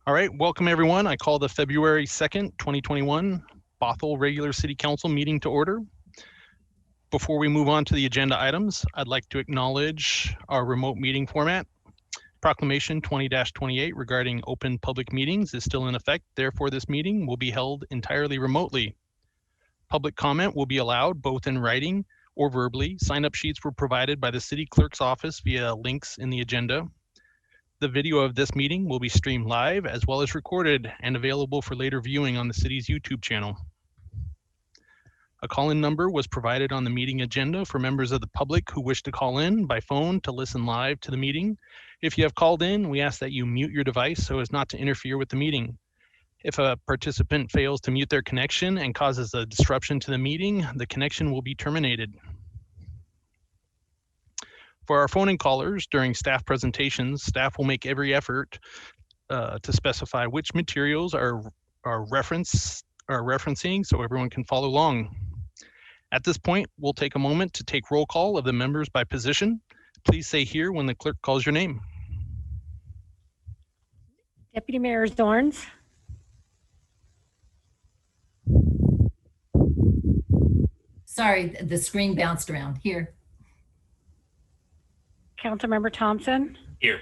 All right, welcome everyone. I call the February 2nd, 2021 Bothell Regular City Council meeting to order. Before we move on to the agenda items, I'd like to acknowledge our remote meeting format. Proclamation 20-28 regarding open public meetings is still in effect. Therefore, this meeting will be held entirely remotely. Public comment will be allowed both in writing or verbally. Sign-up sheets were provided by the city clerk's office via links in the agenda. The video of this meeting will be streamed live as well as recorded and available for later viewing on the city's YouTube channel. A call-in number was provided on the meeting agenda for members of the public who wish to call in by phone to listen live to the meeting. If you have called in, we ask that you mute your device so as not to interfere with the meeting. If a participant fails to mute their connection and causes a disruption to the meeting, the connection will be terminated. For our phone-in callers, during staff presentations, staff will make every effort to specify which materials are referencing so everyone can follow along. At this point, we'll take a moment to take roll call of the members by position. Please say here when the clerk calls your name. Deputy Mayor Dorns. Sorry, the screen bounced around. Here. Councilmember Thompson. Here.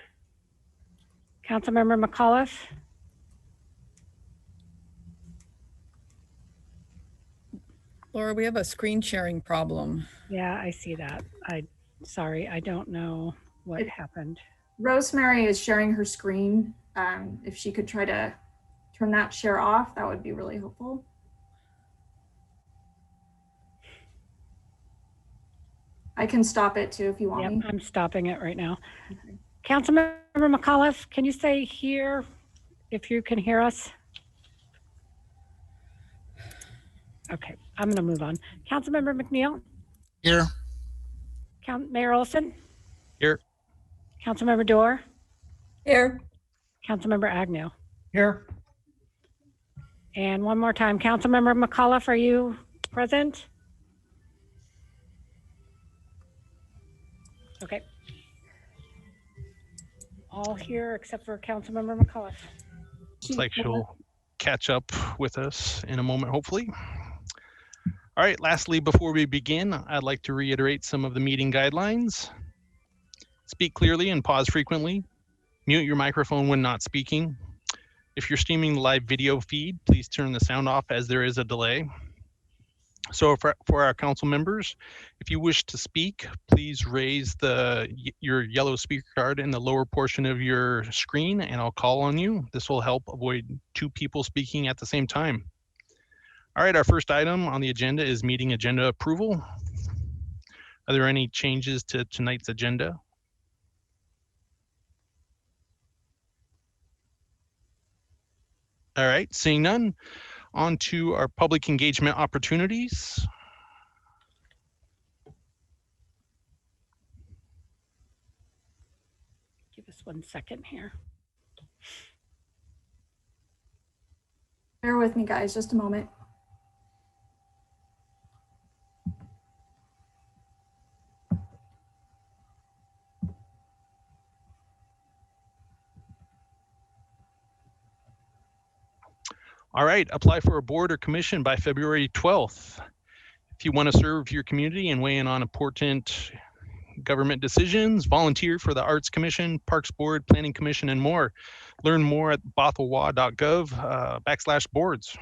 Councilmember McAuliffe. Laura, we have a screen sharing problem. Yeah, I see that. Sorry, I don't know what happened. Rosemary is sharing her screen. If she could try to turn that share off, that would be really helpful. I can stop it too if you want me. I'm stopping it right now. Okay. Councilmember McAuliffe, can you say here if you can hear us? Okay, I'm going to move on. Councilmember McNeil. Here. Mayor Olson. Here. Councilmember Dorr. Here. Councilmember Agnew. Here. And one more time, Councilmember McAuliffe, are you present? Okay. All here except for Councilmember McAuliffe. Looks like she'll catch up with us in a moment, hopefully. All right, lastly, before we begin, I'd like to reiterate some of the meeting guidelines. Speak clearly and pause frequently. Mute your microphone when not speaking. If you're streaming the live video feed, please turn the sound off as there is a delay. So for our council members, if you wish to speak, please raise your yellow speaker card in the lower portion of your screen and I'll call on you. This will help avoid two people speaking at the same time. All right, our first item on the agenda is meeting agenda approval. Are there any changes to tonight's agenda? All right, seeing none. On to our public engagement opportunities. Give us 1 second here. Bear with me, guys, just a moment. All right, apply for a board or commission by February 12th. If you want to serve your community and weigh in on important government decisions, volunteer for the Arts Commission, Parks Board, Planning Commission, and more. Learn more at bothellwa.gov/boards.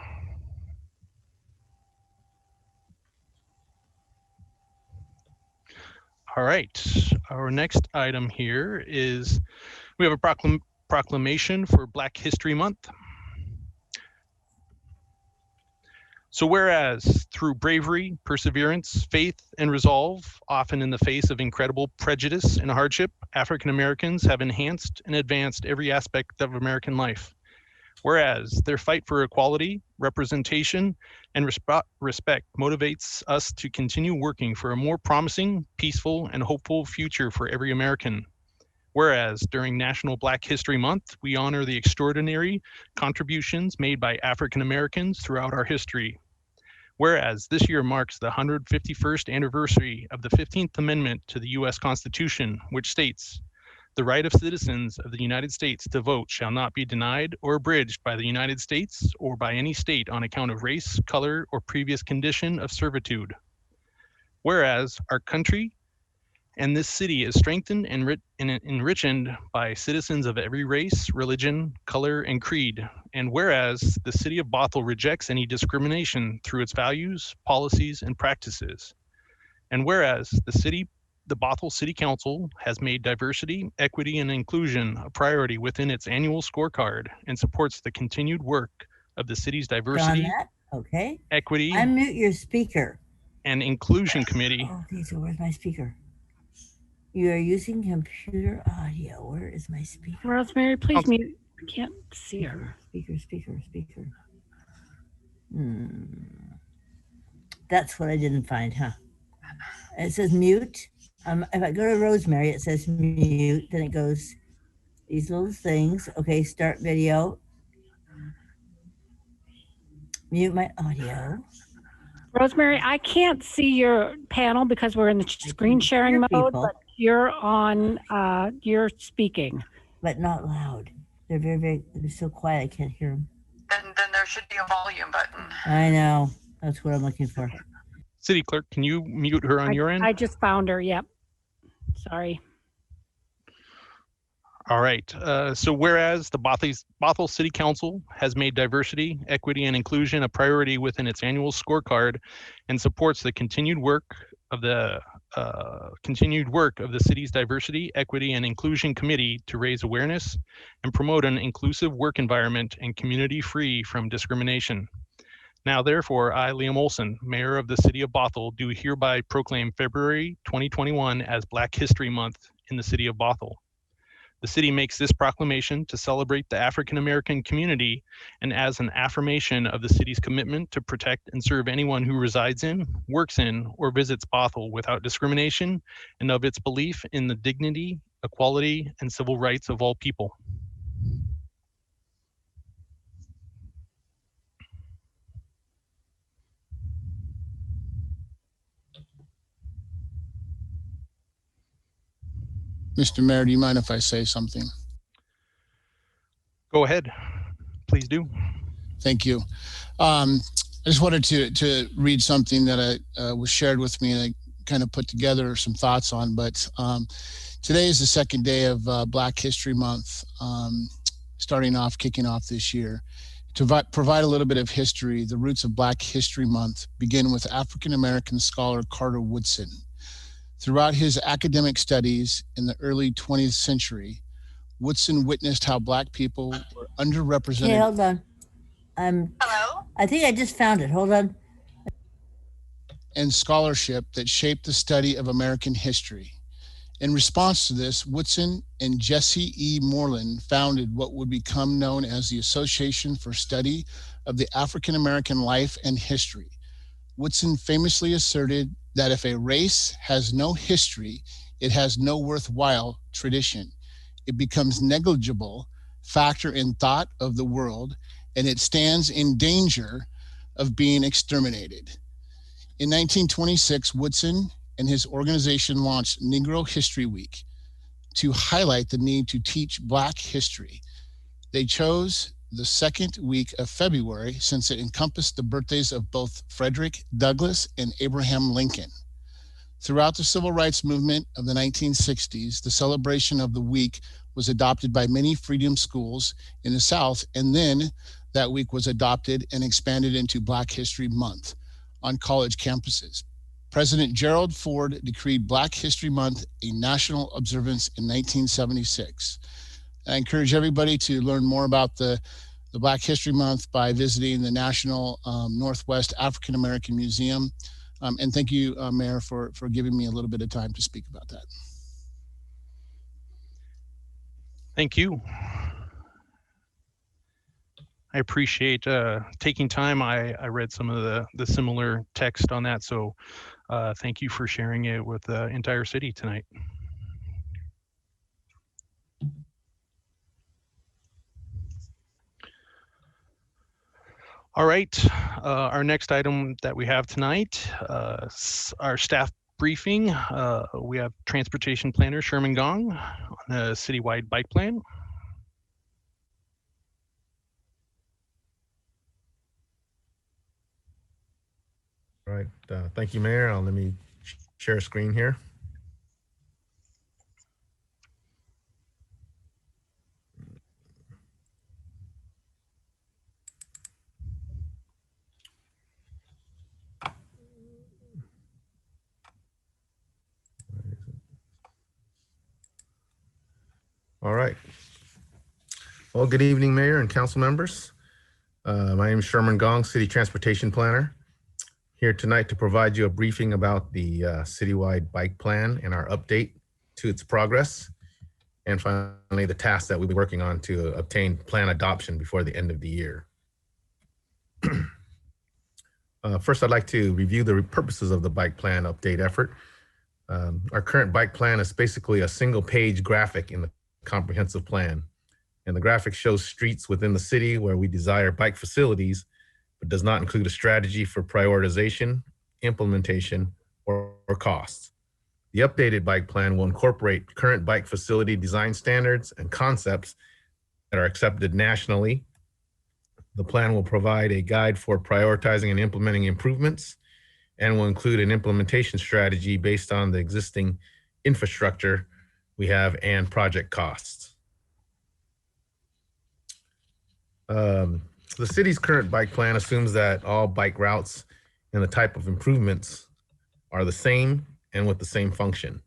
All right, our next item here is we have a proclamation for Black History Month. So whereas through bravery, perseverance, faith, and resolve, often in the face of incredible prejudice and hardship, African Americans have enhanced and advanced every aspect of American life. Whereas their fight for equality, representation, and respect motivates us to continue working for a more promising, peaceful, and hopeful future for every American. Whereas during National Black History Month, we honor the extraordinary contributions made by African Americans throughout our history. Whereas this year marks the 151st anniversary of the 15th Amendment to the U.S. Constitution, which states, The right of citizens of the United States to vote shall not be denied or abridged by the United States or by any state on account of race, color, or previous condition of servitude. Whereas our country and this city is strengthened and enriched by citizens of every race, religion, color, and creed. And whereas the city of Bothell rejects any discrimination through its values, policies, and practices. And whereas the Bothell City Council has made diversity, equity, and inclusion a priority within its annual scorecard and supports the continued work of the city's diversity, Okay. equity, Unmute your speaker. and inclusion committee. Oh, okay, so where's my speaker? You are using computer audio. Where is my speaker? Rosemary, please mute. I can't see her. Speaker. That's what I didn't find, huh? It says mute. If I go to Rosemary, it says mute. Then it goes these little things. Okay, start video. Mute my audio. Rosemary, I can't see your panel because we're in the screen sharing mode, but you're speaking. But not loud. They're they're so quiet I can't hear them. Then there should be a volume button. I know. That's what I'm looking for. City Clerk, can you mute her on your end? I just found her. Yep. Sorry. All right. So whereas the Bothell City Council has made diversity, equity, and inclusion a priority within its annual scorecard and supports the continued work of the city's diversity, equity, and inclusion committee to raise awareness and promote an inclusive work environment and community free from discrimination. Now, therefore, I, Liam Olson, Mayor of the City of Bothell, do hereby proclaim February 2021 as Black History Month in the City of Bothell. The city makes this proclamation to celebrate the African American community and as an affirmation of the city's commitment to protect and serve anyone who resides in, works in, or visits Bothell without discrimination, and of its belief in the dignity, equality, and civil rights of all people. Mr. Mayor, do you mind if I say something? Go ahead, please do. Thank you. I just wanted to read something that was shared with me and I kind of put together some thoughts on, but today is the second day of Black History Month, kicking off this year. To provide a little bit of history, the roots of Black History Month begin with African-American scholar Carter Woodson. Throughout his academic studies in the early 20th century, Woodson witnessed how Black people were underrepresented. Okay, hold on. Hello? I think I just found it. Hold on. And scholarship that shaped the study of American history. In response to this, Woodson and Jesse E. Moreland founded what would become known as the Association for Study of the African American Life and History. Woodson famously asserted that if a race has no history, it has no worthwhile tradition. It becomes negligible factor in thought of the world, and it stands in danger of being exterminated. In 1926, Woodson and his organization launched Negro History Week to highlight the need to teach Black history. They chose the second week of February since it encompassed the birthdays of both Frederick Douglass and Abraham Lincoln. Throughout the civil rights movement of the 1960s, the celebration of the week was adopted by many freedom schools in the South, and then that week was adopted and expanded into Black History Month on college campuses. President Gerald Ford decreed Black History Month a national observance in 1976. I encourage everybody to learn more about the Black History Month by visiting the National Northwest African American Museum. And thank you, Mayor, for giving me a little bit of time to speak about that. Thank you. I appreciate taking time. I read some of the similar text on that, so thank you for sharing it with the entire city tonight. All right, our next item that we have tonight, our staff briefing, we have Transportation Planner Sherman Goong on the Citywide Bike Plan. All right, thank you, Mayor. Let me share a screen here. All right. Well, good evening, Mayor and council members. My name is Sherman Goong, City Transportation Planner, here tonight to provide you a briefing about the Citywide Bike Plan and our update to its progress, and finally the tasks that we'll be working on to obtain plan adoption before the end of the year. First, I'd like to review the purposes of the bike plan update effort. Our current bike plan is basically a single-page graphic in the comprehensive plan. And the graphic shows streets within the city where we desire bike facilities, but does not include a strategy for prioritization, implementation, or costs. The updated bike plan will incorporate current bike facility design standards and concepts that are accepted nationally. The plan will provide a guide for prioritizing and implementing improvements, and will include an implementation strategy based on the existing infrastructure we have and project costs. The city's current bike plan assumes that all bike routes and the type of improvements are the same and with the same function.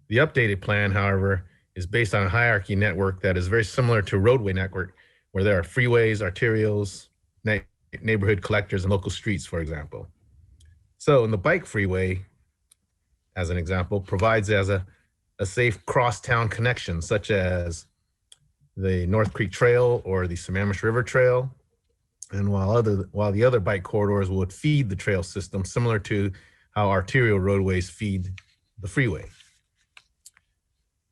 The updated plan, however, is based on a hierarchy network that is very similar to roadway network, where there are freeways, arterials, neighborhood collectors, and local streets, for example. So in the bike freeway, as an example, provides as a safe cross-town connection, such as the North Creek Trail or the Sammamish River Trail. And while the other bike corridors would feed the trail system, similar to how arterial roadways feed the freeway.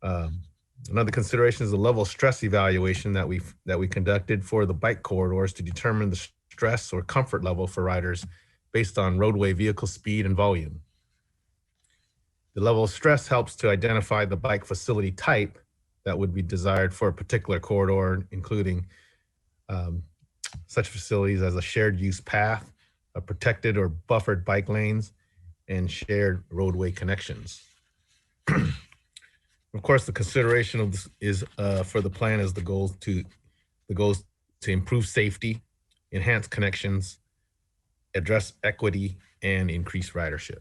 Another consideration is the level of stress evaluation that we conducted for the bike corridors to determine the stress or comfort level for riders based on roadway vehicle speed and volume. The level of stress helps to identify the bike facility type that would be desired for a particular corridor, including such facilities as a shared use path, a protected or buffered bike lanes, and shared roadway connections. Of course, the consideration of this is for the plan is the goals to improve safety, enhance connections, address equity, and increase ridership.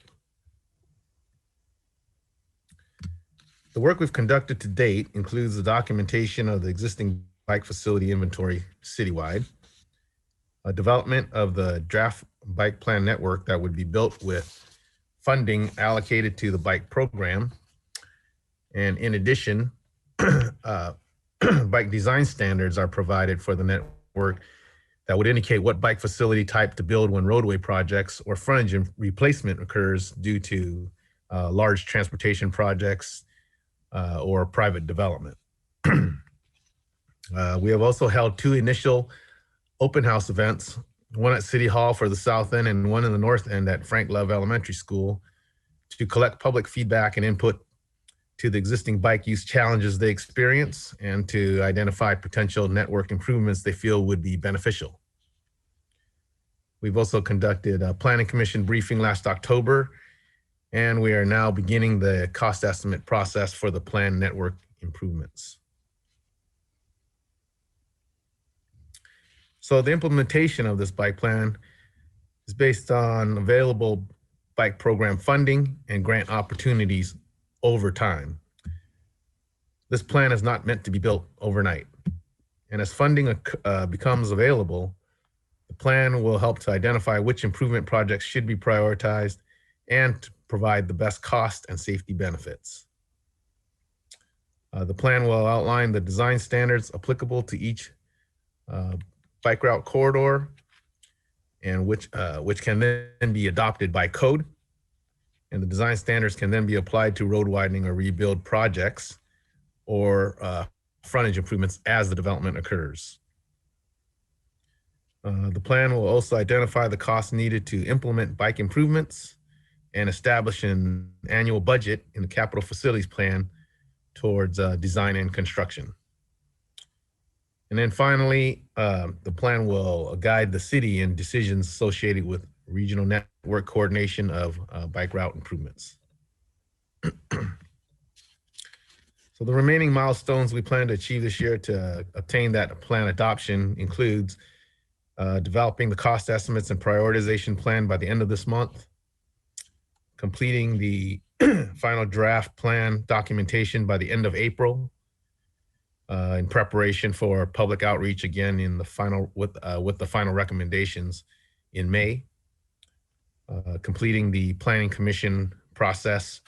The work we've conducted to date includes the documentation of the existing bike facility inventory citywide, a development of the draft bike plan network that would be built with funding allocated to the bike program. And in addition, bike design standards are provided for the network that would indicate what bike facility type to build when roadway projects or frontage replacement occurs due to large transportation projects or private development. We have also held 2 initial open house events, one at City Hall for the South End and one in the North End at Frank Love Elementary School, to collect public feedback and input to the existing bike use challenges they experience and to identify potential network improvements they feel would be beneficial. We've also conducted a planning commission briefing last October, and we are now beginning the cost estimate process for the planned network improvements. So the implementation of this bike plan is based on available bike program funding and grant opportunities over time. This plan is not meant to be built overnight. And as funding becomes available, the plan will help to identify which improvement projects should be prioritized and to provide the best cost and safety benefits. The plan will outline the design standards applicable to each bike route corridor, and which can then be adopted by code. And the design standards can then be applied to road widening or rebuild projects or frontage improvements as the development occurs. The plan will also identify the costs needed to implement bike improvements and establish an annual budget in the capital facilities plan towards design and construction. And then finally, the plan will guide the city in decisions associated with regional network coordination of bike route improvements. So the remaining milestones we plan to achieve this year to obtain that plan adoption includes developing the cost estimates and prioritization plan by the end of this month, completing the final draft plan documentation by the end of April, in preparation for public outreach again in the final with the final recommendations in May, completing the planning commission process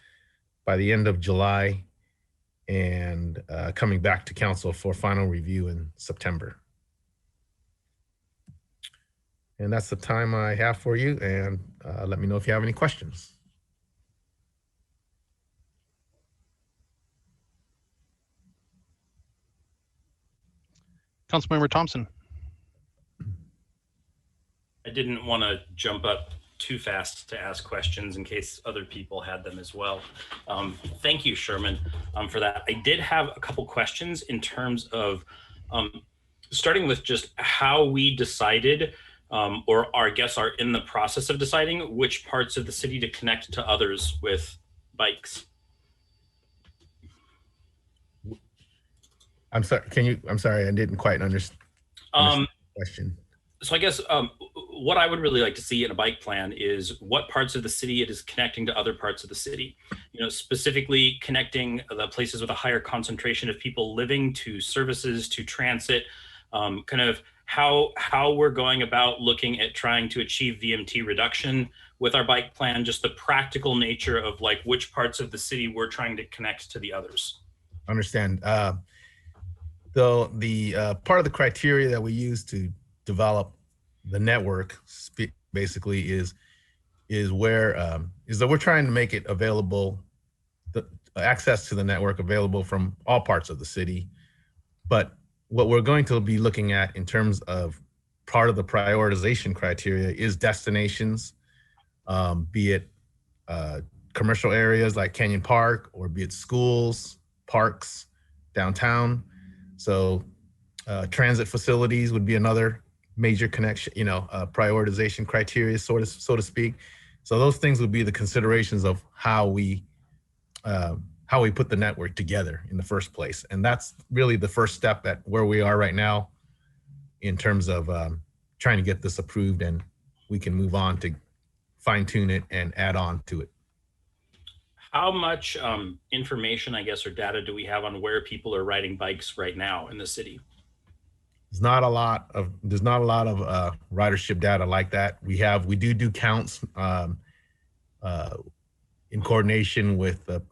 by the end of July, and coming back to council for final review in September. And that's the time I have for you, and let me know if you have any questions. Councilmember Thompson. I didn't want to jump up too fast to ask questions in case other people had them as well. Thank you, Sherman, for that. I did have a couple questions in terms of starting with just how we decided or I guess are in the process of deciding which parts of the city to connect to others with bikes. I'm sorry, I'm sorry, I didn't quite understand the question. So I guess what I would really like to see in a bike plan is what parts of the city it is connecting to other parts of the city. You know, specifically connecting the places with a higher concentration of people living to services, to transit, kind of how we're going about looking at trying to achieve VMT reduction with our bike plan, just the practical nature of like which parts of the city we're trying to connect to the others. Understand. Though the part of the criteria that we use to develop the network basically is where is that we're trying to make it available, the access to the network available from all parts of the city. But what we're going to be looking at in terms of part of the prioritization criteria is destinations, be it commercial areas like Canyon Park, or be it schools, parks, downtown. So transit facilities would be another major connection, prioritization criteria, so to speak. So those things would be the considerations of how we put the network together in the first place. And that's really the first step at where we are right now in terms of trying to get this approved, and we can move on to fine tune it and add on to it. How much information, I guess, or data do we have on where people are riding bikes right now in the city? There's not a lot of ridership data like that. We do counts in coordination with the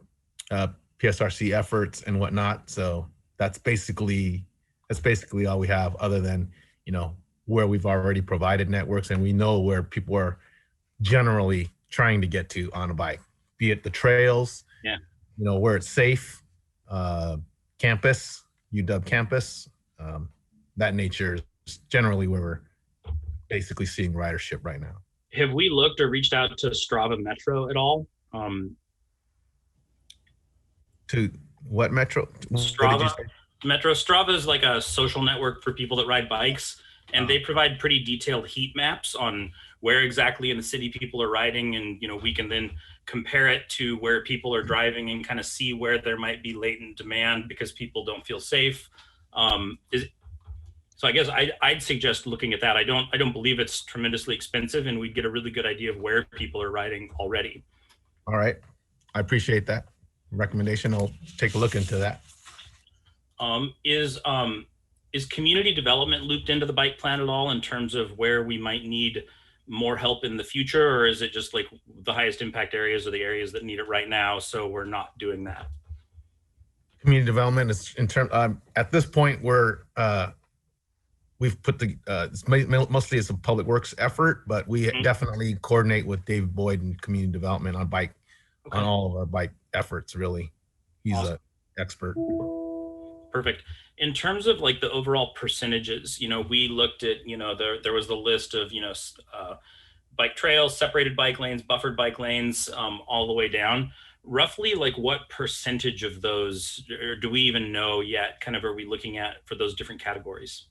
PSRC efforts and whatnot. So that's basically all we have, other than where we've already provided networks, and we know where people are generally trying to get to on a bike, be it the trails, where it's safe, campus, UW campus, that nature is generally where we're basically seeing ridership right now. Have we looked or reached out to Strava Metro at all? To what Metro? Strava Metro. Strava is like a social network for people that ride bikes, and they provide pretty detailed heat maps on where exactly in the city people are riding, and we can then compare it to where people are driving and kind of see where there might be latent demand because people don't feel safe. So I guess I'd suggest looking at that. I don't believe it's tremendously expensive, and we'd get a really good idea of where people are riding already. All right, I appreciate that recommendation. I'll take a look into that. Is community development looped into the bike plan at all in terms of where we might need more help in the future, or is it just like the highest impact areas are the areas that need it right now, so we're not doing that? Community development is in terms at this point we've put mostly it's a public works effort, but we definitely coordinate with David Boyd and community development on on all of our bike efforts. Really, he's an expert. Perfect. In terms of like the overall percentages, we looked at, there was the list of, bike trails, separated bike lanes, buffered bike lanes, all the way down. Roughly, like what percentage of those, or do we even know yet? Kind of, are we looking at for those different categories?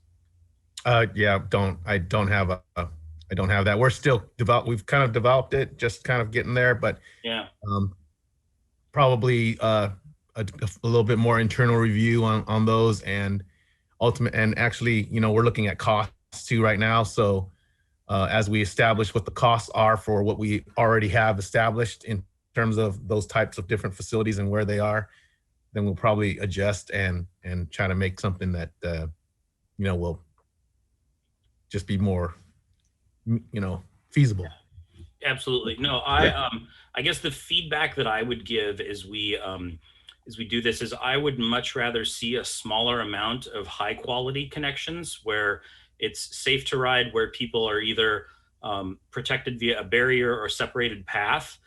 Yeah, I don't have that. We're still we've kind of developed it, just kind of getting there, but yeah, probably a little bit more internal review on those, and actually, we're looking at costs too right now. So as we establish what the costs are for what we already have established in terms of those types of different facilities and where they are, then we'll probably adjust and try to make something that will just be more feasible. Absolutely. No, I guess the feedback that I would give as we do this is I would much rather see a smaller amount of high quality connections where it's safe to ride, where people are either protected via a barrier or separated path,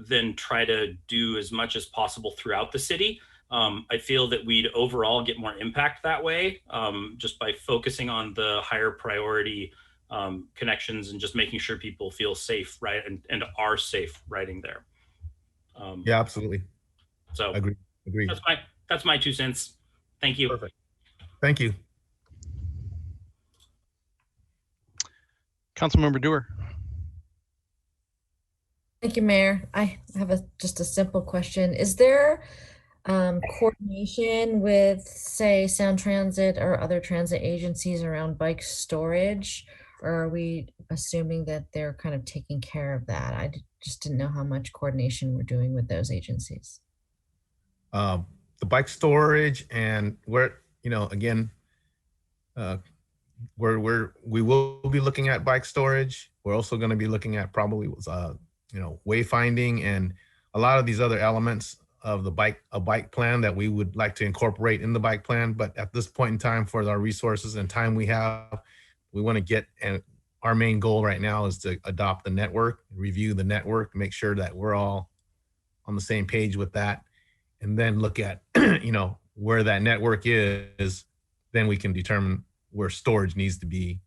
than try to do as much as possible throughout the city. I feel that we'd overall get more impact that way, just by focusing on the higher priority connections and just making sure people feel safe, right, and are safe riding there. Yeah, absolutely. So agree. That's my 2 cents. Thank you. Perfect. Thank you. Councilmember Dewar. Thank you, Mayor. I have just a simple question. Is there coordination with, say, Sound Transit or other transit agencies around bike storage? Or are we assuming that they're kind of taking care of that? I just didn't know how much coordination we're doing with those agencies. The bike storage, and again, we will be looking at bike storage. We're also going to be looking at probably wayfinding and a lot of these other elements of a bike plan that we would like to incorporate in the bike plan. But at this point in time, for our resources and time we have, we want to get, and our main goal right now is to adopt the network, review the network, make sure that we're all on the same page with that, and then look at where that network is. Then we can determine where storage needs to be,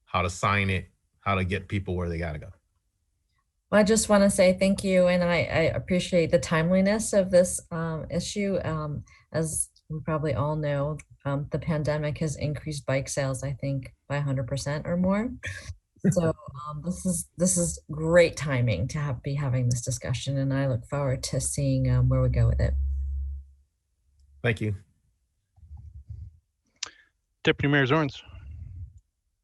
how to sign it, how to get people where they got to go. Well, I just want to say thank you, and I appreciate the timeliness of this issue. As we probably all know, the pandemic has increased bike sales, I think, by 100% or more. So this is great timing to be having this discussion, and I look forward to seeing where we go with it. Thank you. Deputy Mayor Zorns.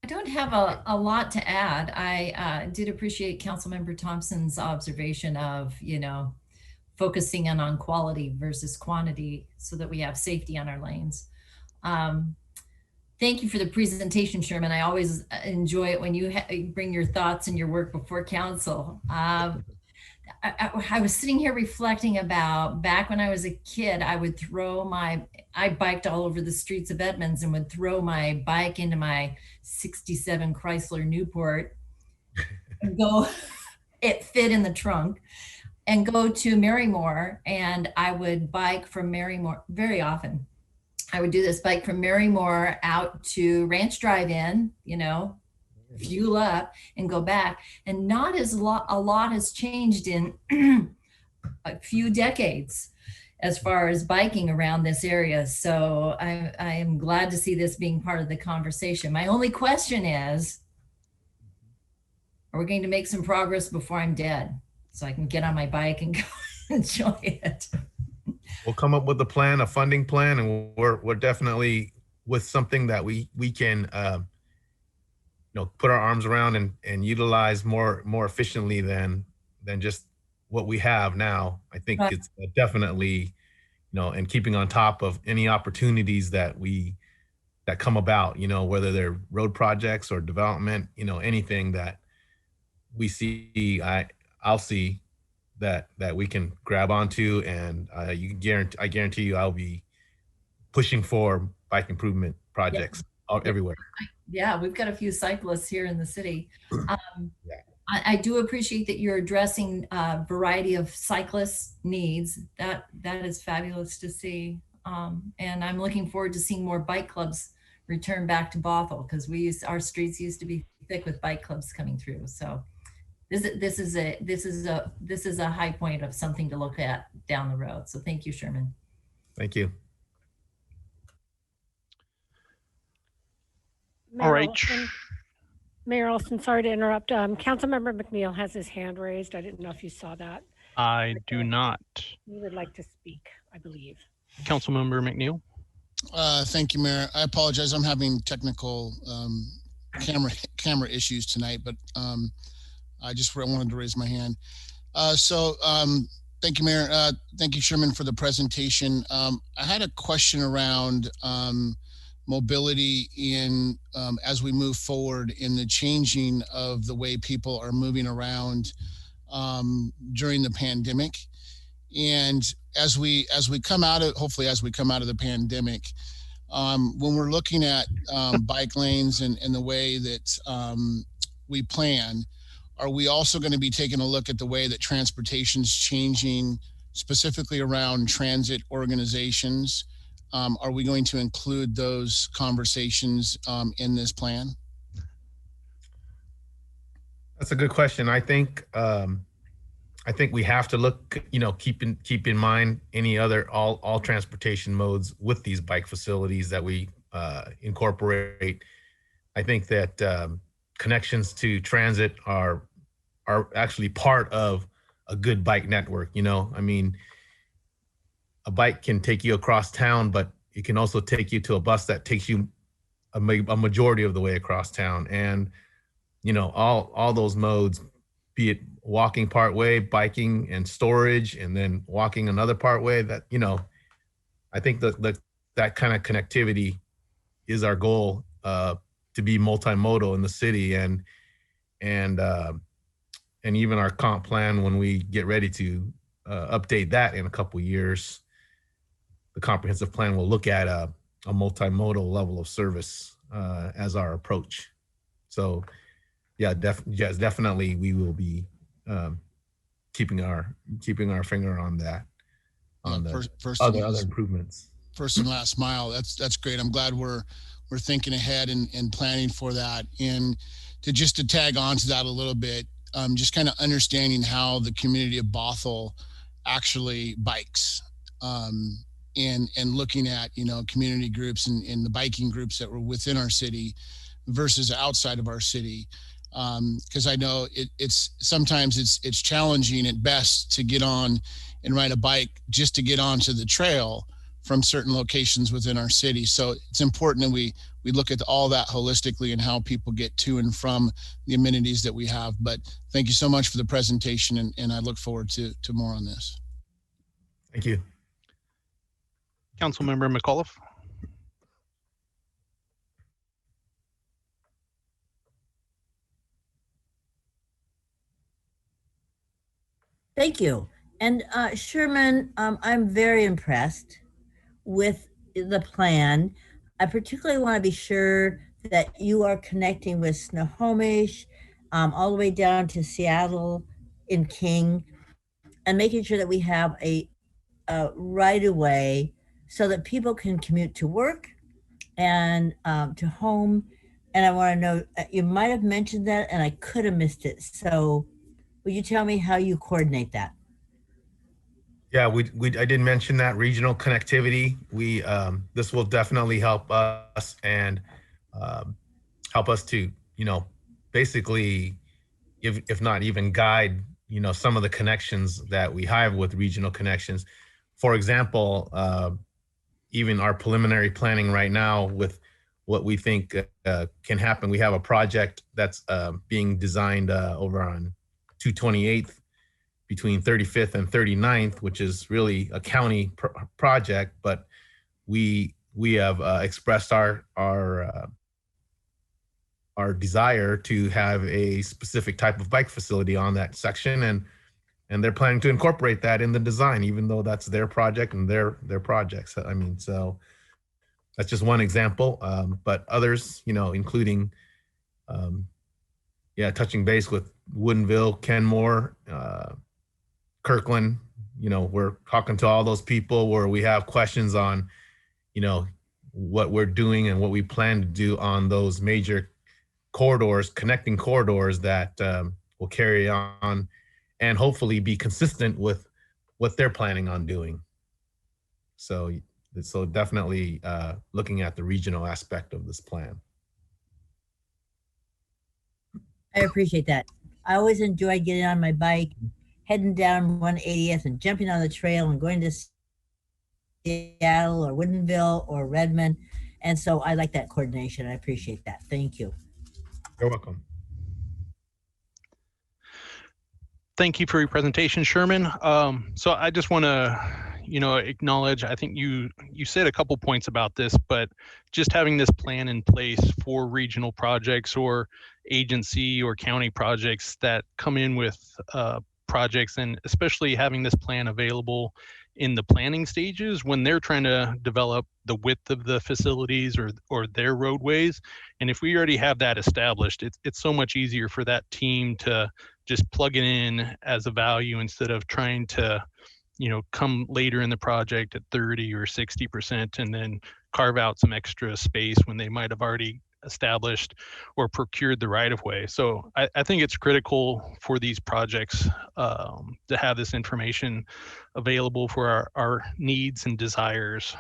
I don't have a lot to add. I did appreciate Councilmember Thompson's observation of, focusing in on quality versus quantity so that we have safety on our lanes. Thank you for the presentation, Sherman. I always enjoy it when you bring your thoughts and your work before council. I was sitting here reflecting about back when I was a kid, I biked all over the streets of Edmonds and would throw my bike into my 67 Chrysler Newport and it fit in the trunk, and go to Marymore. And I would bike from Marymore very often. I would do this bike from Marymore out to Ranch Drive-In, fuel up and go back. And not a lot has changed in a few decades as far as biking around this area. So I am glad to see this being part of the conversation. My only question is, are we going to make some progress before I'm dead so I can get on my bike and go enjoy it? We'll come up with a plan, a funding plan, and we're definitely with something that we can put our arms around and utilize more efficiently than just what we have now. I think it's definitely, and keeping on top of any opportunities that come about, whether they're road projects or development, anything that we see, I'll see that we can grab onto, and I guarantee you I'll be pushing for bike improvement projects everywhere. Yeah, we've got a few cyclists here in the city. I do appreciate that you're addressing a variety of cyclists' needs. That is fabulous to see. And I'm looking forward to seeing more bike clubs return back to Bothell, because our streets used to be thick with bike clubs coming through. So this is a high point of something to look at down the road. So thank you, Sherman. Thank you. All right. Mayor Olson, sorry to interrupt. Councilmember McNeil has his hand raised. I didn't know if you saw that. I do not. He would like to speak, I believe. Councilmember McNeil. Thank you, Mayor. I apologize. I'm having technical camera issues tonight, but I just wanted to raise my hand. Thank you, Mayor. Thank you, Sherman, for the presentation. I had a question around mobility in as we move forward in the changing of the way people are moving around during the pandemic. And as we come out of, hopefully as we come out of the pandemic, when we're looking at bike lanes and the way that we plan, are we also going to be taking a look at the way that transportation's changing, specifically around transit organizations? Are we going to include those conversations in this plan? That's a good question. I think we have to look, keep in mind any other all transportation modes with these bike facilities that we incorporate. I think that connections to transit are actually part of a good bike network. I mean, a bike can take you across town, but it can also take you to a bus that takes you a majority of the way across town. And, all those modes, be it walking part way, biking and storage, and then walking another part way, that, I think that kind of connectivity is our goal, to be multimodal in the city. And even our comp plan, when we get ready to update that in a couple of years, the comprehensive plan will look at a multimodal level of service as our approach. So yeah, definitely we will be keeping our finger on that, on the other improvements. First and last mile. That's great. I'm glad we're thinking ahead and planning for that. And to tag on to that a little bit, just kind of understanding how the community of Bothell actually bikes, and looking at, community groups and the biking groups that were within our city versus outside of our city. Because I know it's sometimes it's challenging at best to get on and ride a bike just to get onto the trail from certain locations within our city. So it's important that we look at all that holistically and how people get to and from the amenities that we have. But thank you so much for the presentation, and I look forward to more on this. Thank you. Councilmember McAuliffe. Thank you. And Sherman, I'm very impressed with the plan. I particularly want to be sure that you are connecting with Snohomish, all the way down to Seattle in King, and making sure that we have a right of way so that people can commute to work and to home. And I want to know, you might have mentioned that and I could have missed it. So would you tell me how you coordinate that? Yeah, I did mention that regional connectivity. This will definitely help us and help us to, basically, if not even guide, some of the connections that we have with regional connections. For example, even our preliminary planning right now with what we think can happen. We have a project that's being designed over on 228th between 35th and 39th, which is really a county project, but we have expressed our desire to have a specific type of bike facility on that section, and they're planning to incorporate that in the design, even though that's their project and their projects. I mean, so that's just one example, but others, including, touching base with Woodinville, Kenmore, Kirkland, we're talking to all those people where we have questions on, what we're doing and what we plan to do on those major corridors, connecting corridors that will carry on and hopefully be consistent with what they're planning on doing. So definitely looking at the regional aspect of this plan. I appreciate that. I always enjoy getting on my bike, heading down 180th and jumping on the trail and going to Seattle or Woodinville or Redmond. And so I like that coordination. I appreciate that. Thank you. You're welcome. Thank you for your presentation, Sherman. So I just want to, acknowledge, I think you said a couple points about this, but just having this plan in place for regional projects or agency or county projects that come in with projects, and especially having this plan available in the planning stages when they're trying to develop the width of the facilities or their roadways. And if we already have that established, it's so much easier for that team to just plug it in as a value instead of trying to, come later in the project at 30 or 60% and then carve out some extra space when they might have already established or procured the right of way. So I think it's critical for these projects to have this information available for our needs and desires.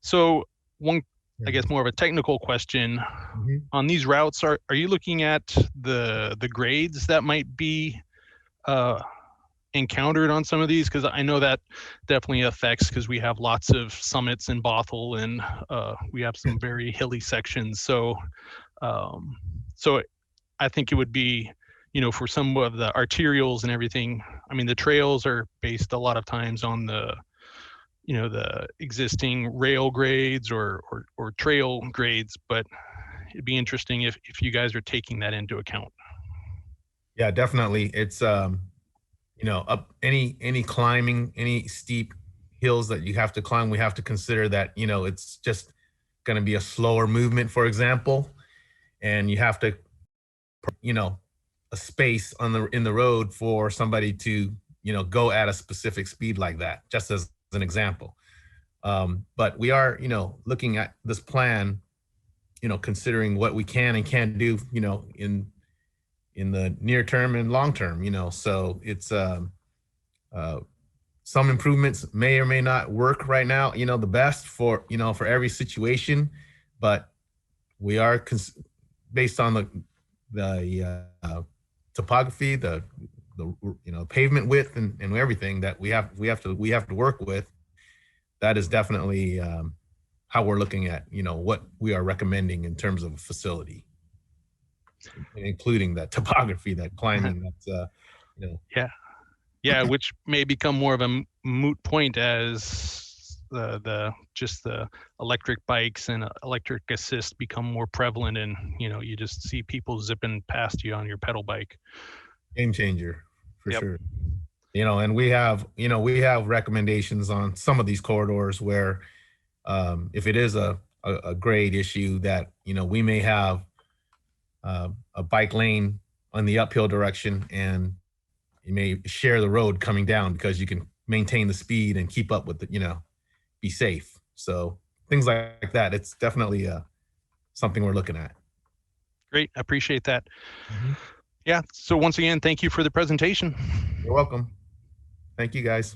So one, I guess, more of a technical question. On these routes, are you looking at the grades that might be encountered on some of these? Because I know that definitely affects, because we have lots of summits in Bothell and we have some very hilly sections. So so I think it would be, for some of the arterials and everything, I mean, the trails are based a lot of times on the existing rail grades or trail grades, but it'd be interesting if you guys are taking that into account. Yeah, definitely. It's up any climbing, any steep hills that you have to climb, we have to consider that, it's just going to be a slower movement, for example, and you have to, a space in the road for somebody to, go at a specific speed like that, just as an example. But we are, looking at this plan, considering what we can and can't do, in the near term and long term, so it's some improvements may or may not work right now, the best for, for every situation, but we are based on the topography, the pavement width and everything that we have to work with. That is definitely how we're looking at, what we are recommending in terms of a facility, including that topography, that climbing, that's Yeah, which may become more of a moot point as the electric bikes and electric assist become more prevalent, and you just see people zipping past you on your pedal bike. Game changer for sure. And we have recommendations on some of these corridors where if it is a grade issue that we may have a bike lane on the uphill direction, and you may share the road coming down because you can maintain the speed and keep up with the, be safe. So things like that, it's definitely something we're looking at. Great, I appreciate that. Yeah, so once again, thank you for the presentation. You're welcome. Thank you, guys.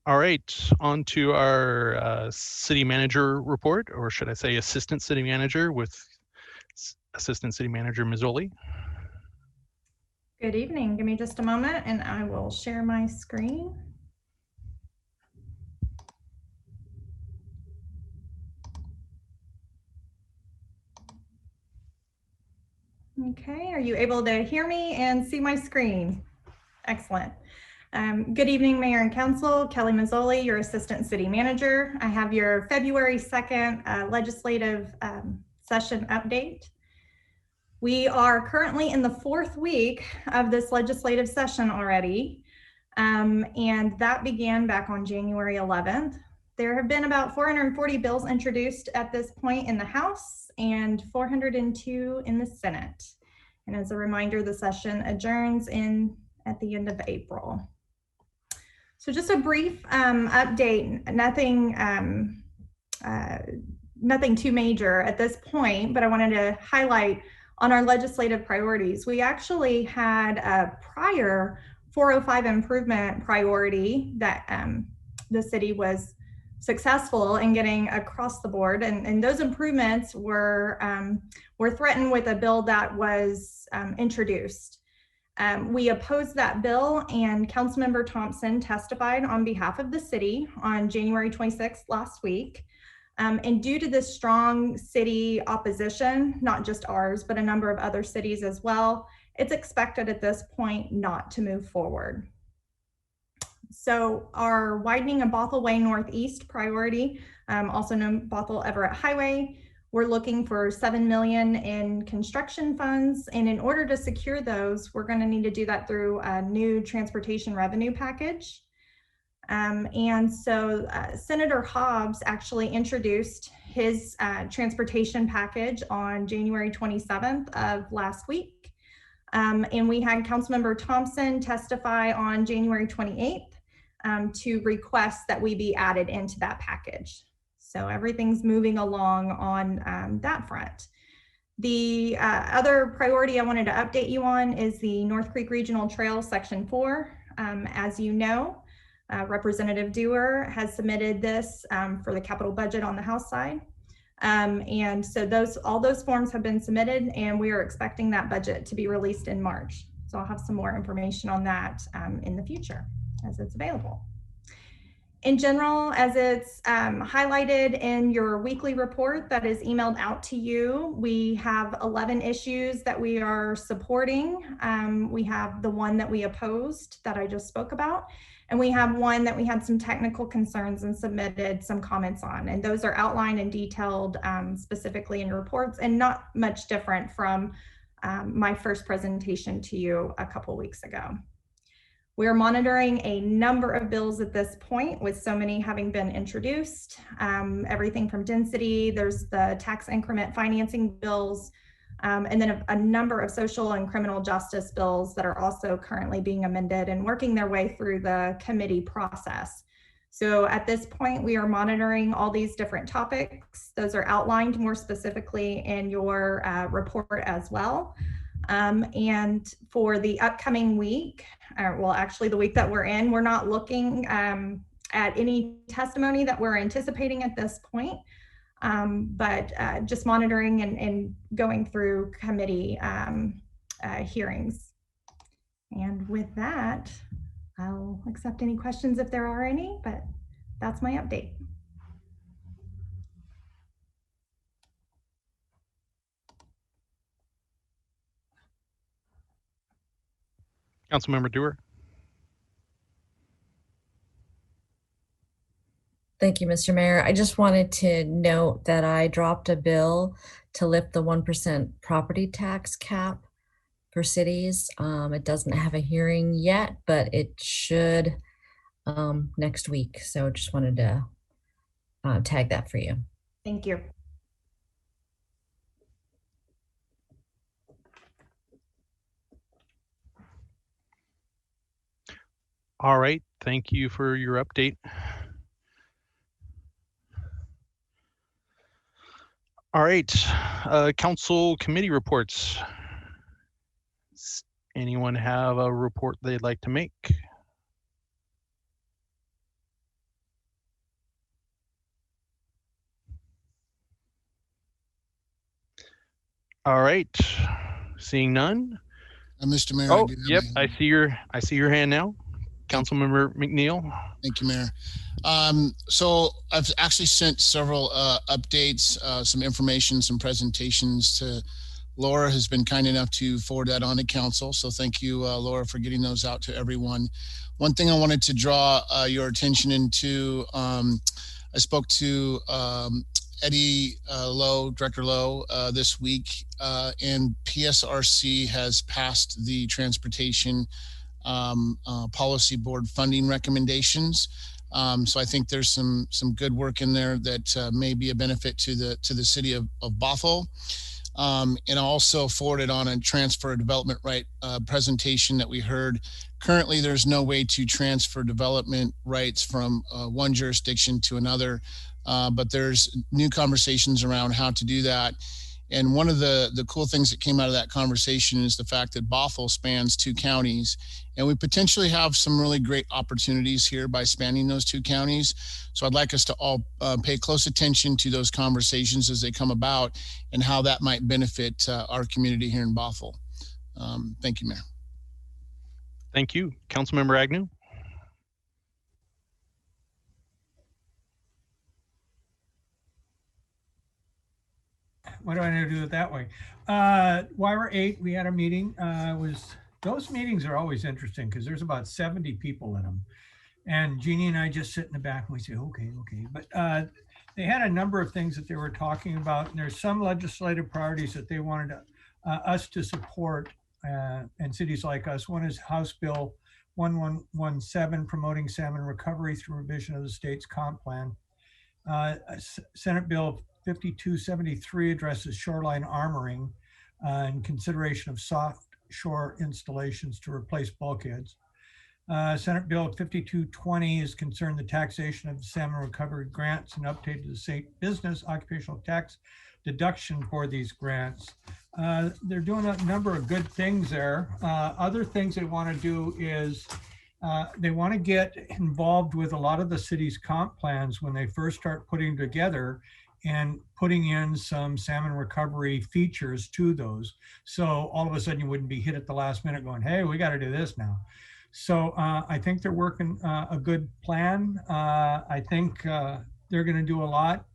All right, on to our city manager report, or should I say assistant city manager, with Assistant City Manager Mazzoli. Good evening. Give me just a moment and I will share my screen. Okay, are you able to hear me and see my screen? Excellent. Good evening, Mayor and Council. Kellye Mazzoli, your Assistant City Manager. I have your February 2nd legislative session update. We are currently in the 4th week of this legislative session already, and that began back on January 11th. There have been about 440 bills introduced at this point in the House and 402 in the Senate. And as a reminder, the session adjourns at the end of April. So just a brief update, nothing too major at this point, but I wanted to highlight on our legislative priorities. We actually had a prior 405 improvement priority that the city was successful in getting across the board, and those improvements were threatened with a bill that was introduced. We opposed that bill, and Councilmember Thompson testified on behalf of the city on January 26th last week. And due to this strong city opposition, not just ours, but a number of other cities as well, it's expected at this point not to move forward. So our widening of Bothell Way Northeast priority, also known Bothell Everett Highway, we're looking for $7 million in construction funds. And in order to secure those, we're going to need to do that through a new transportation revenue package. And so Senator Hobbs actually introduced his transportation package on January 27th of last week. And we had Councilmember Thompson testify on January 28th to request that we be added into that package. So everything's moving along on that front. The other priority I wanted to update you on is the North Creek Regional Trail Section 4. As you know, Representative Dewar has submitted this for the capital budget on the House side. And so all those forms have been submitted, and we are expecting that budget to be released in March. So I'll have some more information on that in the future as it's available. In general, as it's highlighted in your weekly report that is emailed out to you, we have 11 issues that we are supporting. We have the one that we opposed that I just spoke about, and we have one that we had some technical concerns and submitted some comments on. And those are outlined and detailed specifically in your reports, and not much different from my first presentation to you a couple weeks ago. We're monitoring a number of bills at this point, with so many having been introduced. Everything from density, there's the tax increment financing bills, and then a number of social and criminal justice bills that are also currently being amended and working their way through the committee process. So at this point, we are monitoring all these different topics. Those are outlined more specifically in your report as well. And for the upcoming week, well, actually the week that we're in, we're not looking at any testimony that we're anticipating at this point, but just monitoring and going through committee hearings. And with that, I'll accept any questions if there are any, but that's my update. Councilmember Dewar. Thank you, Mr. Mayor. I just wanted to note that I dropped a bill to lift the 1% property tax cap for cities. It doesn't have a hearing yet, but it should next week. So just wanted to tag that for you. Thank you. All right, thank you for your update. All right, council committee reports. Anyone have a report they'd like to make? All right, seeing none. Mr. Mayor. Oh, yep, I see your hand now. Councilmember McNeil. Thank you, Mayor. So I've actually sent several updates, some information, some presentations to Laura, has been kind enough to forward that on to council. So thank you, Laura, for getting those out to everyone. One thing I wanted to draw your attention into, I spoke to Eddie Lowe, Director Lowe, this week, and PSRC has passed the transportation policy board funding recommendations. So I think there's some good work in there that may be a benefit to the city of Bothell. And I also forwarded on a transfer development right presentation that we heard. Currently, there's no way to transfer development rights from one jurisdiction to another, but there's new conversations around how to do that. And one of the cool things that came out of that conversation is the fact that Bothell spans 2 counties, and we potentially have some really great opportunities here by spanning those 2 counties. So I'd like us to all pay close attention to those conversations as they come about and how that might benefit our community here in Bothell. Thank you, Mayor. Thank you. Councilmember Agnew. What do I need to do it that way? Wire 8, we had a meeting. Those meetings are always interesting because there's about 70 people in them. And Jeannie and I just sit in the back and we say, okay. But they had a number of things that they were talking about. And there's some legislative priorities that they wanted us to support and cities like us. One is House Bill 1117, promoting salmon recovery through revision of the state's comp plan. Senate Bill 5273 addresses shoreline armoring and consideration of soft shore installations to replace bulkheads. Senate Bill 5220 is concerned the taxation of salmon recovery grants and update to the state business occupational tax deduction for these grants. They're doing a number of good things there. Other things they want to do is they want to get involved with a lot of the city's comp plans when they first start putting together and putting in some salmon recovery features to those. So all of a sudden you wouldn't be hit at the last minute going, hey, we got to do this now. So I think they're working a good plan. I think they're going to do a lot.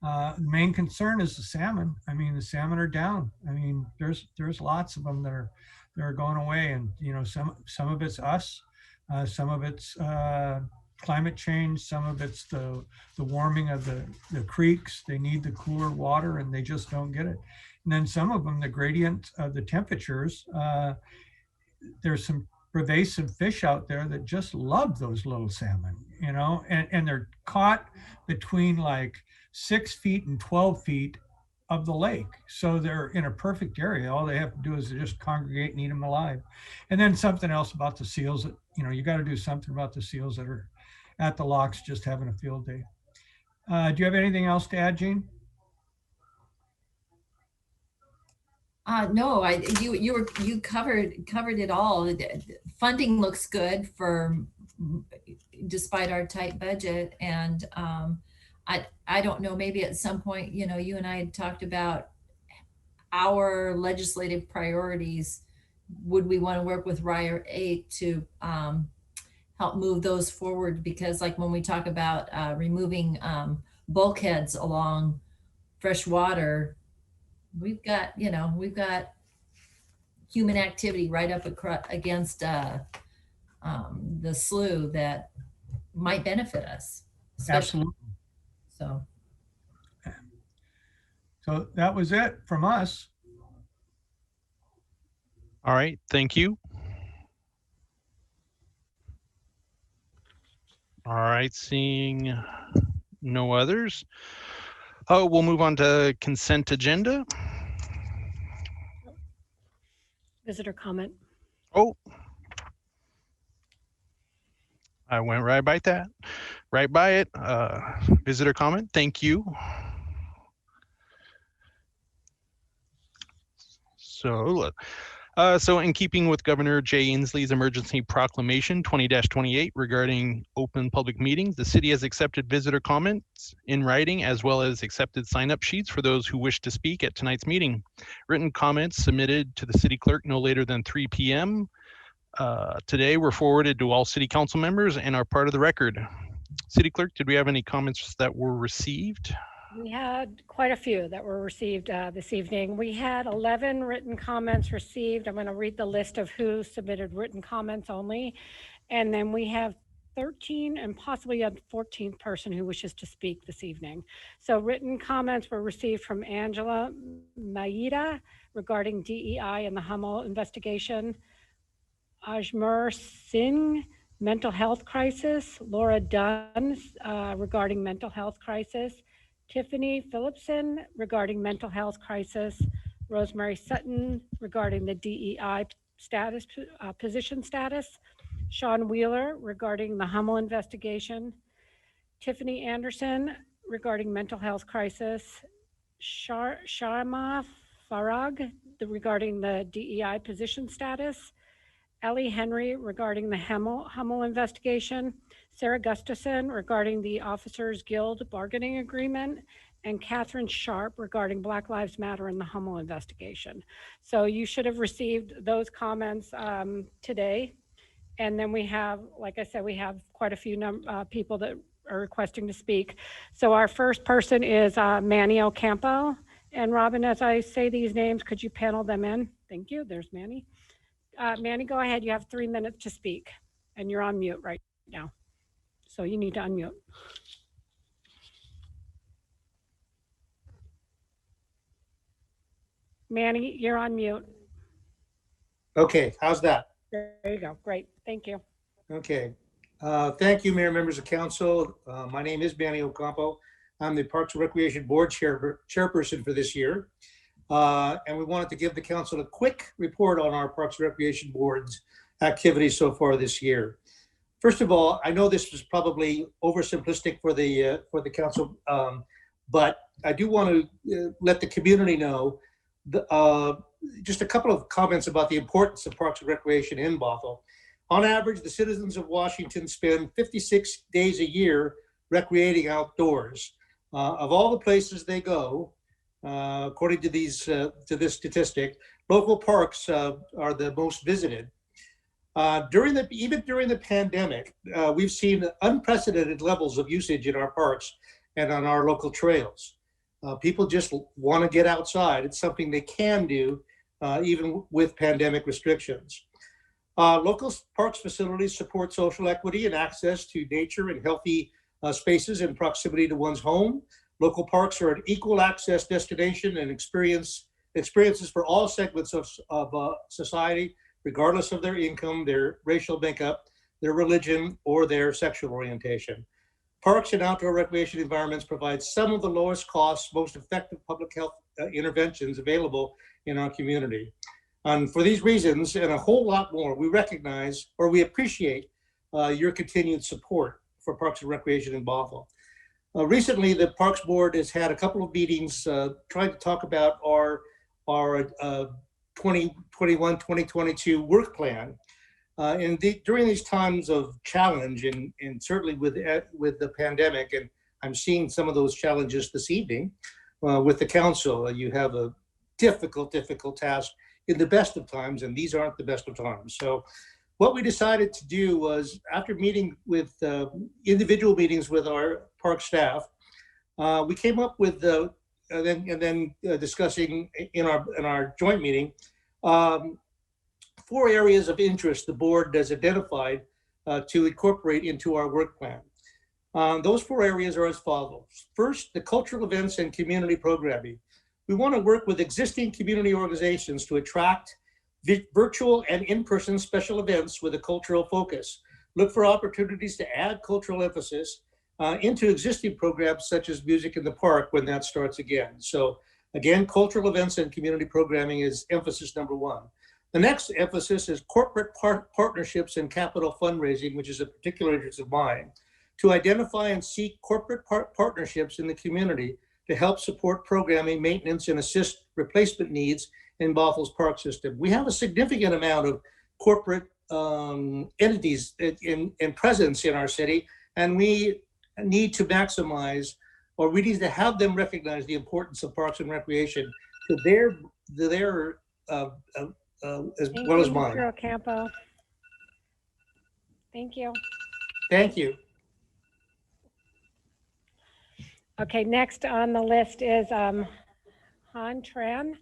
The main concern is the salmon. I mean, the salmon are down. I mean, there's lots of them that are going away, and you know, some of it's us, some of it's climate change, some of it's the warming of the creeks. They need the cooler water and they just don't get it. And then some of them, the gradient of the temperatures, there's some pervasive fish out there that just love those little salmon, you know, and they're caught between like 6 feet and 12 feet of the lake. So they're in a perfect area. All they have to do is just congregate and eat them alive. And then something else about the seals that, you know, you got to do something about the seals that are at the locks just having a field day. Do you have anything else to add, Jean? No, you covered it all. Funding looks good despite our tight budget, and I don't know, maybe at some point, you know, you and I had talked about our legislative priorities. Would we want to work with Wire 8 to help move those forward? Because like when we talk about removing bulkheads along fresh water, we've got human activity right up against the slough that might benefit us. Absolutely. So that was it from us. All right, thank you. All right, seeing no others. Oh, we'll move on to consent agenda. Visitor comment. Oh, I went right by that, right by it. Visitor comment, thank you. So in keeping with Governor Jay Inslee's emergency proclamation 20-28 regarding open public meetings, the city has accepted visitor comments in writing as well as accepted sign-up sheets for those who wish to speak at tonight's meeting. Written comments submitted to the city clerk no later than 3 p.m. Today were forwarded to all city council members and are part of the record. City clerk, did we have any comments that were received? We had quite a few that were received this evening. We had 11 written comments received. I'm going to read the list of who submitted written comments only. And then we have 13 and possibly a 14th person who wishes to speak this evening. So written comments were received from Angela Maida regarding DEI and the Hummel investigation, Ajmer Singh, mental health crisis, Laura Dunn regarding mental health crisis, Tiffany Phillipson regarding mental health crisis, Rosemary Sutton regarding the DEI status, position status, Sean Wheeler regarding the Hummel investigation, Tiffany Anderson regarding mental health crisis, Sharma Farag regarding the DEI position status, Ellie Henry regarding the Hummel investigation, Sarah Gustafson regarding the Officers Guild bargaining agreement, and Catherine Sharp regarding Black Lives Matter and the Hummel investigation. So you should have received those comments today. And then we have, like I said, we have quite a few people that are requesting to speak. So our first person is Manny Ocampo. And Robin, as I say these names, could you panel them in? Thank you. There's Manny. Manny, go ahead. You have 3 minutes to speak. And you're on mute right now. So you need to unmute. Manny, you're on mute. Okay, how's that? There you go. Great. Thank you. Okay. Thank you, Mayor, members of council. My name is Manny Ocampo. I'm the Parks and Recreation Board chairperson for this year. And we wanted to give the council a quick report on our Parks and Recreation Board's activities so far this year. First of all, I know this was probably oversimplistic for the council, but I do want to let the community know just a couple of comments about the importance of Parks and Recreation in Bothell. On average, the citizens of Washington spend 56 days a year recreating outdoors. Of all the places they go, according to this statistic, local parks are the most visited. Even during the pandemic, we've seen unprecedented levels of usage in our parks and on our local trails. People just want to get outside. It's something they can do even with pandemic restrictions. Local parks facilities support social equity and access to nature and healthy spaces in proximity to one's home. Local parks are an equal access destination and experiences for all segments of society, regardless of their income, their racial makeup, their religion, or their sexual orientation. Parks and outdoor recreation environments provide some of the lowest cost, most effective public health interventions available in our community. And for these reasons and a whole lot more, we recognize or we appreciate your continued support for Parks and Recreation in Bothell. Recently, the Parks Board has had a couple of meetings trying to talk about our 2021-2022 work plan. During these times of challenge and certainly with the pandemic, and I'm seeing some of those challenges this evening with the council, you have a difficult task in the best of times, and these aren't the best of times. So what we decided to do was, after meeting with individual meetings with our park staff, we came up with discussing in our joint meeting 4 areas of interest the board has identified to incorporate into our work plan. Those 4 areas are as follows. First, the cultural events and community programming. We want to work with existing community organizations to attract virtual and in-person special events with a cultural focus. Look for opportunities to add cultural emphasis into existing programs such as Music in the Park when that starts again. So again, cultural events and community programming is emphasis number 1. The next emphasis is corporate partnerships and capital fundraising, which is a particular interest of mine, to identify and seek corporate partnerships in the community to help support programming, maintenance, and assist replacement needs in Bothell's park system. We have a significant amount of corporate entities in presence in our city, and we need to maximize, or we need to have them recognize the importance of Parks and Recreation to their as well as mine. Mr. Ocampo. Thank you. Thank you. Okay, next on the list is Han Tran.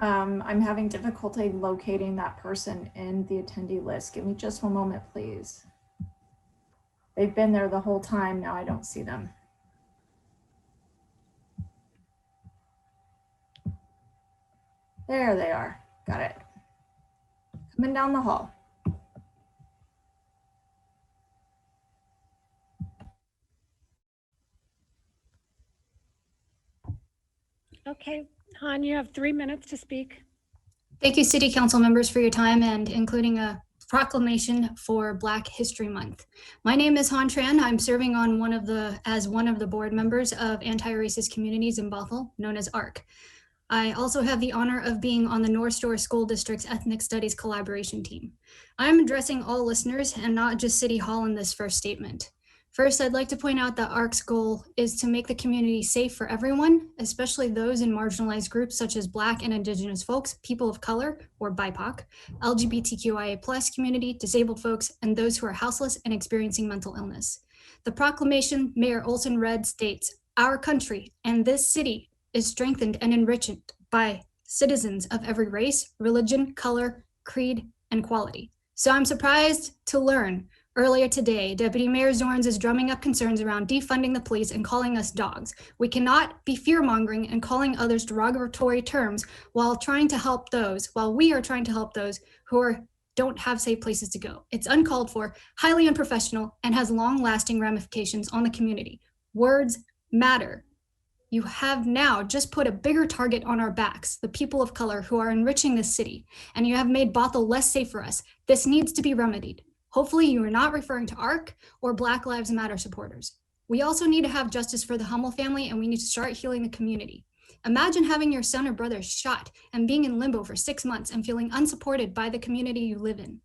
I'm having difficulty locating that person in the attendee list. Give me just one moment, please. They've been there the whole time. Now I don't see them. There they are. Got it. Coming down the hall. Okay, Han, you have 3 minutes to speak. Thank you, City Council members, for your time and including a proclamation for Black History Month. My name is Han Tran. I'm serving on as one of the board members of Anti-Racist Communities in Bothell, known as ARC. I also have the honor of being on the North Shore School District's Ethnic Studies Collaboration Team. I'm addressing all listeners and not just City Hall in this first statement. First, I'd like to point out that ARC's goal is to make the community safe for everyone, especially those in marginalized groups such as Black and Indigenous folks, people of color or BIPOC, LGBTQIA+ community, disabled folks, and those who are houseless and experiencing mental illness. The proclamation Mayor Olson read states, "Our country and this city is strengthened and enriched by citizens of every race, religion, color, creed, and quality." So I'm surprised to learn earlier today, Deputy Mayor Zorns is drumming up concerns around defunding the police and calling us dogs. We cannot be fear-mongering and calling others derogatory terms while we are trying to help those who don't have safe places to go. It's uncalled for, highly unprofessional, and has long-lasting ramifications on the community. Words matter. You have now just put a bigger target on our backs, the people of color who are enriching this city, and you have made Bothell less safe for us. This needs to be remedied. Hopefully you are not referring to ARC or Black Lives Matter supporters. We also need to have justice for the Hummel family, and we need to start healing the community. Imagine having your son or brother shot and being in limbo for 6 months and feeling unsupported by the community you live in.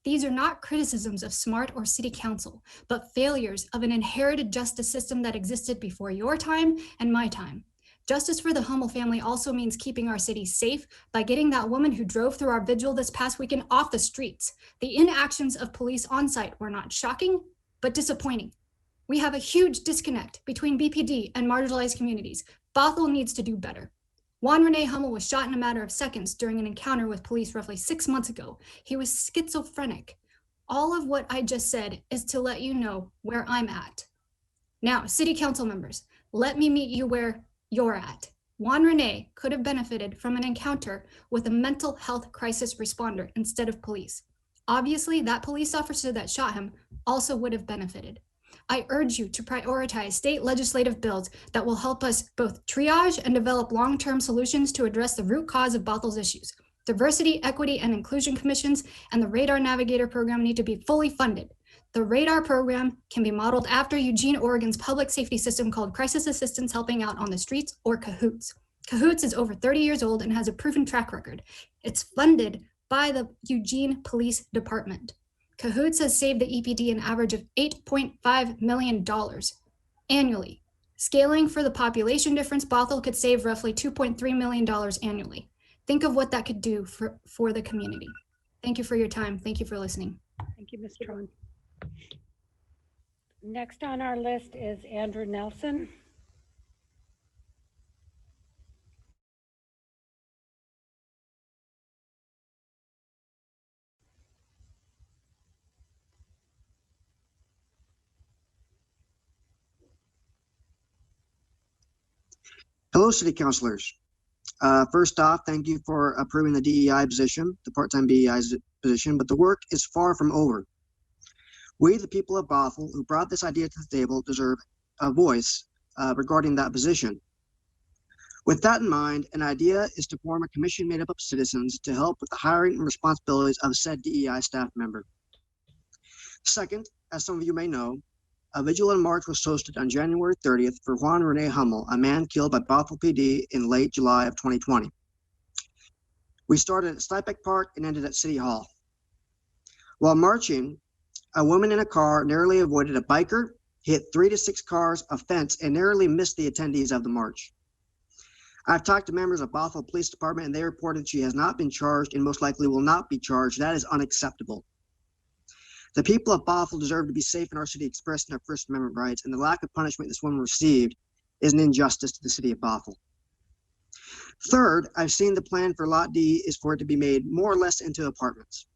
These are not criticisms of SMART or City Council, but failures of an inherited justice system that existed before your time and my time. Justice for the Hummel family also means keeping our city safe by getting that woman who drove through our vigil this past weekend off the streets. The inactions of police on site were not shocking, but disappointing. We have a huge disconnect between BPD and marginalized communities. Bothell needs to do better. Juan Rene Hummel was shot in a matter of seconds during an encounter with police roughly 6 months ago. He was schizophrenic. All of what I just said is to let you know where I'm at. Now, City Council members, let me meet you where you're at. Juan Rene could have benefited from an encounter with a mental health crisis responder instead of police. Obviously, that police officer that shot him also would have benefited. I urge you to prioritize state legislative bills that will help us both triage and develop long-term solutions to address the root cause of Bothell's issues. Diversity, equity, and inclusion commissions and the Radar Navigator program need to be fully funded. The Radar program can be modeled after Eugene, Oregon's public safety system called Crisis Assistance Helping Out on the Streets, or CAHOOTS. CAHOOTS is over 30 years old and has a proven track record. It's funded by the Eugene Police Department. CAHOOTS has saved the EPD an average of $8.5 million annually. Scaling for the population difference, Bothell could save roughly $2.3 million annually. Think of what that could do for the community. Thank you for your time. Thank you for listening. Thank you, Ms. Tron. Next on our list is Andrew Nelson. Hello, City Councilors. First off, thank you for approving the DEI position, the part-time DEI position, but the work is far from over. We, the people of Bothell, who brought this idea to the table, deserve a voice regarding that position. With that in mind, an idea is to form a commission made up of citizens to help with the hiring and responsibilities of said DEI staff member. Second, as some of you may know, a vigil in March was hosted on January 30th for Juan Rene Hummel, a man killed by Bothell PD in late July of 2020. We started at Stipek Park and ended at City Hall. While marching, a woman in a car narrowly avoided a biker, hit 3 to 6 cars, a fence, and narrowly missed the attendees of the march. I've talked to members of Bothell Police Department, and they reported she has not been charged and most likely will not be charged. That is unacceptable. The people of Bothell deserve to be safe in our city, expressing their First Amendment rights, and the lack of punishment this woman received is an injustice to the city of Bothell. Third, I've seen the plan for Lot D is for it to be made more or less into apartments.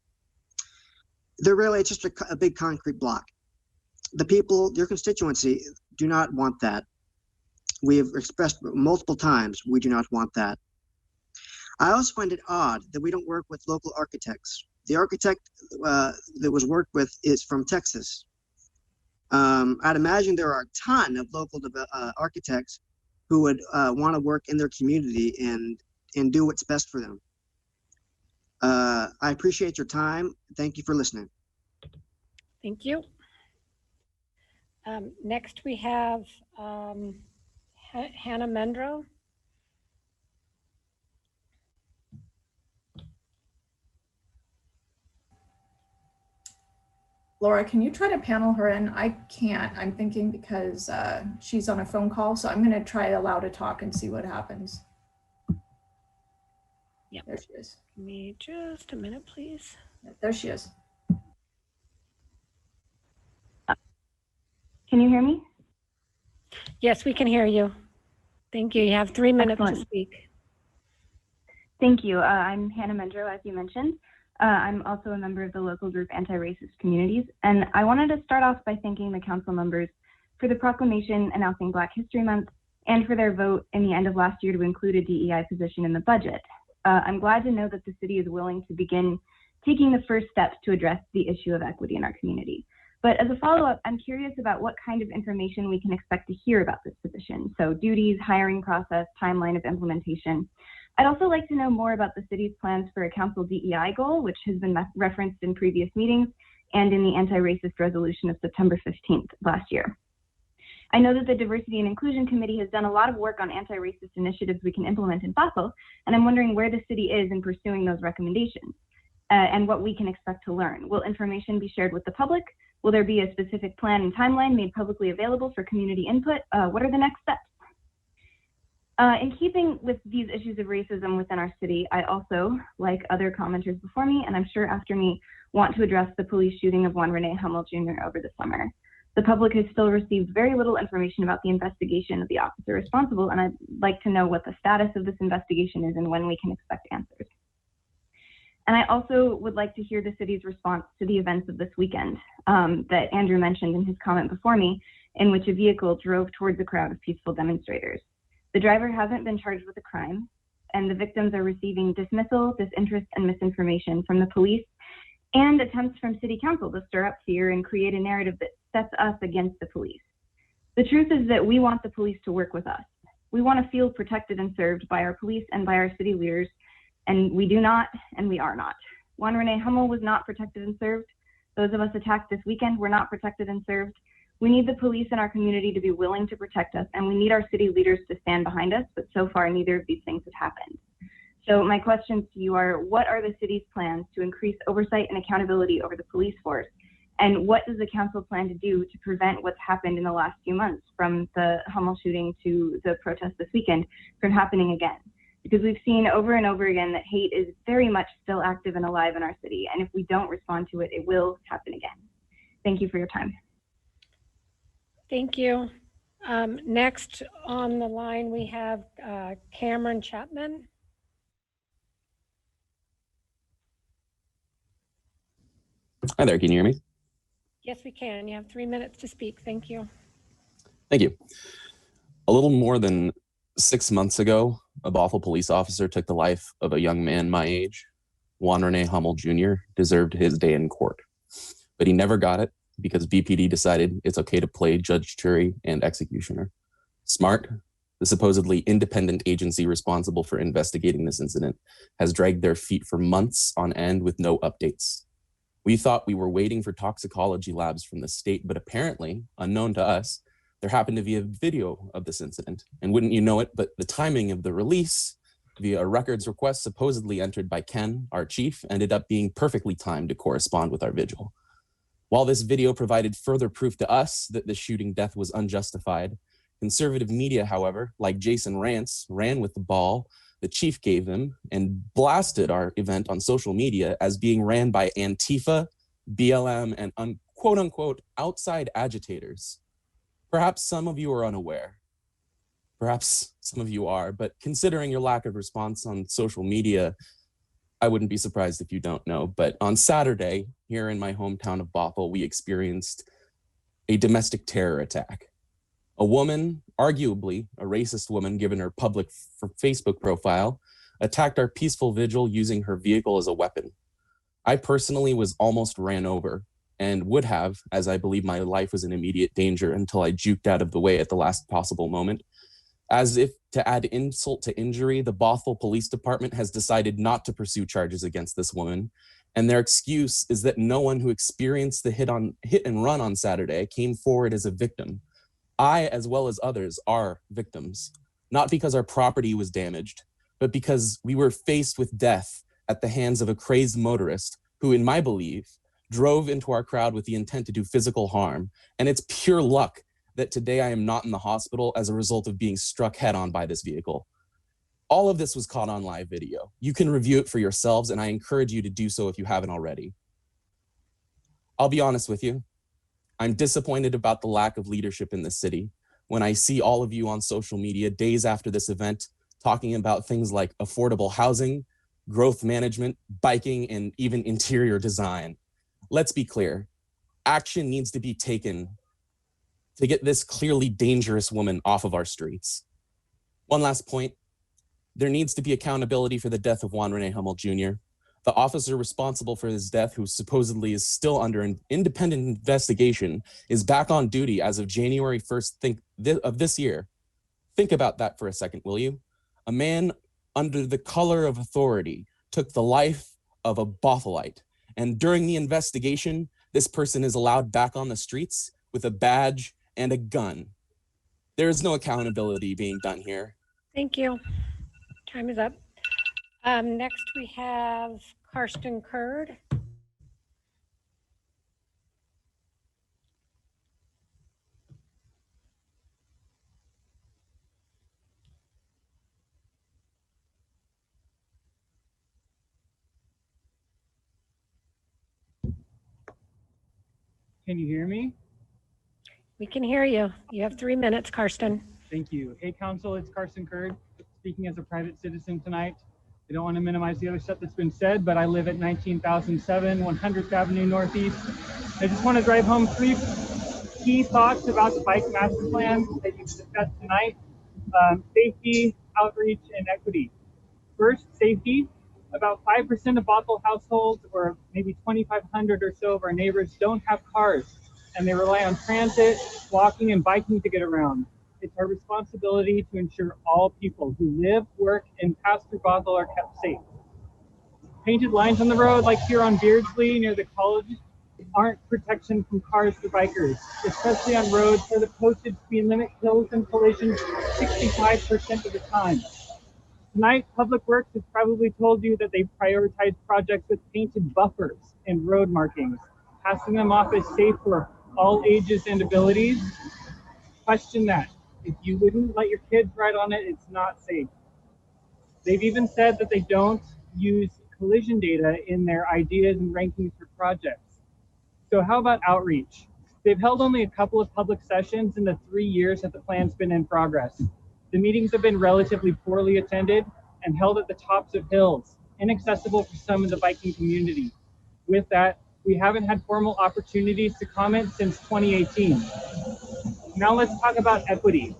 It's just a big concrete block. The people, your constituency, do not want that. We have expressed multiple times we do not want that. I also find it odd that we don't work with local architects. The architect that was worked with is from Texas. I'd imagine there are a ton of local architects who would want to work in their community and do what's best for them. I appreciate your time. Thank you for listening. Thank you. Next, we have Hannah Mendro. Laura, can you try to panel her in? I can't, I'm thinking because she's on a phone call. So I'm going to try allow to talk and see what happens. Yeah, there she is. Give me just a minute, please. There she is. Can you hear me? Yes, we can hear you. Thank you. You have 3 minutes Excellent. to speak. Thank you. I'm Hannah Mendro, as you mentioned. I'm also a member of the local group Anti-Racist Communities, and I wanted to start off by thanking the council members for the proclamation announcing Black History Month and for their vote in the end of last year to include a DEI position in the budget. I'm glad to know that the city is willing to begin taking the first steps to address the issue of equity in our community. But as a follow-up, I'm curious about what kind of information we can expect to hear about this position. So duties, hiring process, timeline of implementation. I'd also like to know more about the city's plans for a council DEI goal, which has been referenced in previous meetings and in the anti-racist resolution of September 15th last year. I know that the Diversity and Inclusion Committee has done a lot of work on anti-racist initiatives we can implement in Bothell, and I'm wondering where the city is in pursuing those recommendations and what we can expect to learn. Will information be shared with the public? Will there be a specific plan and timeline made publicly available for community input? What are the next steps? In keeping with these issues of racism within our city, I also, like other commenters before me, and I'm sure after me, want to address the police shooting of Juan Rene Hummel Jr. over the summer. The public has still received very little information about the investigation of the officer responsible, and I'd like to know what the status of this investigation is and when we can expect answers. And I also would like to hear the city's response to the events of this weekend that Andrew mentioned in his comment before me, in which a vehicle drove towards a crowd of peaceful demonstrators. The driver hasn't been charged with a crime, and the victims are receiving dismissal, disinterest, and misinformation from the police, and attempts from city council to stir up fear and create a narrative that sets us against the police. The truth is that we want the police to work with us. We want to feel protected and served by our police and by our city leaders, and we do not, and we are not. Juan Rene Hummel was not protected and served. Those of us attacked this weekend were not protected and served. We need the police in our community to be willing to protect us, and we need our city leaders to stand behind us, but so far neither of these things have happened. So my questions to you are, what are the city's plans to increase oversight and accountability over the police force? And what does the council plan to do to prevent what's happened in the last few months, from the Hummel shooting to the protest this weekend, from happening again? Because we've seen over and over again that hate is very much still active and alive in our city, and if we don't respond to it, it will happen again. Thank you for your time. Thank you. Next on the line, we have Cameron Chapman. Hi there, can you hear me? Yes, we can. You have 3 minutes to speak. Thank you. Thank you. A little more than 6 months ago, a Bothell police officer took the life of a young man my age. Juan Rene Hummel Jr. deserved his day in court, but he never got it because BPD decided it's okay to play judge, jury, and executioner. SMART, the supposedly independent agency responsible for investigating this incident, has dragged their feet for months on end with no updates. We thought we were waiting for toxicology labs from the state, but apparently, unknown to us, there happened to be a video of this incident. And wouldn't you know it, but the timing of the release via a records request supposedly entered by Ken, our chief, ended up being perfectly timed to correspond with our vigil. While this video provided further proof to us that the shooting death was unjustified, conservative media, however, like Jason Rance, ran with the ball the chief gave them and blasted our event on social media as being ran by Antifa, BLM, and quote unquote outside agitators. Perhaps some of you are unaware. Perhaps some of you are, but considering your lack of response on social media, I wouldn't be surprised if you don't know. But on Saturday, here in my hometown of Bothell, we experienced a domestic terror attack. A woman, arguably a racist woman given her public Facebook profile, attacked our peaceful vigil using her vehicle as a weapon. I personally was almost ran over and would have, as I believe my life was in immediate danger until I juked out of the way at the last possible moment. As if to add insult to injury, the Bothell Police Department has decided not to pursue charges against this woman, and their excuse is that no one who experienced the hit and run on Saturday came forward as a victim. I, as well as others, are victims, not because our property was damaged, but because we were faced with death at the hands of a crazed motorist who, in my belief, drove into our crowd with the intent to do physical harm. And it's pure luck that today I am not in the hospital as a result of being struck head on by this vehicle. All of this was caught on live video. You can review it for yourselves, and I encourage you to do so if you haven't already. I'll be honest with you. I'm disappointed about the lack of leadership in the city when I see all of you on social media days after this event talking about things like affordable housing, growth management, biking, and even interior design. Let's be clear. Action needs to be taken to get this clearly dangerous woman off of our streets. One last point. There needs to be accountability for the death of Juan Rene Hummel Jr. The officer responsible for his death, who supposedly is still under an independent investigation, is back on duty as of January 1st of this year. Think about that for a second, will you? A man under the color of authority took the life of a Bothelite, and during the investigation, this person is allowed back on the streets with a badge and a gun. There is no accountability being done here. Thank you. Time is up. Next we have Karsten Kurd. Can you hear me? We can hear you. You have 3 minutes, Karsten. Thank you. Hey, Council, it's Karsten Kurd, speaking as a private citizen tonight. I don't want to minimize the other stuff that's been said, but I live at 19,007 100th Avenue Northeast. I just want to drive home 3 key thoughts about the bike master plan that you've discussed tonight. Safety, outreach, and equity. First, safety. About 5% of Bothell households, or maybe 2,500 or so of our neighbors, don't have cars, and they rely on transit, walking, and biking to get around. It's our responsibility to ensure all people who live, work, and pass through Bothell are kept safe. Painted lines on the road, like here on Beardsley near the college, aren't protection from cars for bikers, especially on roads where the posted speed limit kills and collisions 65% of the time. Tonight, Public Works has probably told you that they prioritize projects with painted buffers and road markings, passing them off as safe for all ages and abilities. Question that. If you wouldn't let your kids ride on it, it's not safe. They've even said that they don't use collision data in their ideas and rankings for projects. So how about outreach? They've held only a couple of public sessions in the 3 years that the plan's been in progress. The meetings have been relatively poorly attended and held at the tops of hills, inaccessible for some in the biking community. With that, we haven't had formal opportunities to comment since 2018. Now let's talk about equity.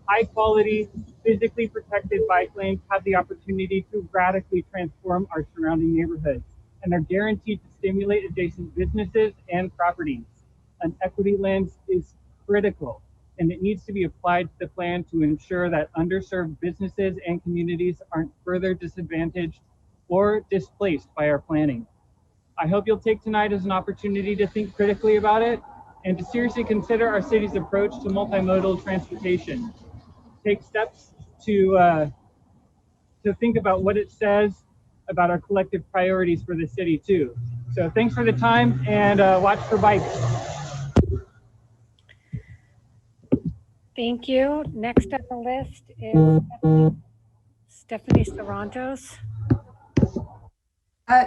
High quality, physically protected bike lanes have the opportunity to radically transform our surrounding neighborhoods and are guaranteed to stimulate adjacent businesses and properties. An equity lens is critical, and it needs to be applied to the plan to ensure that underserved businesses and communities aren't further disadvantaged or displaced by our planning. I hope you'll take tonight as an opportunity to think critically about it and to seriously consider our city's approach to multimodal transportation. Take steps to think about what it says about our collective priorities for the city too. So thanks for the time, and watch for bikes. Thank you. Next on the list is Stephanie Sarantos.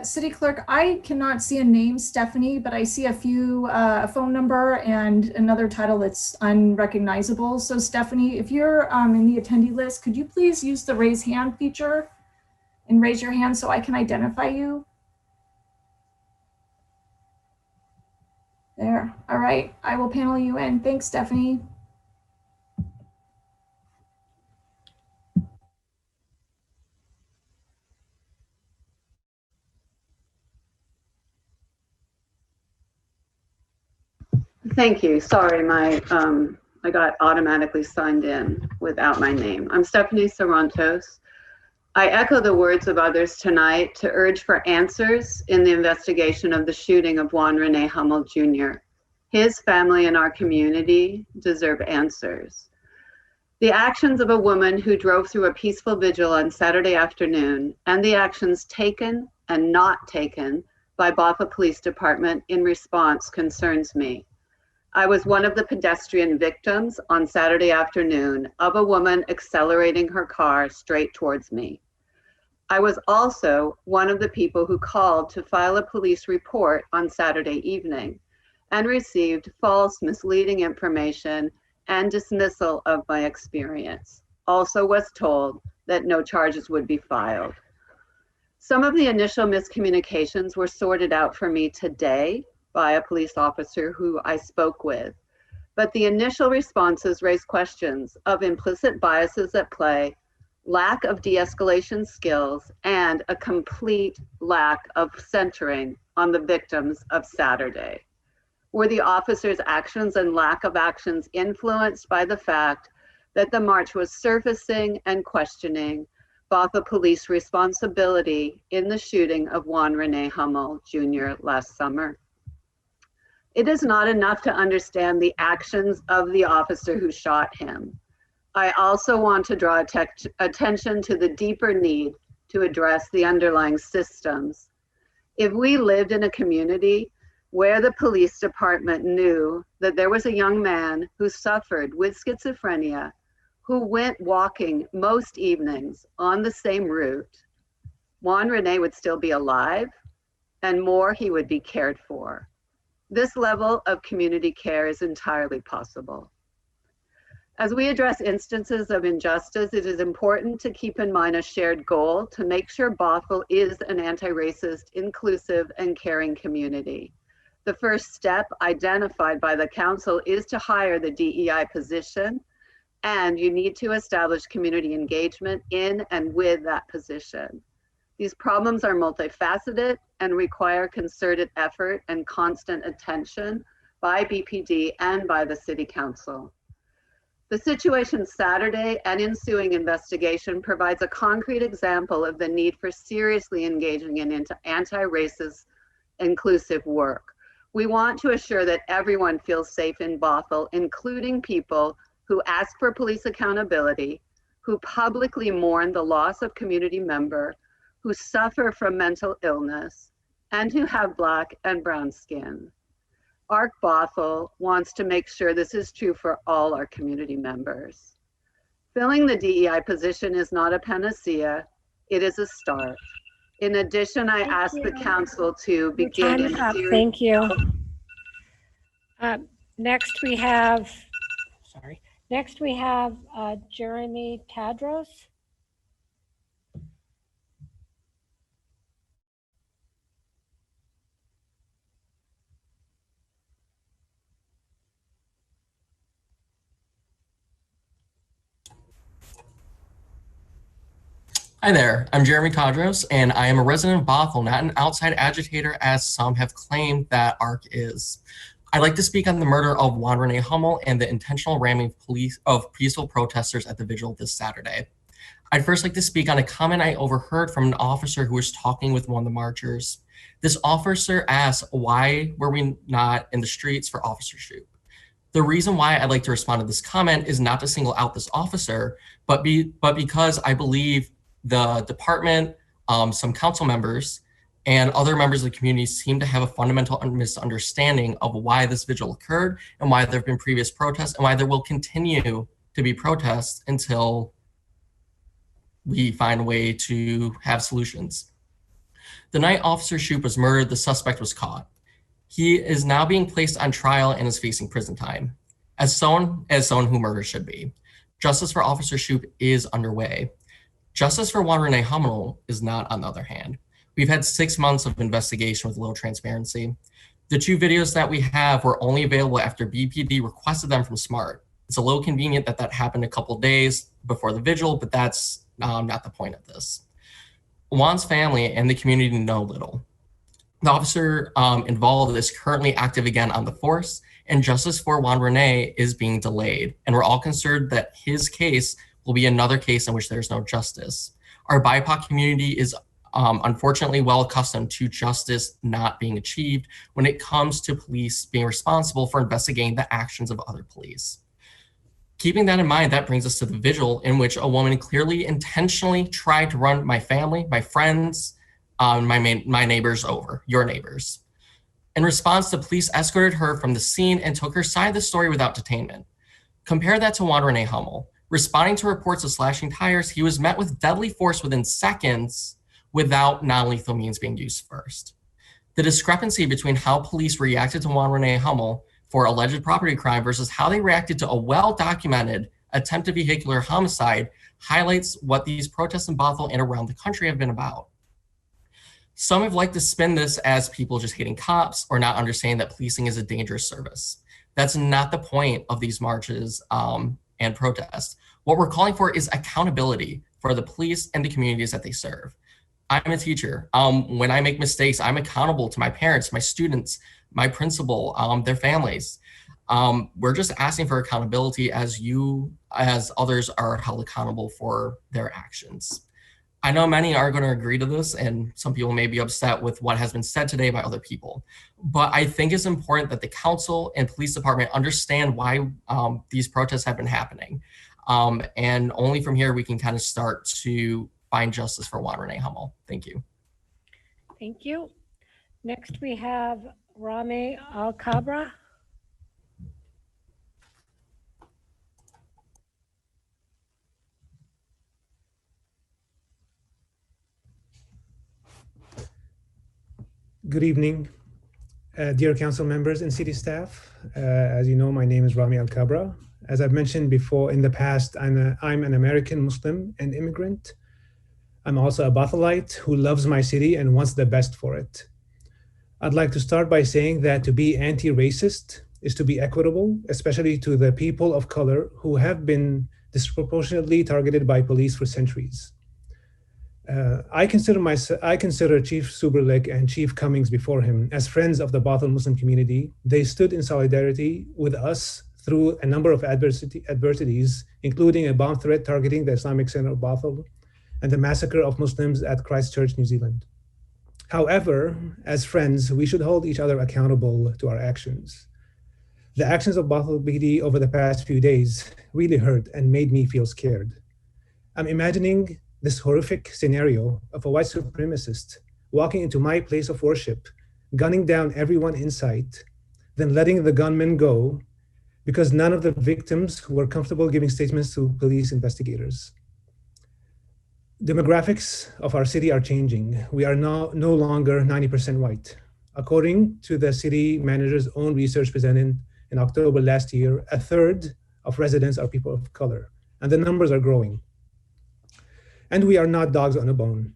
City Clerk, I cannot see a name Stephanie, but I see a few, a phone number and another title that's unrecognizable. So Stephanie, if you're in the attendee list, could you please use the raise hand feature and raise your hand so I can identify you? There. All right. I will panel you in. Thanks, Stephanie. Thank you. Sorry, my I got automatically signed in without my name. I'm Stephanie Sarantos. I echo the words of others tonight to urge for answers in the investigation of the shooting of Juan Rene Hummel Jr. His family and our community deserve answers. The actions of a woman who drove through a peaceful vigil on Saturday afternoon and the actions taken and not taken by Bothell Police Department in response concerns me. I was one of the pedestrian victims on Saturday afternoon of a woman accelerating her car straight towards me. I was also one of the people who called to file a police report on Saturday evening and received false, misleading information and dismissal of my experience. Also was told that no charges would be filed. Some of the initial miscommunications were sorted out for me today by a police officer who I spoke with, but the initial responses raised questions of implicit biases at play, lack of de-escalation skills, and a complete lack of centering on the victims of Saturday. Were the officers' actions and lack of actions influenced by the fact that the march was surfacing and questioning Bothell Police responsibility in the shooting of Juan Rene Hummel Jr. last summer? It is not enough to understand the actions of the officer who shot him. I also want to draw attention to the deeper need to address the underlying systems. If we lived in a community where the police department knew that there was a young man who suffered with schizophrenia, who went walking most evenings on the same route, Juan Rene would still be alive, and more, he would be cared for. This level of community care is entirely possible. As we address instances of injustice, it is important to keep in mind a shared goal to make sure Bothell is an anti-racist, inclusive, and caring community. The first step identified by the council is to hire the DEI position, and you need to establish community engagement in and with that position. These problems are multifaceted and require concerted effort and constant attention by BPD and by the City Council. The situation Saturday and ensuing investigation provides a concrete example of the need for seriously engaging in anti-racist inclusive work. We want to assure that everyone feels safe in Bothell, including people who ask for police accountability, who publicly mourn the loss of community member, who suffer from mental illness, and who have Black and brown skin. ARC Bothell wants to make sure this is true for all our community members. Filling the DEI position is not a panacea, it is a start. In addition, I ask the council to begin. Time's up. Thank you. Next we have Jeremy Tadros. Hi there, I'm Jeremy Tadros, and I am a resident of Bothell, not an outside agitator as some have claimed that ARC is. I'd like to speak on the murder of Juan Rene Hummel and the intentional ramming of peaceful protesters at the vigil this Saturday. I'd first like to speak on a comment I overheard from an officer who was talking with one of the marchers. This officer asked, why were we not in the streets for Officer Shoup? The reason why I'd like to respond to this comment is not to single out this officer, but because I believe the department, some council members, and other members of the community seem to have a fundamental misunderstanding of why this vigil occurred and why there have been previous protests and why there will continue to be protests until we find a way to have solutions. The night Officer Shoup was murdered, the suspect was caught. He is now being placed on trial and is facing prison time, as someone who murder should be. Justice for Officer Shoup is underway. Justice for Juan Rene Hummel is not, on the other hand. We've had 6 months of investigation with little transparency. The 2 videos that we have were only available after BPD requested them from SMART. It's a little convenient that that happened a couple days before the vigil, but that's not the point of this. Juan's family and the community know little. The officer involved is currently active again on the force, and justice for Juan Rene is being delayed. And we're all concerned that his case will be another case in which there's no justice. Our BIPOC community is unfortunately well accustomed to justice not being achieved when it comes to police being responsible for investigating the actions of other police. Keeping that in mind, that brings us to the vigil in which a woman clearly intentionally tried to run my family, my friends, my neighbors over, your neighbors. In response, the police escorted her from the scene and took her side of the story without detainment. Compare that to Juan Rene Hummel. Responding to reports of slashing tires, he was met with deadly force within seconds without non-lethal means being used first. The discrepancy between how police reacted to Juan Rene Hummel for alleged property crime versus how they reacted to a well-documented attempted vehicular homicide highlights what these protests in Bothell and around the country have been about. Some have liked to spin this as people just hating cops or not understanding that policing is a dangerous service. That's not the point of these marches and protests. What we're calling for is accountability for the police and the communities that they serve. I'm a teacher. When I make mistakes, I'm accountable to my parents, my students, my principal, their families. We're just asking for accountability as others are held accountable for their actions. I know many are going to agree to this, and some people may be upset with what has been said today by other people. But I think it's important that the council and police department understand why these protests have been happening. And only from here we can kind of start to find justice for Juan Rene Hummel. Thank you. Thank you. Next we have Rami Alcabra. Good evening, dear council members and city staff. As you know, my name is Rami Alcabra. As I've mentioned before in the past, I'm an American Muslim and immigrant. I'm also a Bothelite who loves my city and wants the best for it. I'd like to start by saying that to be anti-racist is to be equitable, especially to the people of color who have been disproportionately targeted by police for centuries. I consider Chief Suberlik and Chief Cummings before him as friends of the Bothell Muslim community. They stood in solidarity with us through a number of adversities, including a bomb threat targeting the Islamic Center of Bothell and the massacre of Muslims at Christchurch, New Zealand. However, as friends, we should hold each other accountable to our actions. The actions of Bothell PD over the past few days really hurt and made me feel scared. I'm imagining this horrific scenario of a white supremacist walking into my place of worship, gunning down everyone in sight, then letting the gunman go because none of the victims were comfortable giving statements to police investigators. Demographics of our city are changing. We are no longer 90% white. According to the city manager's own research presented in October last year, a third of residents are people of color, and the numbers are growing. And we are not dogs on a bone.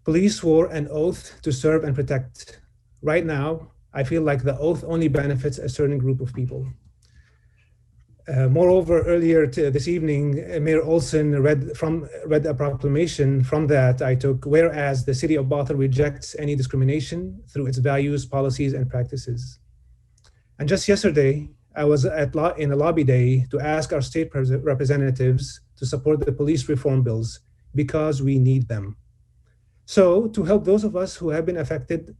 Police swore an oath to serve and protect. Right now, I feel like the oath only benefits a certain group of people. Moreover, earlier this evening, Mayor Olson read a proclamation. From that I took, whereas the city of Bothell rejects any discrimination through its values, policies, and practices. And just yesterday, I was in a lobby day to ask our state representatives to support the police reform bills because we need them. So to help those of us who have been affected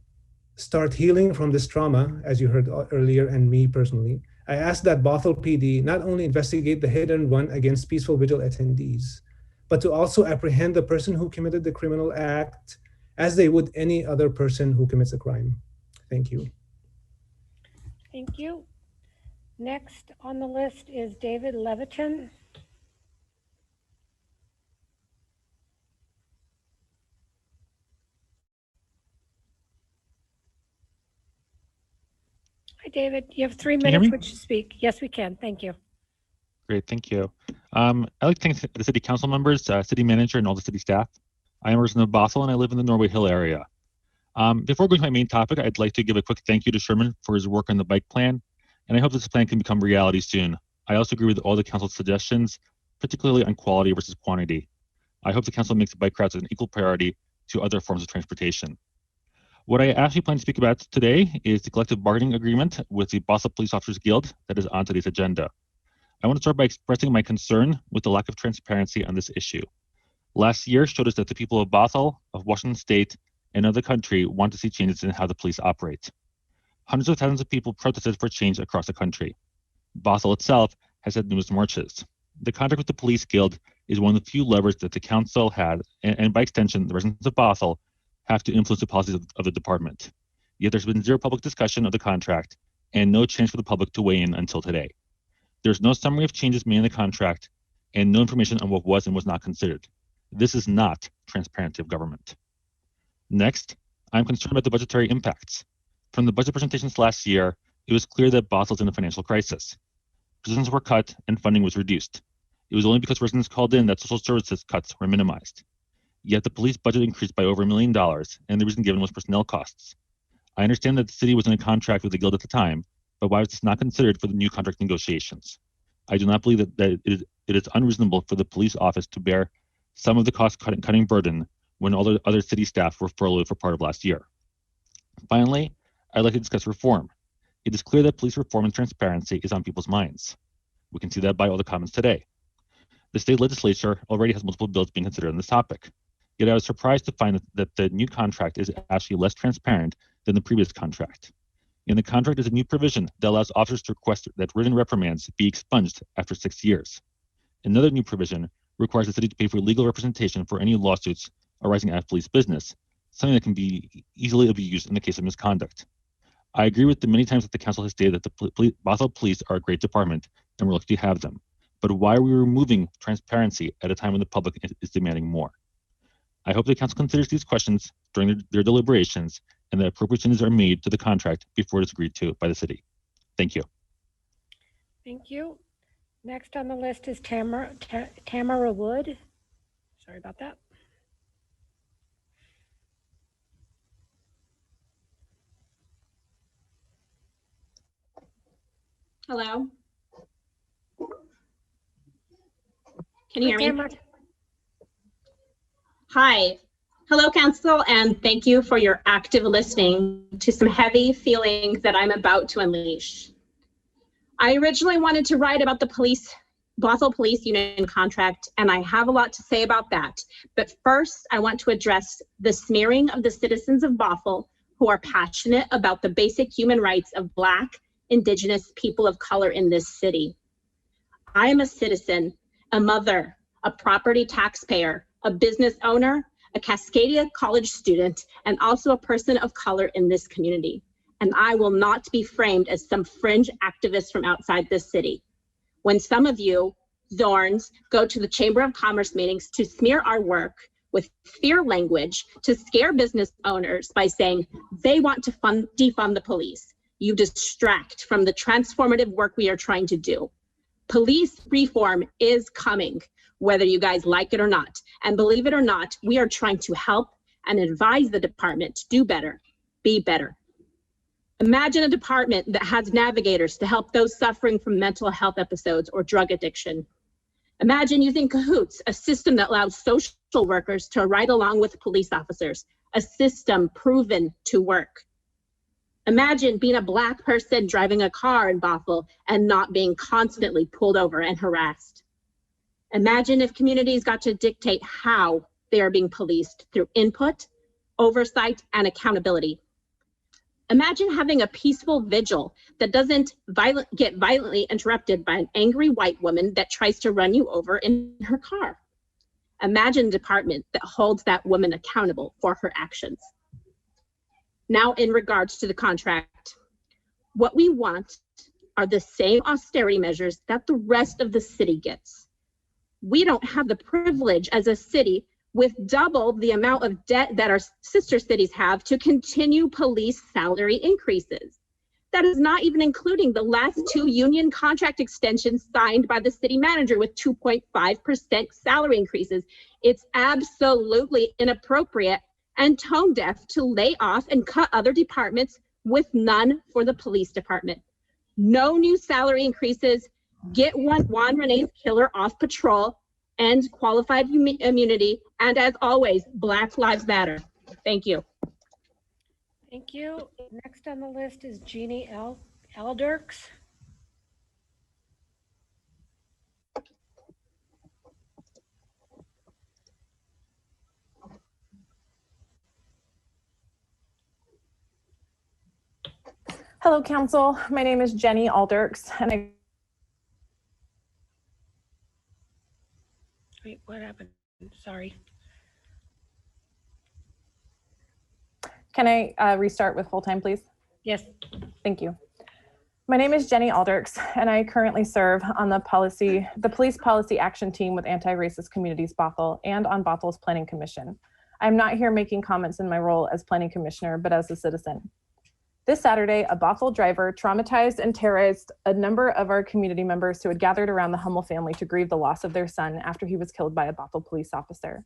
start healing from this trauma, as you heard earlier, and me personally, I asked that Bothell PD not only investigate the hit and run against peaceful vigil attendees, but to also apprehend the person who committed the criminal act as they would any other person who commits a crime. Thank you. Thank you. Next on the list is David Levitin. Hi, David. You have 3 minutes which to speak. Yes, we can. Thank you. Great, thank you. I'd like to thank the city council members, city manager, and all the city staff. I am a resident of Bothell, and I live in the Norway Hill area. Before going to my main topic, I'd like to give a quick thank you to Sherman for his work on the bike plan, and I hope this plan can become reality soon. I also agree with all the council's suggestions, particularly on quality versus quantity. I hope the council makes the bike routes an equal priority to other forms of transportation. What I actually plan to speak about today is the collective bargaining agreement with the Bothell Police Officers Guild that is on today's agenda. I want to start by expressing my concern with the lack of transparency on this issue. Last year showed us that the people of Bothell, of Washington State, and of the country want to see changes in how the police operate. Hundreds of thousands of people protested for change across the country. Bothell itself has had numerous marches. The contract with the police guild is one of the few levers that the council had, and by extension, the residents of Bothell have to influence the policies of the department. Yet there's been zero public discussion of the contract and no chance for the public to weigh in until today. There's no summary of changes made in the contract and no information on what was and was not considered. This is not transparency of government. Next, I'm concerned about the budgetary impacts. From the budget presentations last year, it was clear that Bothell is in a financial crisis. Positions were cut and funding was reduced. It was only because residents called in that social services cuts were minimized. Yet the police budget increased by over $1 million, and the reason given was personnel costs. I understand that the city was in a contract with the guild at the time, but why was this not considered for the new contract negotiations? I do not believe that it is unreasonable for the police office to bear some of the cost-cutting burden when all the other city staff were furloughed for part of last year. Finally, I'd like to discuss reform. It is clear that police reform and transparency is on people's minds. We can see that by all the comments today. The state legislature already has multiple bills being considered on this topic. Yet I was surprised to find that the new contract is actually less transparent than the previous contract. In the contract is a new provision that allows officers to request that written reprimands be expunged after 6 years. Another new provision requires the city to pay for legal representation for any lawsuits arising out of police business, something that can be easily abused in the case of misconduct. I agree with the many times that the council has stated that the Bothell Police are a great department and we're lucky to have them. But why are we removing transparency at a time when the public is demanding more? I hope the council considers these questions during their deliberations and that appropriate changes are made to the contract before it is agreed to by the city. Thank you. Thank you. Next on the list is Tamara Wood. Sorry about that. Hello. Can you hear me? Tamara. Hi. Hello, Council, and thank you for your active listening to some heavy feelings that I'm about to unleash. I originally wanted to write about the Bothell Police Union contract, and I have a lot to say about that. But first, I want to address the smearing of the citizens of Bothell who are passionate about the basic human rights of Black, Indigenous people of color in this city. I am a citizen, a mother, a property taxpayer, a business owner, a Cascadia College student, and also a person of color in this community. And I will not be framed as some fringe activist from outside this city. When some of you, Zorns, go to the Chamber of Commerce meetings to smear our work with fear language to scare business owners by saying they want to defund the police, you distract from the transformative work we are trying to do. Police reform is coming, whether you guys like it or not. And believe it or not, we are trying to help and advise the department to do better, be better. Imagine a department that has navigators to help those suffering from mental health episodes or drug addiction. Imagine using Cahoots, a system that allows social workers to ride along with police officers, a system proven to work. Imagine being a Black person driving a car in Bothell and not being constantly pulled over and harassed. Imagine if communities got to dictate how they are being policed through input, oversight, and accountability. Imagine having a peaceful vigil that doesn't get violently interrupted by an angry white woman that tries to run you over in her car. Imagine a department that holds that woman accountable for her actions. Now, in regards to the contract, what we want are the same austerity measures that the rest of the city gets. We don't have the privilege as a city with double the amount of debt that our sister cities have to continue police salary increases. That is not even including the last 2 union contract extensions signed by the city manager with 2.5% salary increases. It's absolutely inappropriate and tone deaf to lay off and cut other departments with none for the police department. No new salary increases, get Juan Renee's killer off patrol, and qualified immunity, and as always, Black Lives Matter. Thank you. Thank you. Next on the list is Jeannie Elderks. Hello, Council. My name is Jenny Alderks, and Wait, what happened? Sorry. can I restart with full time, please? Yes. Thank you. My name is Jenny Alderks, and I currently serve on the Police Policy Action Team with Anti-Racist Communities Bothell and on Bothell's Planning Commission. I'm not here making comments in my role as Planning Commissioner, but as a citizen. This Saturday, a Bothell driver traumatized and terrorized a number of our community members who had gathered around the Hummel family to grieve the loss of their son after he was killed by a Bothell police officer.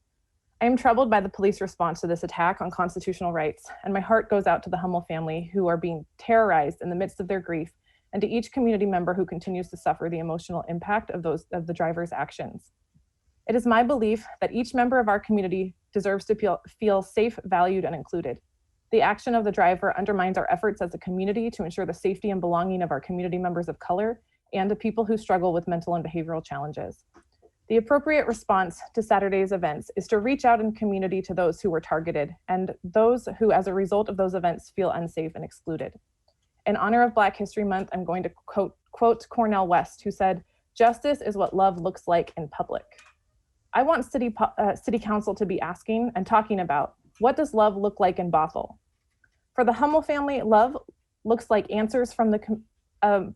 I am troubled by the police response to this attack on constitutional rights, and my heart goes out to the Hummel family who are being terrorized in the midst of their grief, and to each community member who continues to suffer the emotional impact of the driver's actions. It is my belief that each member of our community deserves to feel safe, valued, and included. The action of the driver undermines our efforts as a community to ensure the safety and belonging of our community members of color and the people who struggle with mental and behavioral challenges. The appropriate response to Saturday's events is to reach out in community to those who were targeted and those who, as a result of those events, feel unsafe and excluded. In honor of Black History Month, I'm going to quote Cornel West, who said, "Justice is what love looks like in public." I want City Council to be asking and talking about, what does love look like in Bothell? For the Hummel family, love looks like answers from the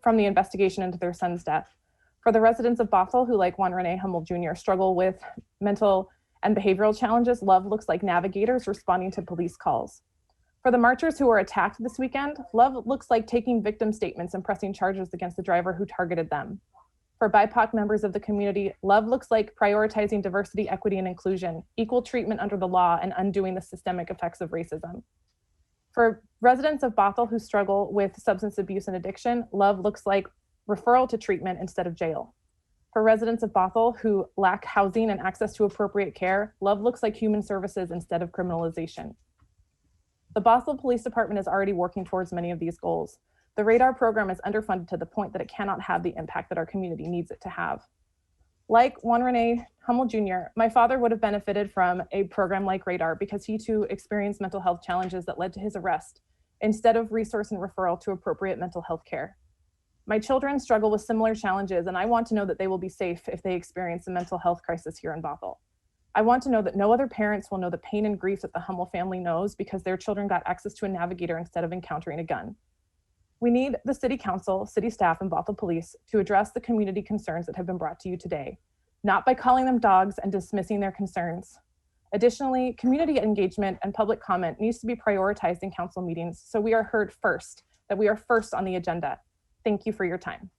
investigation into their son's death. For the residents of Bothell who, like Juan Rene Hummel Jr., struggle with mental and behavioral challenges, love looks like navigators responding to police calls. For the marchers who were attacked this weekend, love looks like taking victim statements and pressing charges against the driver who targeted them. For BIPOC members of the community, love looks like prioritizing diversity, equity, and inclusion, equal treatment under the law, and undoing the systemic effects of racism. For residents of Bothell who struggle with substance abuse and addiction, love looks like referral to treatment instead of jail. For residents of Bothell who lack housing and access to appropriate care, love looks like human services instead of criminalization. The Bothell Police Department is already working towards many of these goals. The radar program is underfunded to the point that it cannot have the impact that our community needs it to have. Like Juan Rene Hummel Jr., my father would have benefited from a program like radar because he too experienced mental health challenges that led to his arrest, instead of resource and referral to appropriate mental health care. My children struggle with similar challenges, and I want to know that they will be safe if they experience a mental health crisis here in Bothell. I want to know that no other parents will know the pain and grief that the Hummel family knows because their children got access to a navigator instead of encountering a gun. We need the City Council, City staff, and Bothell Police to address the community concerns that have been brought to you today, not by calling them dogs and dismissing their concerns. Additionally, community engagement and public comment needs to be prioritized in council meetings so we are heard first, that we are first on the agenda. Thank you for your time.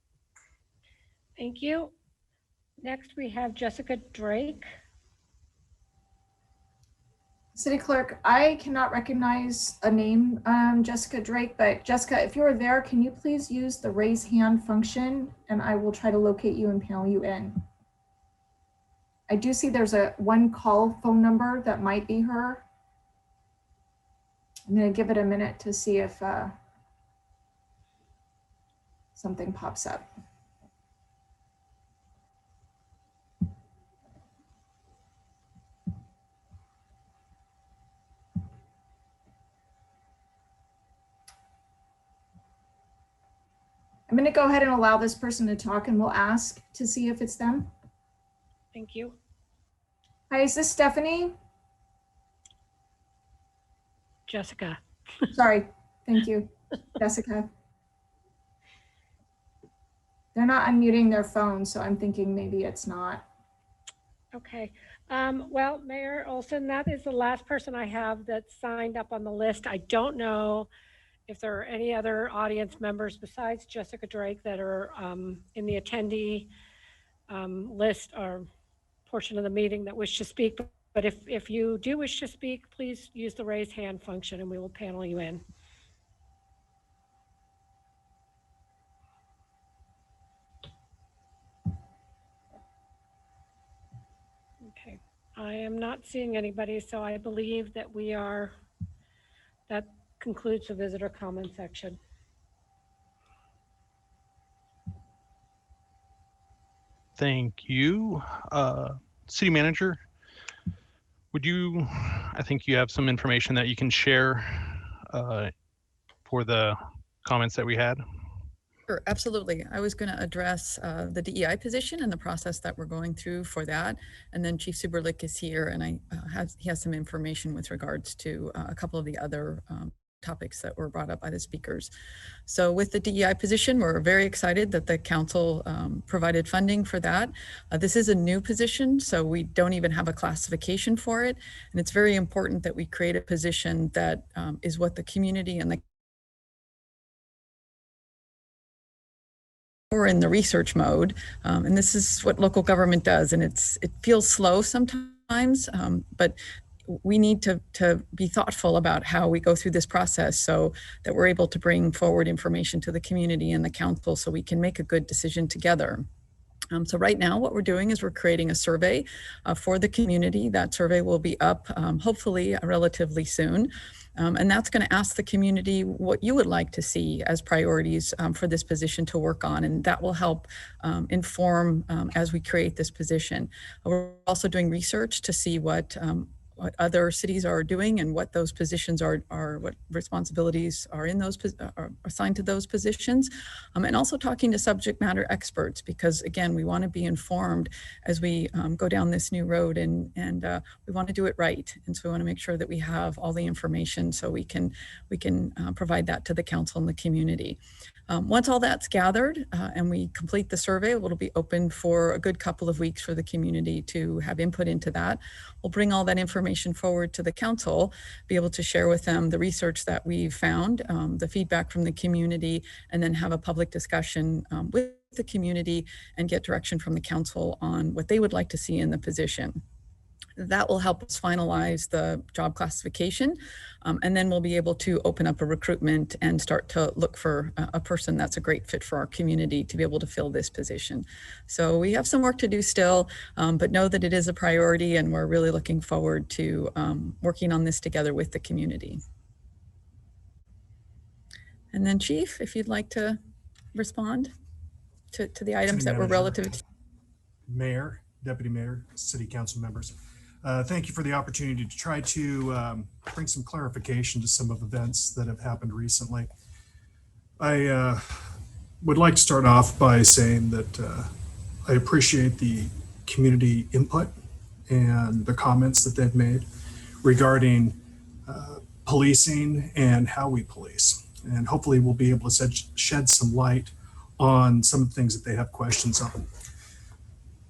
Thank you. Next, we have Jessica Drake. City Clerk, I cannot recognize a name, Jessica Drake, but Jessica, if you're there, can you please use the raise hand function and I will try to locate you and panel you in. I do see there's a one call phone number that might be her. I'm going to give it a minute to see if something pops up. I'm going to go ahead and allow this person to talk and we'll ask to see if it's them. Thank you. Hi, is this Stephanie? Jessica. Sorry. Thank you, Jessica. They're not unmuting their phone, so I'm thinking maybe it's not. Okay. Well, Mayor Olson, that is the last person I have that signed up on the list. I don't know if there are any other audience members besides Jessica Drake that are in the attendee list or portion of the meeting that wish to speak. But if you do wish to speak, please use the raise hand function and we will panel you in. Okay, I am not seeing anybody, so I believe that concludes the visitor comment section. Thank you. City Manager, I think you have some information that you can share for the comments that we had. Sure, absolutely. I was going to address the DEI position and the process that we're going through for that. And then Chief Suberlick is here, and he has some information with regards to a couple of the other topics that were brought up by the speakers. So with the DEI position, we're very excited that the council provided funding for that. This is a new position, so we don't even have a classification for it. And it's very important that we create a position that is what the community and the or in the research mode. And this is what local government does. And it feels slow sometimes, but we need to be thoughtful about how we go through this process so that we're able to bring forward information to the community and the council so we can make a good decision together. So right now what we're doing is we're creating a survey for the community. That survey will be up hopefully relatively soon. And that's going to ask the community what you would like to see as priorities for this position to work on. And that will help inform as we create this position. We're also doing research to see what other cities are doing and what those positions are what responsibilities are in those are assigned to those positions, and also talking to subject matter experts, because again, we want to be informed as we go down this new road, and we want to do it right. And so we want to make sure that we have all the information so we can provide that to the council and the community. Once all that's gathered and we complete the survey, it'll be open for a good couple of weeks for the community to have input into that. We'll bring all that information forward to the council, be able to share with them the research that we've found, the feedback from the community, and then have a public discussion with the community and get direction from the council on what they would like to see in the position. That will help us finalize the job classification, and then we'll be able to open up a recruitment and start to look for a person that's a great fit for our community to be able to fill this position. So we have some work to do still, but know that it is a priority, and we're really looking forward to working on this together with the community. And then Chief, if you'd like to respond to the items that were relative to Mayor, Deputy Mayor, City Council members. Thank you for the opportunity to try to bring some clarification to some of events that have happened recently. I would like to start off by saying that I appreciate the community input and the comments that they've made regarding policing and how we police. And hopefully we'll be able to shed some light on some of the things that they have questions on.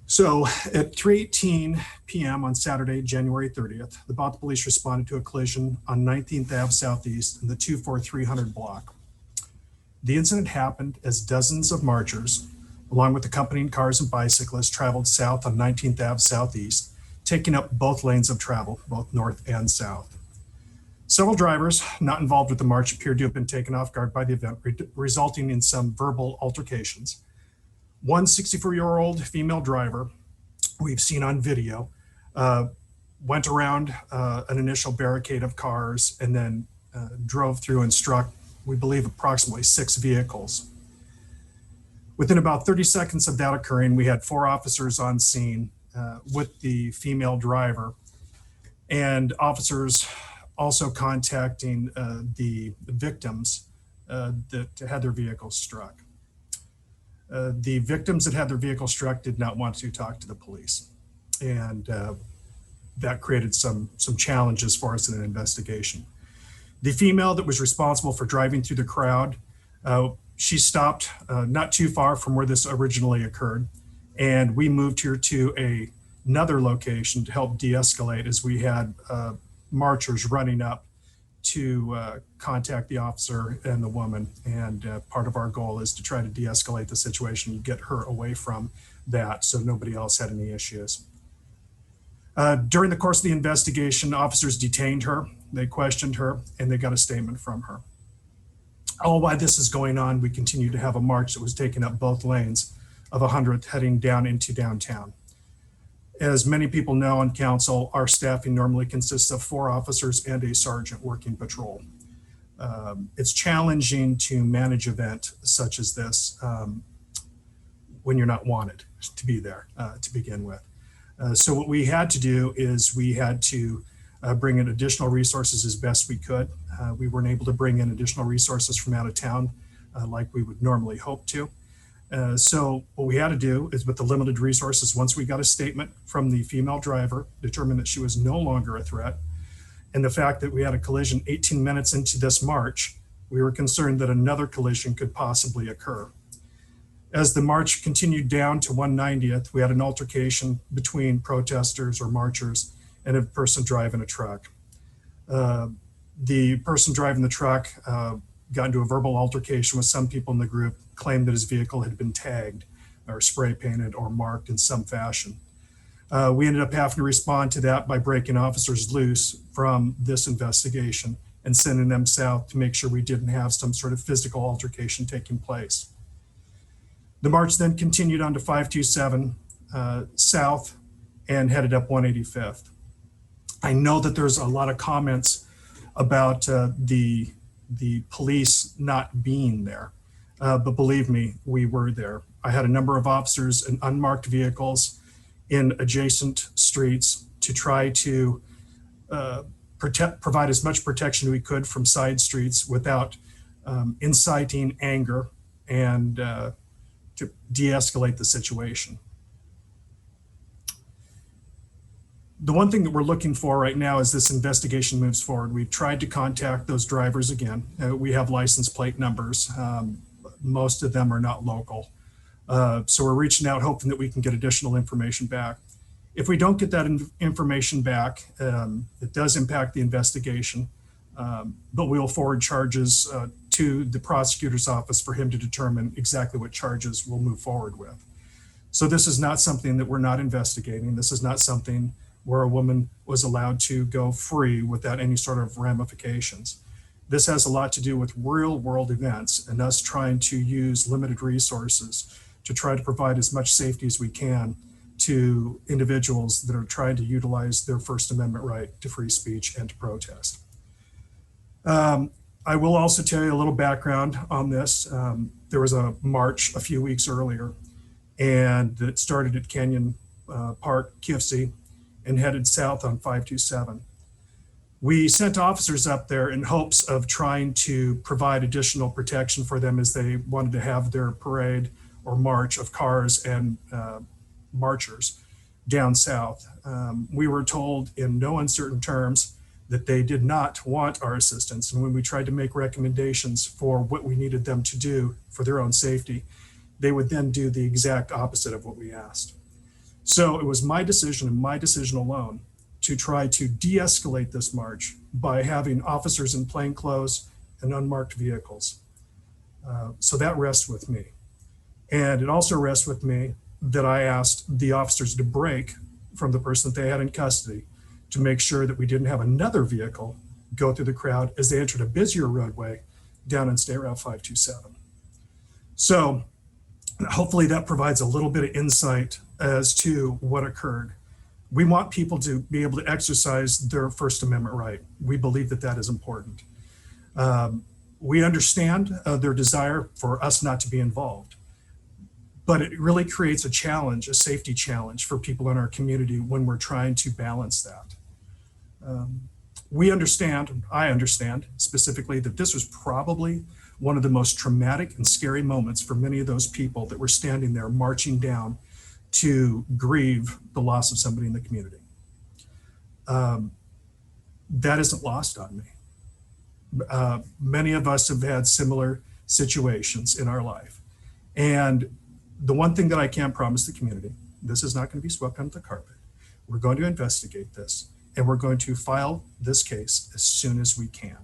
So at 3:18 p.m. on Saturday, January 30th, the Bothell Police responded to a collision on 19th Ave Southeast in the 24300 block. The incident happened as dozens of marchers, along with accompanying cars and bicyclists, traveled south on 19th Ave Southeast, taking up both lanes of travel, both north and south. Several drivers not involved with the march appeared to have been taken off guard by the event, resulting in some verbal altercations. One 64-year-old female driver we've seen on video went around an initial barricade of cars and then drove through and struck, we believe, approximately 6 vehicles. Within about 30 seconds of that occurring, we had 4 officers on scene with the female driver, and officers also contacting the victims that had their vehicles struck. The victims that had their vehicle struck did not want to talk to the police, and that created some challenges for us in an investigation. The female that was responsible for driving through the crowd, she stopped not too far from where this originally occurred, and we moved her to another location to help de-escalate as we had marchers running up to contact the officer and the woman. And part of our goal is to try to de-escalate the situation and get her away from that so nobody else had any issues. During the course of the investigation, officers detained her, they questioned her, and they got a statement from her. All while this is going on, we continue to have a march that was taking up both lanes of 100th heading down into downtown. As many people know on council, our staffing normally consists of 4 officers and a sergeant working patrol. it's challenging to manage event such as this when you're not wanted to be there to begin with. So what we had to do is we had to bring in additional resources as best we could. We weren't able to bring in additional resources from out of town like we would normally hope to. So what we had to do is, with the limited resources, once we got a statement from the female driver, determined that she was no longer a threat, and the fact that we had a collision 18 minutes into this march, we were concerned that another collision could possibly occur. As the march continued down to 190th, we had an altercation between protesters or marchers and a person driving a truck. The person driving the truck got into a verbal altercation with some people in the group, claimed that his vehicle had been tagged or spray painted or marked in some fashion. We ended up having to respond to that by breaking officers loose from this investigation and sending them south to make sure we didn't have some sort of physical altercation taking place. The march then continued on to 527 south and headed up 185th. I know that there's a lot of comments about the police not being there, but believe me, we were there. I had a number of officers in unmarked vehicles in adjacent streets to try to provide as much protection we could from side streets without inciting anger and to de-escalate the situation. The one thing that we're looking for right now as this investigation moves forward, we've tried to contact those drivers again. We have license plate numbers. Most of them are not local. So we're reaching out hoping that we can get additional information back. If we don't get that information back, it does impact the investigation, but we'll forward charges to the prosecutor's office for him to determine exactly what charges we'll move forward with. So this is not something that we're not investigating. This is not something where a woman was allowed to go free without any sort of ramifications. This has a lot to do with real world events and us trying to use limited resources to try to provide as much safety as we can to individuals that are trying to utilize their First Amendment right to free speech and to protest. I will also tell you a little background on this. There was a march a few weeks earlier, and it started at Canyon Park, QFC, and headed south on 527. We sent officers up there in hopes of trying to provide additional protection for them as they wanted to have their parade or march of cars and marchers down south. We were told in no uncertain terms that they did not want our assistance. And when we tried to make recommendations for what we needed them to do for their own safety, they would then do the exact opposite of what we asked. So it was my decision and my decision alone to try to de-escalate this march by having officers in plain clothes and unmarked vehicles. So that rests with me. And it also rests with me that I asked the officers to break from the person that they had in custody to make sure that we didn't have another vehicle go through the crowd as they entered a busier roadway down in State Route 527. So hopefully that provides a little bit of insight as to what occurred. We want people to be able to exercise their First Amendment right. We believe that that is important. We understand their desire for us not to be involved, but it really creates a challenge, a safety challenge for people in our community when we're trying to balance that. We understand, I understand specifically, that this was probably one of the most traumatic and scary moments for many of those people that were standing there marching down to grieve the loss of somebody in the community. That isn't lost on me. Many of us have had similar situations in our life. And the one thing that I can promise the community, this is not going to be swept under the carpet. We're going to investigate this, and we're going to file this case as soon as we can.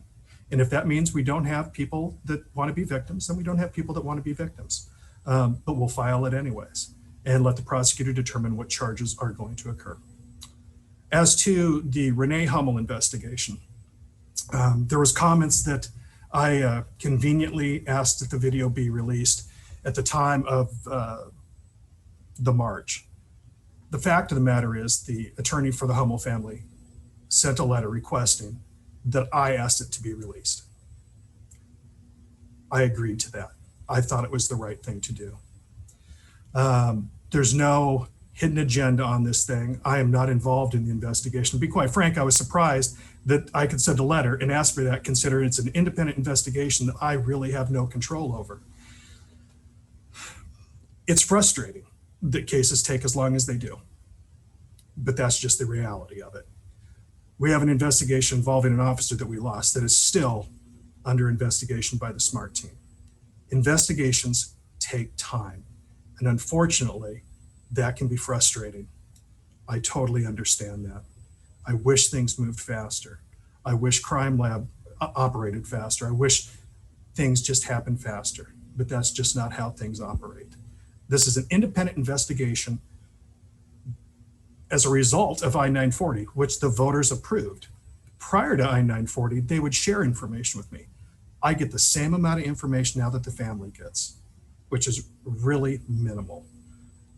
And if that means we don't have people that want to be victims, then we don't have people that want to be victims. But we'll file it anyways and let the prosecutor determine what charges are going to occur. As to the Renee Hummel investigation, there was comments that I conveniently asked that the video be released at the time of the march. The fact of the matter is the attorney for the Hummel family sent a letter requesting that I asked it to be released. I agreed to that. I thought it was the right thing to do. There's no hidden agenda on this thing. I am not involved in the investigation. To be quite frank, I was surprised that I could send a letter and ask for that, considering it's an independent investigation that I really have no control over. It's frustrating that cases take as long as they do, but that's just the reality of it. We have an investigation involving an officer that we lost that is still under investigation by the SMART team. Investigations take time, and unfortunately, that can be frustrating. I totally understand that. I wish things moved faster. I wish Crime Lab operated faster. I wish things just happened faster, but that's just not how things operate. This is an independent investigation as a result of I-940, which the voters approved. Prior to I-940, they would share information with me. I get the same amount of information now that the family gets, which is really minimal.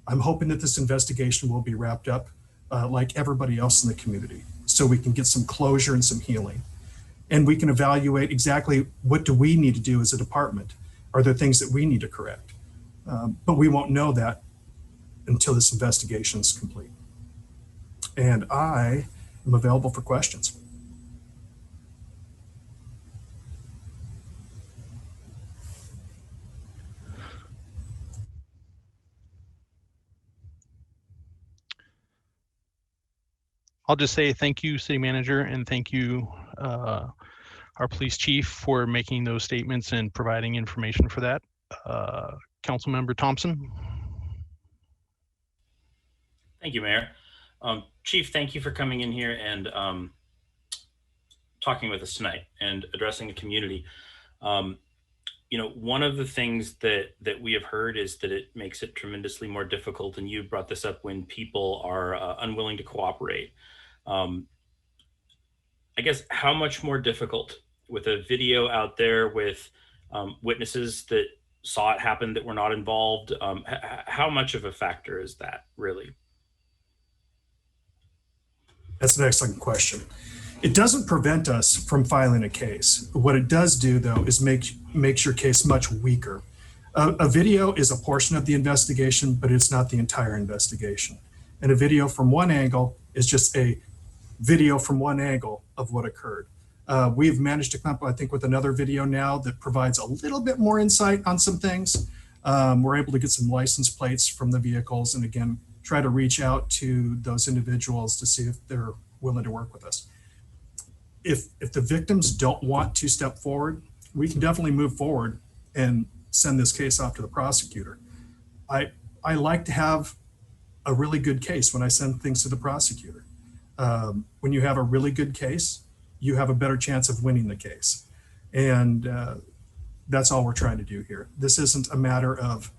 I'm hoping that this investigation will be wrapped up like everybody else in the community, so we can get some closure and some healing. And we can evaluate exactly what do we need to do as a department. Are there things that we need to correct? But we won't know that until this investigation is complete. And I am available for questions. I'll just say thank you, City Manager, and thank you, our police chief, for making those statements and providing information for that. Councilmember Thompson. Thank you, Mayor. Chief, thank you for coming in here and talking with us tonight and addressing the community. You know, one of the things that we have heard is that it makes it tremendously more difficult, and you brought this up, when people are unwilling to cooperate. I guess how much more difficult with a video out there with witnesses that saw it happen that were not involved? How much of a factor is that, really? That's an excellent question. It doesn't prevent us from filing a case. What it does do, though, is makes your case much weaker. A video is a portion of the investigation, but it's not the entire investigation. And a video from one angle is just a video from one angle of what occurred. We've managed to come up, I think, with another video now that provides a little bit more insight on some things. We're able to get some license plates from the vehicles, and again, try to reach out to those individuals to see if they're willing to work with us. If the victims don't want to step forward, we can definitely move forward and send this case off to the prosecutor. I like to have a really good case when I send things to the prosecutor. When you have a really good case, you have a better chance of winning the case. And that's all we're trying to do here. This isn't a matter of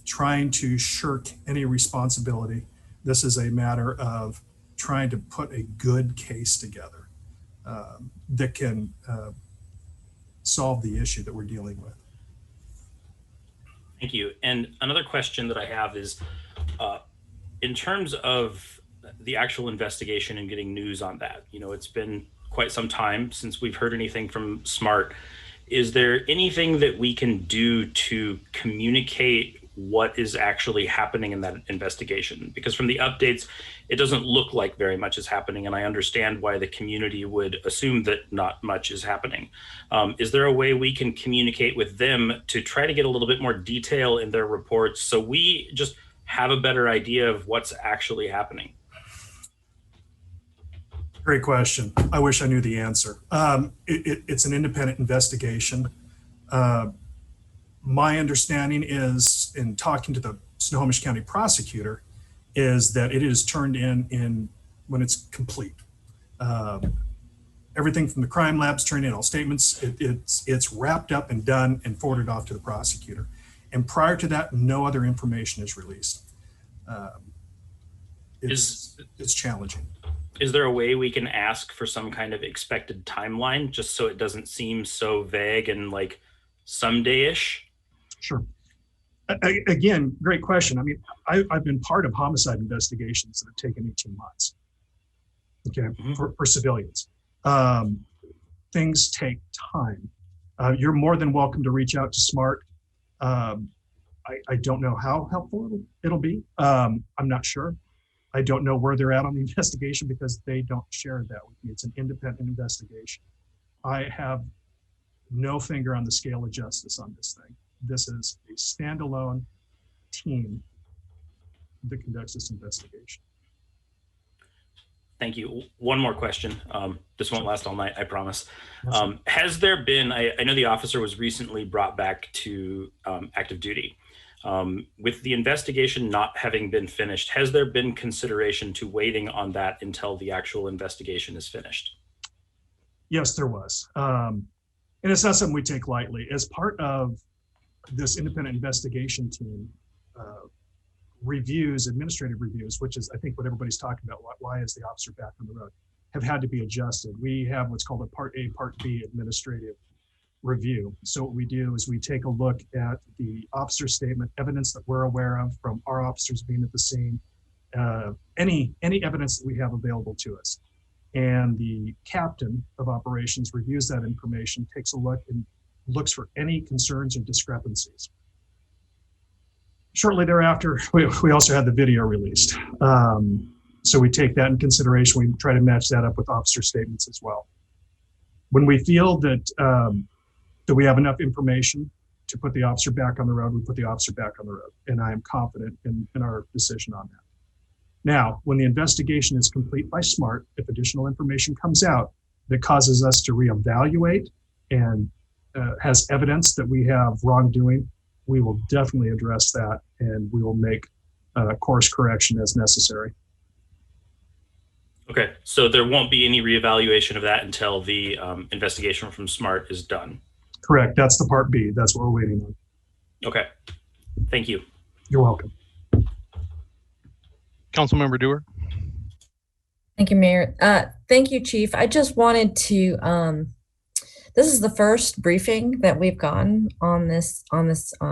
trying to shirk any responsibility. This is a matter of trying to put a good case together that can solve the issue that we're dealing with. Thank you. And another question that I have is, in terms of the actual investigation and getting news on that, you know, it's been quite some time since we've heard anything from SMART. Is there anything that we can do to communicate what is actually happening in that investigation? Because from the updates, it doesn't look like very much is happening, and I understand why the community would assume that not much is happening. Is there a way we can communicate with them to try to get a little bit more detail in their reports so we just have a better idea of what's actually happening? Great question. I wish I knew the answer. It's an independent investigation. My understanding is, in talking to the Snohomish County prosecutor, is that it is turned in when it's complete. Everything from the crime labs turned in, all statements, it's wrapped up and done and forwarded off to the prosecutor. And prior to that, no other information is released. It's challenging. Is there a way we can ask for some kind of expected timeline, just so it doesn't seem so vague and like someday-ish? Sure. Again, great question. I mean, I've been part of homicide investigations that have taken 18 months, okay, for civilians. Things take time. You're more than welcome to reach out to SMART. I don't know how helpful it'll be. I'm not sure. I don't know where they're at on the investigation because they don't share that with me. It's an independent investigation. I have no finger on the scale of justice on this thing. This is a standalone team that conducts this investigation. Thank you. One more question. This won't last all night, I promise. Has there been, I know the officer was recently brought back to active duty. With the investigation not having been finished, has there been consideration to waiting on that until the actual investigation is finished? Yes, there was. And it's not something we take lightly. As part of this independent investigation team, administrative reviews, which is I think what everybody's talking about, why is the officer back on the road, have had to be adjusted. We have what's called a Part A, Part B administrative review. So what we do is we take a look at the officer statement, evidence that we're aware of from our officers being at the scene, any evidence that we have available to us. And the captain of operations reviews that information, takes a look and looks for any concerns or discrepancies. Shortly thereafter, we also had the video released. So we take that in consideration. We try to match that up with officer statements as well. When we feel that that we have enough information to put the officer back on the road, we put the officer back on the road. And I am confident in our decision on that. Now, when the investigation is complete by SMART, if additional information comes out that causes us to reevaluate and has evidence that we have wrongdoing, we will definitely address that and we will make course correction as necessary. Okay, so there won't be any reevaluation of that until the investigation from SMART is done. Correct, that's the Part B, that's what we're waiting on. Okay, thank you. You're welcome. Councilmember Dewar. Thank you, Mayor. Thank you, Chief. I just wanted to, this is the first briefing that we've gotten on this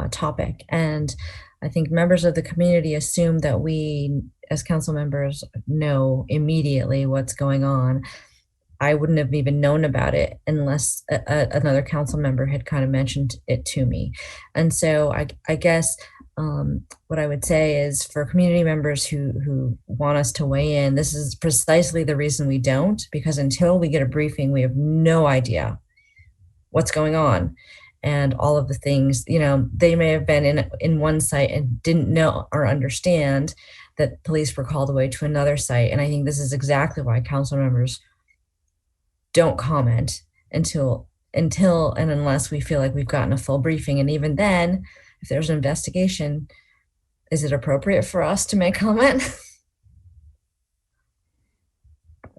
topic. And I think members of the community assume that we, as council members, know immediately what's going on. I wouldn't have even known about it unless another council member had kind of mentioned it to me. And so I guess what I would say is for community members who want us to weigh in, this is precisely the reason we don't, because until we get a briefing, we have no idea what's going on. And all of the things, you know, they may have been in one site and didn't know or understand that police were called away to another site. And I think this is exactly why council members don't comment until and unless we feel like we've gotten a full briefing. And even then, if there's an investigation, is it appropriate for us to make comment?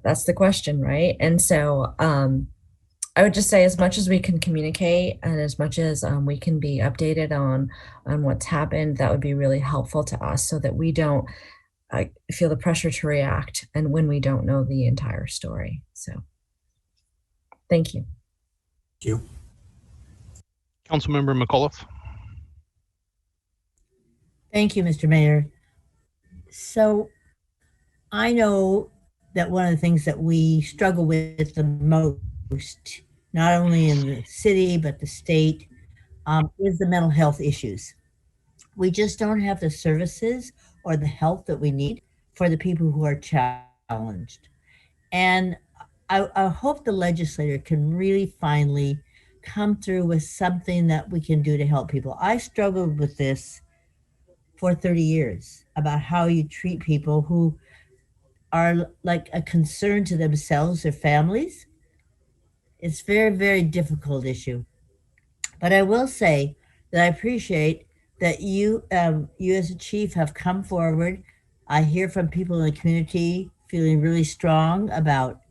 That's the question, right? And so I would just say as much as we can communicate and as much as we can be updated on what's happened, that would be really helpful to us so that we don't feel the pressure to react and when we don't know the entire story. So thank you. Thank you. Councilmember McAuliffe. Thank you, Mr. Mayor. So I know that one of the things that we struggle with the most, not only in the city, but the state, is the mental health issues. We just don't have the services or the help that we need for the people who are challenged. And I hope the legislator can really finally come through with something that we can do to help people. I struggled with this for 30 years about how you treat people who are like a concern to themselves or families. It's very, very difficult issue. But I will say that I appreciate that you as a chief have come forward. I hear from people in the community feeling really strong about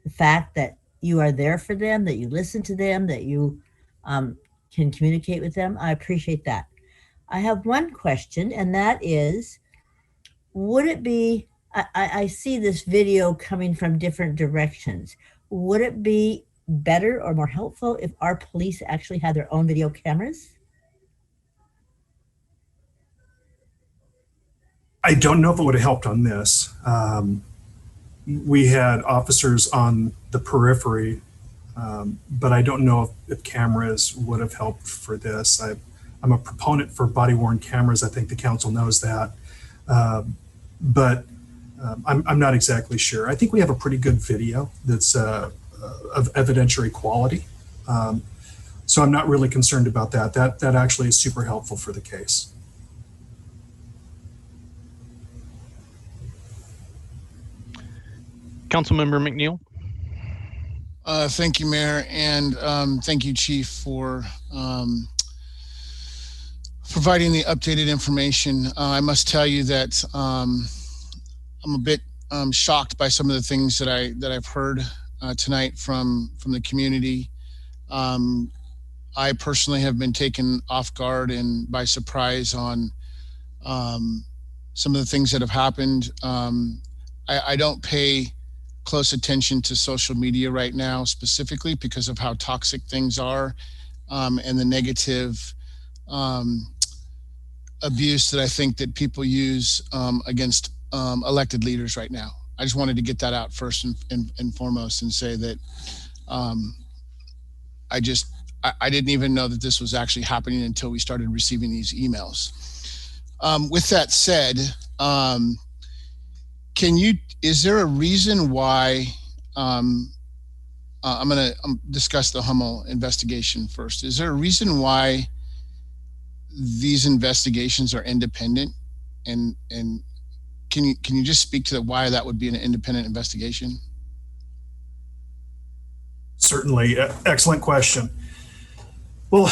the fact that you are there for them, that you listen to them, that you can communicate with them. I appreciate that. I have one question, and that is, would it be, I see this video coming from different directions. Would it be better or more helpful if our police actually had their own video cameras? I don't know if it would have helped on this. We had officers on the periphery But I don't know if cameras would have helped for this. I'm a proponent for body-worn cameras. I think the council knows that. But I'm not exactly sure. I think we have a pretty good video that's of evidentiary quality. So I'm not really concerned about that. That actually is super helpful for the case. Councilmember McNeil. Thank you, Mayor, and thank you, Chief, for providing the updated information. I must tell you that I'm a bit shocked by some of the things that I've heard tonight from the community. I personally have been taken off guard and by surprise on some of the things that have happened. I don't pay close attention to social media right now, specifically because of how toxic things are and the negative abuse that I think that people use against elected leaders right now. I just wanted to get that out first and foremost and say that I didn't even know that this was actually happening until we started receiving these emails. With that said, is there a reason why, I'm gonna discuss the Hummel investigation first. Is there a reason why these investigations are independent? And can you just speak to why that would be an independent investigation? Certainly, excellent question. Well,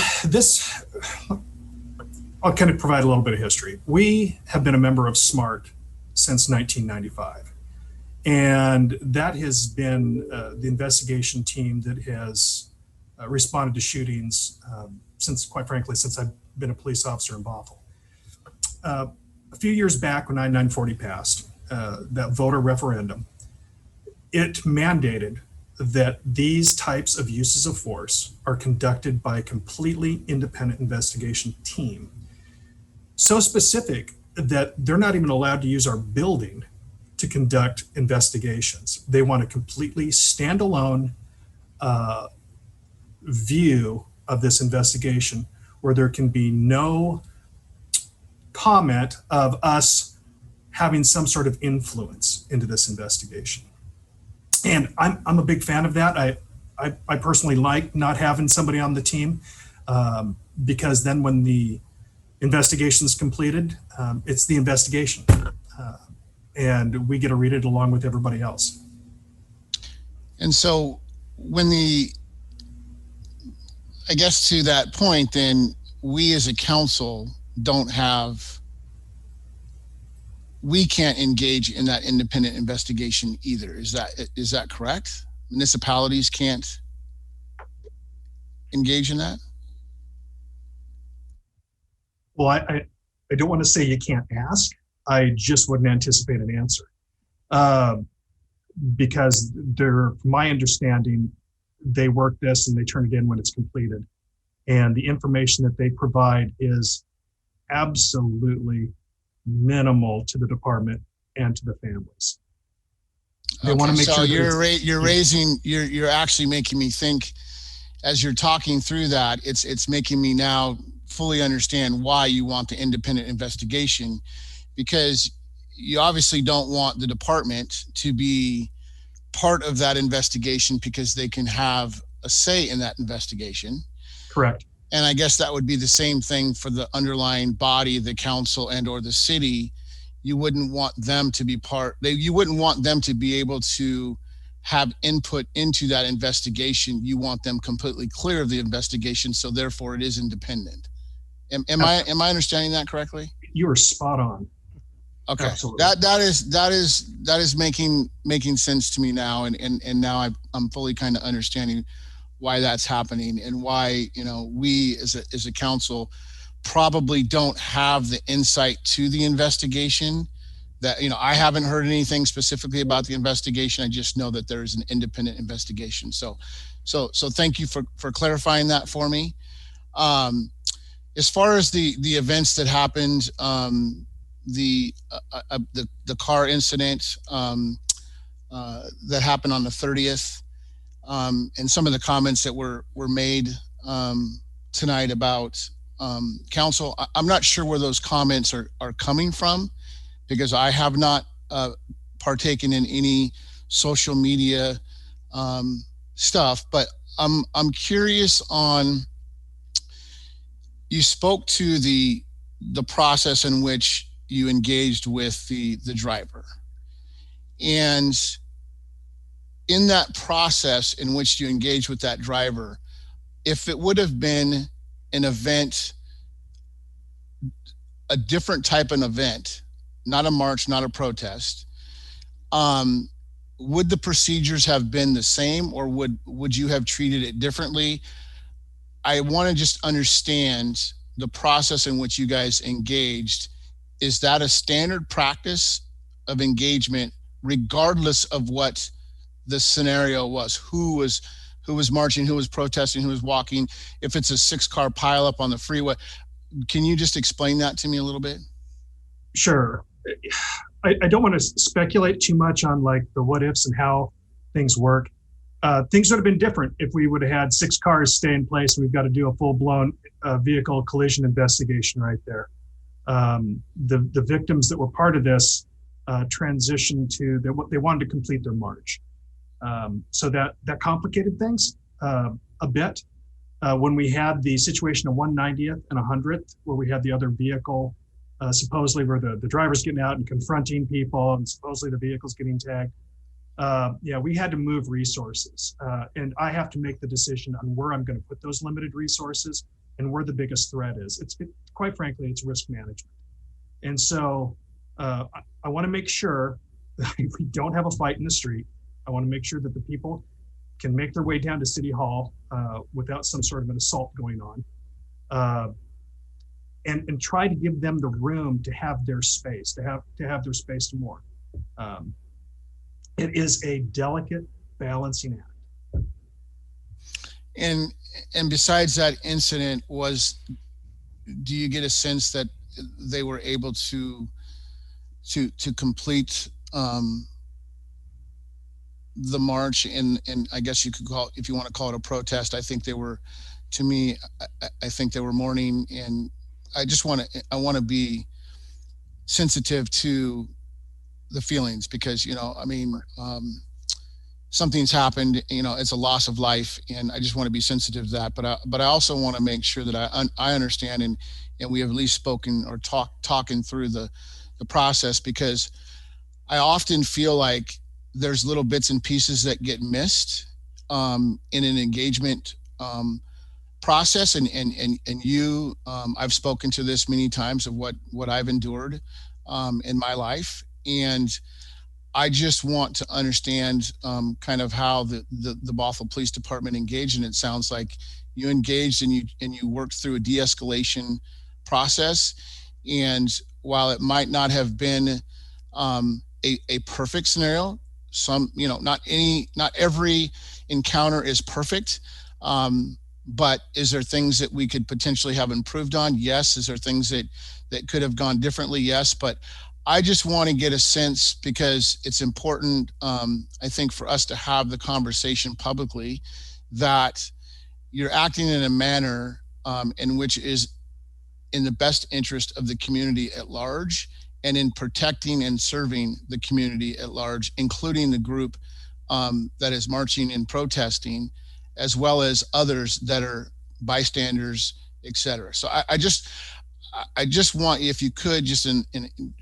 I'll kind of provide a little bit of history. We have been a member of SMART since 1995. And that has been the investigation team that has responded to shootings since I've been a police officer in Bothell. A few years back when I-940 passed, that voter referendum, it mandated that these types of uses of force are conducted by a completely independent investigation team. So specific that they're not even allowed to use our building to conduct investigations. They want a completely standalone view of this investigation where there can be no comment of us having some sort of influence into this investigation. And I'm a big fan of that. I personally like not having somebody on the team because then when the investigation is completed, it's the investigation. And we get to read it along with everybody else. And so I guess to that point, then we as a council we can't engage in that independent investigation either. Is that correct? Municipalities can't engage in that? Well, I don't want to say you can't ask. I just wouldn't anticipate an answer because from my understanding, they work this and they turn it in when it's completed. And the information that they provide is absolutely minimal to the department and to the families. They want to make sure. You're actually making me think as you're talking through that, it's making me now fully understand why you want the independent investigation, because you obviously don't want the department to be part of that investigation because they can have a say in that investigation. Correct. And I guess that would be the same thing for the underlying body, the council and or the city. You wouldn't want them to be you wouldn't want them to be able to have input into that investigation. You want them completely clear of the investigation, so therefore it is independent. Am I understanding that correctly? You are spot on. Okay, absolutely. that is making sense to me now, and now I'm fully kind of understanding why that's happening and why we as a council probably don't have the insight to the investigation. That I haven't heard anything specifically about the investigation. I just know that there is an independent investigation. So thank you for clarifying that for me. As far as the events that happened, the car incident that happened on the 30th, and some of the comments that were made tonight about council. I'm not sure where those comments are coming from, because I have not partaken in any social media stuff, but I'm curious on, you spoke to the process in which you engaged with the driver. And in that process in which you engaged with that driver, if it would have been an event, a different type of event, not a march, not a protest, would the procedures have been the same, or would you have treated it differently? I want to just understand the process in which you guys engaged. Is that a standard practice of engagement, regardless of what the scenario was? Who was marching, who was protesting, who was walking? If it's a 6-car pileup on the freeway, can you just explain that to me a little bit? Sure. I don't want to speculate too much on like the what ifs and how things work. Things would have been different if we would have had 6 cars stay in place and we've got to do a full-blown vehicle collision investigation right there. The victims that were part of this transitioned to they wanted to complete their march. So that complicated things a bit. When we had the situation of 190th and 100th, where we had the other vehicle, supposedly where the driver's getting out and confronting people, and supposedly the vehicle's getting tagged. Yeah, we had to move resources, and I have to make the decision on where I'm going to put those limited resources and where the biggest threat is. Quite frankly, it's risk management. And so I want to make sure that we don't have a fight in the street. I want to make sure that the people can make their way down to City Hall without some sort of an assault going on, and try to give them the room to have their space, to have their space to more. It is a delicate balancing act. And besides that incident, do you get a sense that they were able to complete the march, and I guess you could call it, if you want to call it a protest? I think they were, to me, I think they were mourning, and I want to be sensitive to the feelings, because, I mean, something's happened, it's a loss of life, and I just want to be sensitive to that. But I also want to make sure that I understand, and we have at least spoken or talking through the process, because I often feel like there's little bits and pieces that get missed in an engagement process, and you, I've spoken to this many times of what I've endured in my life, and I just want to understand kind of how the Bothell Police Department engaged. And it sounds like you engaged and you worked through a de-escalation process. And while it might not have been a perfect scenario, not every encounter is perfect. But is there things that we could potentially have improved on? Yes. Is there things that could have gone differently? Yes. But I just want to get a sense, because it's important, I think, for us to have the conversation publicly, that you're acting in a manner in which is in the best interest of the community at large, and in protecting and serving the community at large, including the group that is marching and protesting, as well as others that are bystanders, et cetera. So I just want you, if you could, just in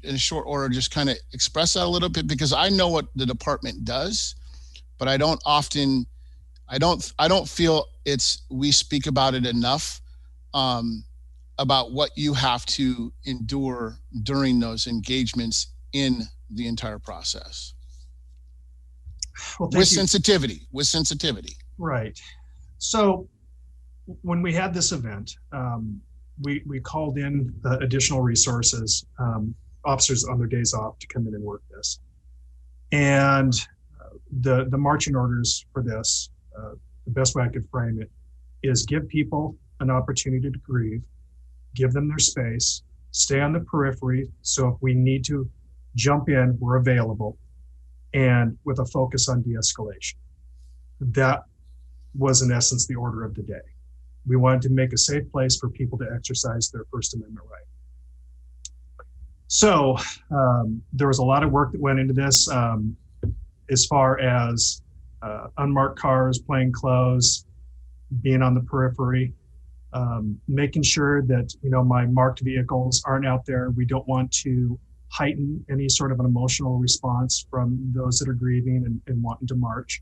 a short order, just kind of express that a little bit, because I know what the department does, but I don't feel we speak about it enough, about what you have to endure during those engagements in the entire process. Well, with sensitivity. Right. So when we had this event, we called in additional resources, officers on their days off, to come in and work this. And the marching orders for this, the best way I could frame it, is give people an opportunity to grieve, give them their space, stay on the periphery, so if we need to jump in, we're available, and with a focus on de-escalation. That was in essence the order of the day. We wanted to make a safe place for people to exercise their First Amendment right. So there was a lot of work that went into this as far as unmarked cars, plain clothes, being on the periphery, making sure that, you know, my marked vehicles aren't out there. We don't want to heighten any sort of an emotional response from those that are grieving and wanting to march.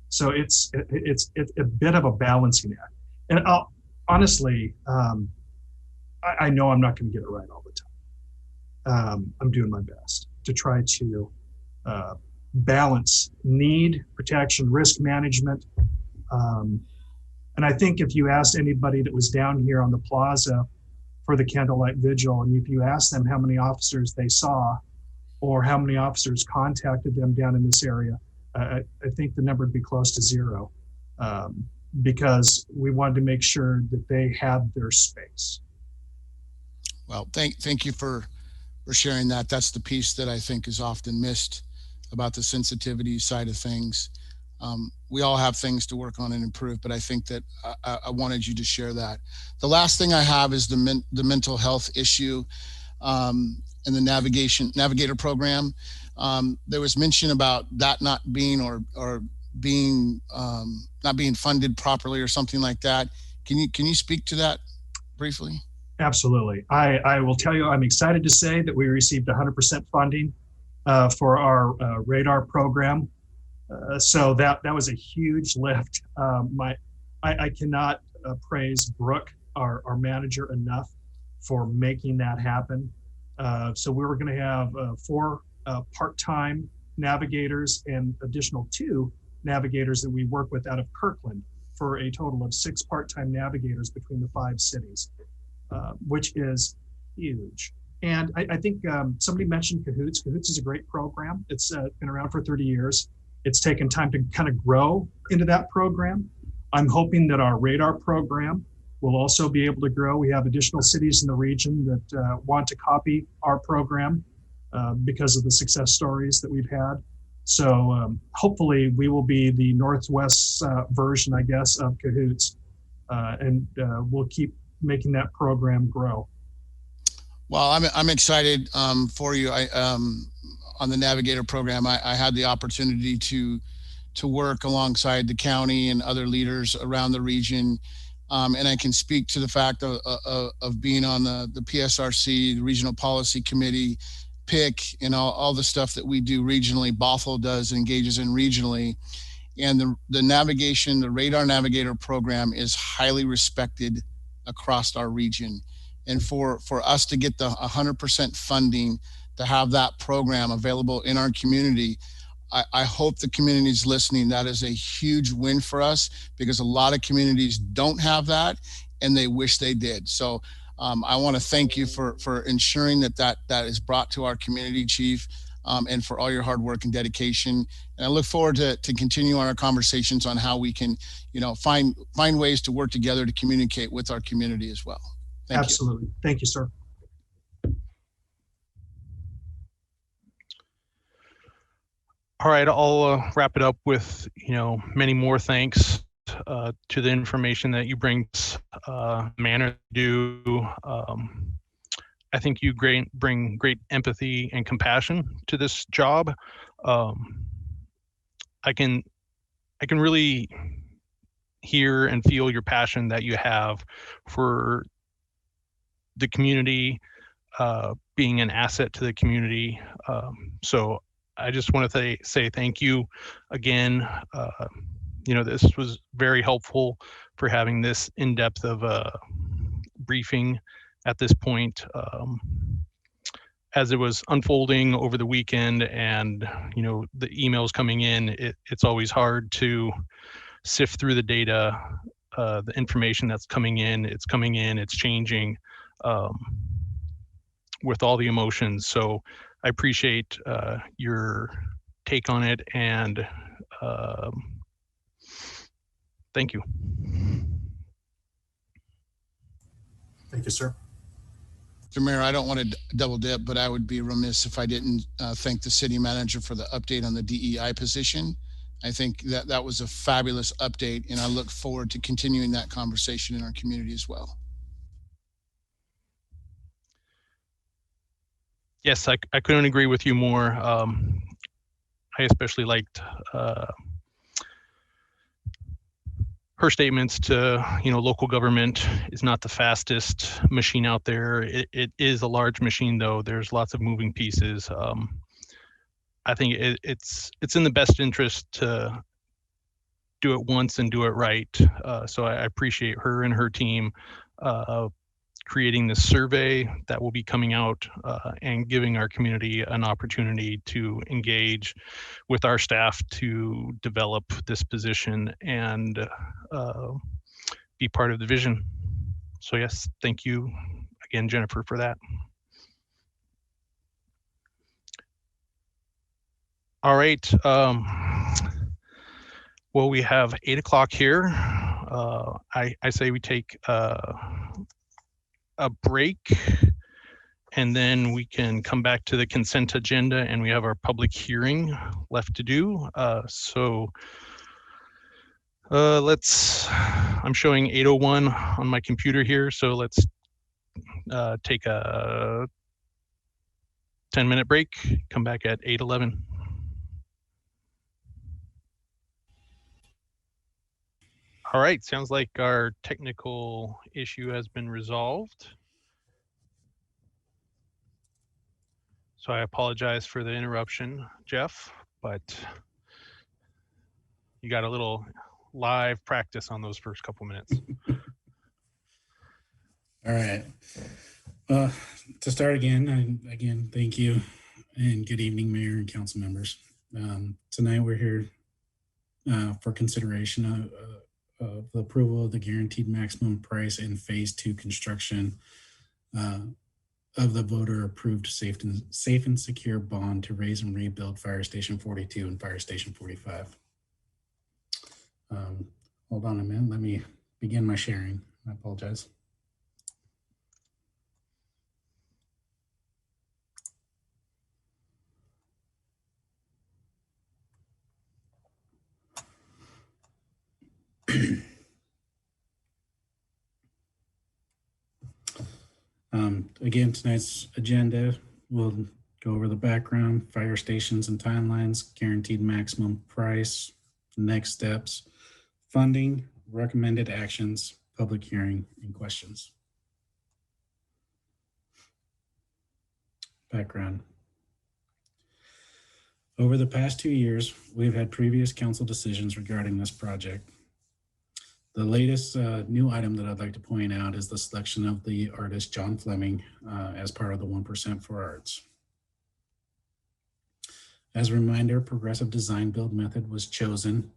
So it's a bit of a balancing act. And honestly, I know I'm not going to get it right all the time. I'm doing my best to try to balance need, protection, risk management. And I think if you asked anybody that was down here on the plaza for the candlelight vigil, and if you asked them how many officers they saw or how many officers contacted them down in this area, I think the number would be close to zero, because we wanted to make sure that they had their space. Well, thank you for sharing that. That's the piece that I think is often missed about the sensitivity side of things. We all have things to work on and improve, but I think that I wanted you to share that. The last thing I have is the mental health issue and the navigator program. There was mention about that not being or being not being funded properly or something like that. Can you speak to that briefly? Absolutely. I will tell you, I'm excited to say that we received 100% funding for our radar program. So that was a huge lift. I cannot praise Brooke, our manager, enough for making that happen. So we were going to have 4 part-time navigators and additional 2 navigators that we work with out of Kirkland for a total of 6 part-time navigators between the 5 cities, which is huge. And I think somebody mentioned Cahoots. Cahoots is a great program. It's been around for 30 years. It's taken time to kind of grow into that program. I'm hoping that our radar program will also be able to grow. We have additional cities in the region that want to copy our program because of the success stories that we've had. So hopefully we will be the Northwest version, I guess, of Cahoots, and we'll keep making that program grow. Well, I'm excited for you. On the Navigator program, I had the opportunity to work alongside the county and other leaders around the region. And I can speak to the fact of being on the PSRC, the Regional Policy Committee, PIC, and all the stuff that we do regionally, Bothell does, engages in regionally. And the navigation, the Radar Navigator program is highly respected across our region. And for us to get the 100% funding to have that program available in our community, I hope the community is listening. That is a huge win for us because a lot of communities don't have that and they wish they did. So I want to thank you for ensuring that is brought to our community, Chief, and for all your hard work and dedication. And I look forward to continue on our conversations on how we can, find ways to work together to communicate with our community as well. Thank Absolutely. you. Thank you, sir. All right, I'll wrap it up with, many more thanks to the information that you bring, manner do. I think you bring great empathy and compassion to this job. I can really hear and feel your passion that you have for the community, being an asset to the community. So I just want to say thank you again. This was very helpful for having this in-depth of a briefing at this point. As it was unfolding over the weekend and, the emails coming in, it's always hard to sift through the data, the information that's coming in, it's changing with all the emotions. So I appreciate your take on it, and thank you. Thank you, sir. Mr. Mayor, I don't want to double dip, but I would be remiss if I didn't thank the city manager for the update on the DEI position. I think that that was a fabulous update, and I look forward to continuing that conversation in our community as well. Yes, I couldn't agree with you more. I especially liked her statements to, local government is not the fastest machine out there. It is a large machine, though. There's lots of moving pieces. I think it's in the best interest to do it once and do it right. So I appreciate her and her team creating this survey that will be coming out and giving our community an opportunity to engage with our staff to develop this position and be part of the vision. So yes, thank you again, Jennifer, for that. All right. Well, we have 8 o'clock here. I say we take a break, and then we can come back to the consent agenda, and we have our public hearing left to do. I'm showing 8:01 on my computer here, so let's take a 10-minute break, come back at 8:11. All right, sounds like our technical issue has been resolved. So I apologize for the interruption, Jeff, but you got a little live practice on those first couple minutes. All right. To start again, thank you and good evening, Mayor and council members. Tonight we're here for consideration of the approval of the guaranteed maximum price in phase 2 construction of the voter approved safe and secure bond to raise and rebuild Fire Station 42 and Fire Station 45. Hold on a minute, let me begin my sharing. I apologize. Again, tonight's agenda, we'll go over the background, fire stations and timelines, guaranteed maximum price, next steps, funding, recommended actions, public hearing, and questions. Background. Over the past 2 years, we've had previous council decisions regarding this project. The latest new item that I'd like to point out is the selection of the artist John Fleming as part of the 1% for Arts. As a reminder, progressive design build method was chosen